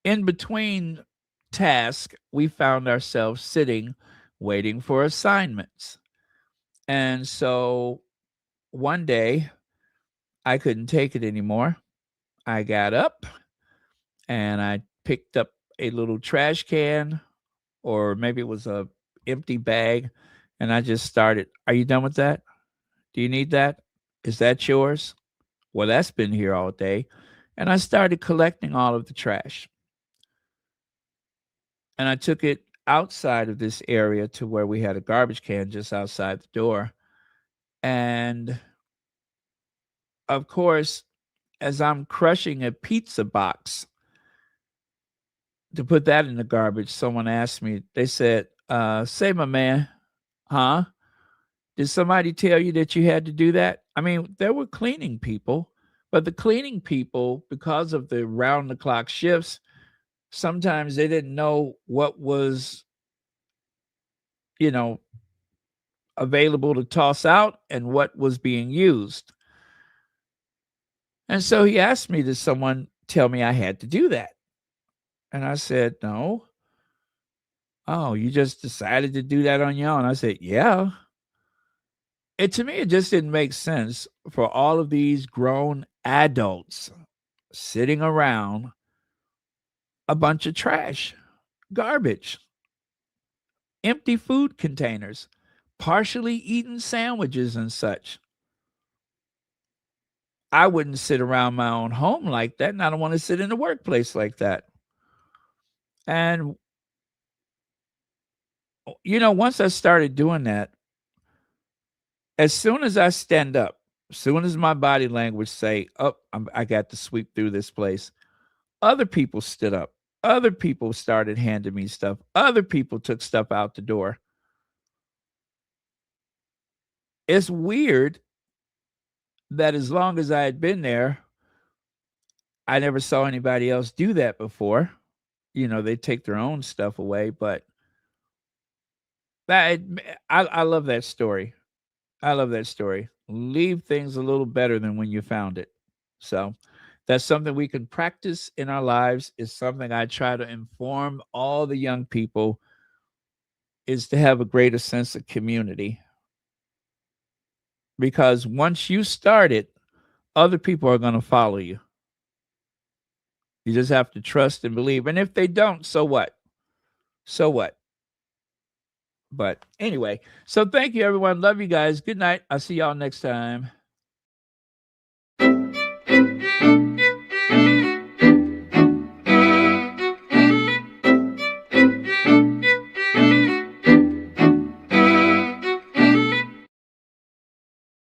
in between tasks, we found ourselves sitting, waiting for assignments. And so one day I couldn't take it anymore. I got up and I picked up a little trash can, or maybe it was a empty bag, and I just started, "Are you done with that? Do you need that? Is that yours? Well, that's been here all day." And I started collecting all of the trash. And I took it outside of this area to where we had a garbage can just outside the door. And of course, as I'm crushing a pizza box to put that in the garbage, someone asked me, they said, say, my man, huh? Did somebody tell you that you had to do that? I mean, there were cleaning people, but the cleaning people, because of the round the clock shifts, sometimes they didn't know what was, you know, available to toss out and what was being used. And so he asked me, did someone tell me I had to do that? And I said, no. Oh, you just decided to do that on your own? I said, yeah. To me, it just didn't make sense for all of these grown adults sitting around a bunch of trash, garbage, empty food containers, partially eaten sandwiches and such. I wouldn't sit around my own home like that, and I don't want to sit in the workplace like that. And, once I started doing that, as soon as I stand up, as soon as my body language say, "Oh, I got to sweep through this place," other people stood up. Other people started handing me stuff. Other people took stuff out the door. It's weird that as long as I had been there, I never saw anybody else do that before. They take their own stuff away, but that I love that story. I love that story. Leave things a little better than when you found it. So that's something we can practice in our lives. Is something I try to inform all the young people, is to have a greater sense of community. Because once you start it, other people are going to follow you. You just have to trust and believe. And if they don't, so what? So what? But anyway, so thank you, everyone. Love you guys. Good night. I'll see y'all next time.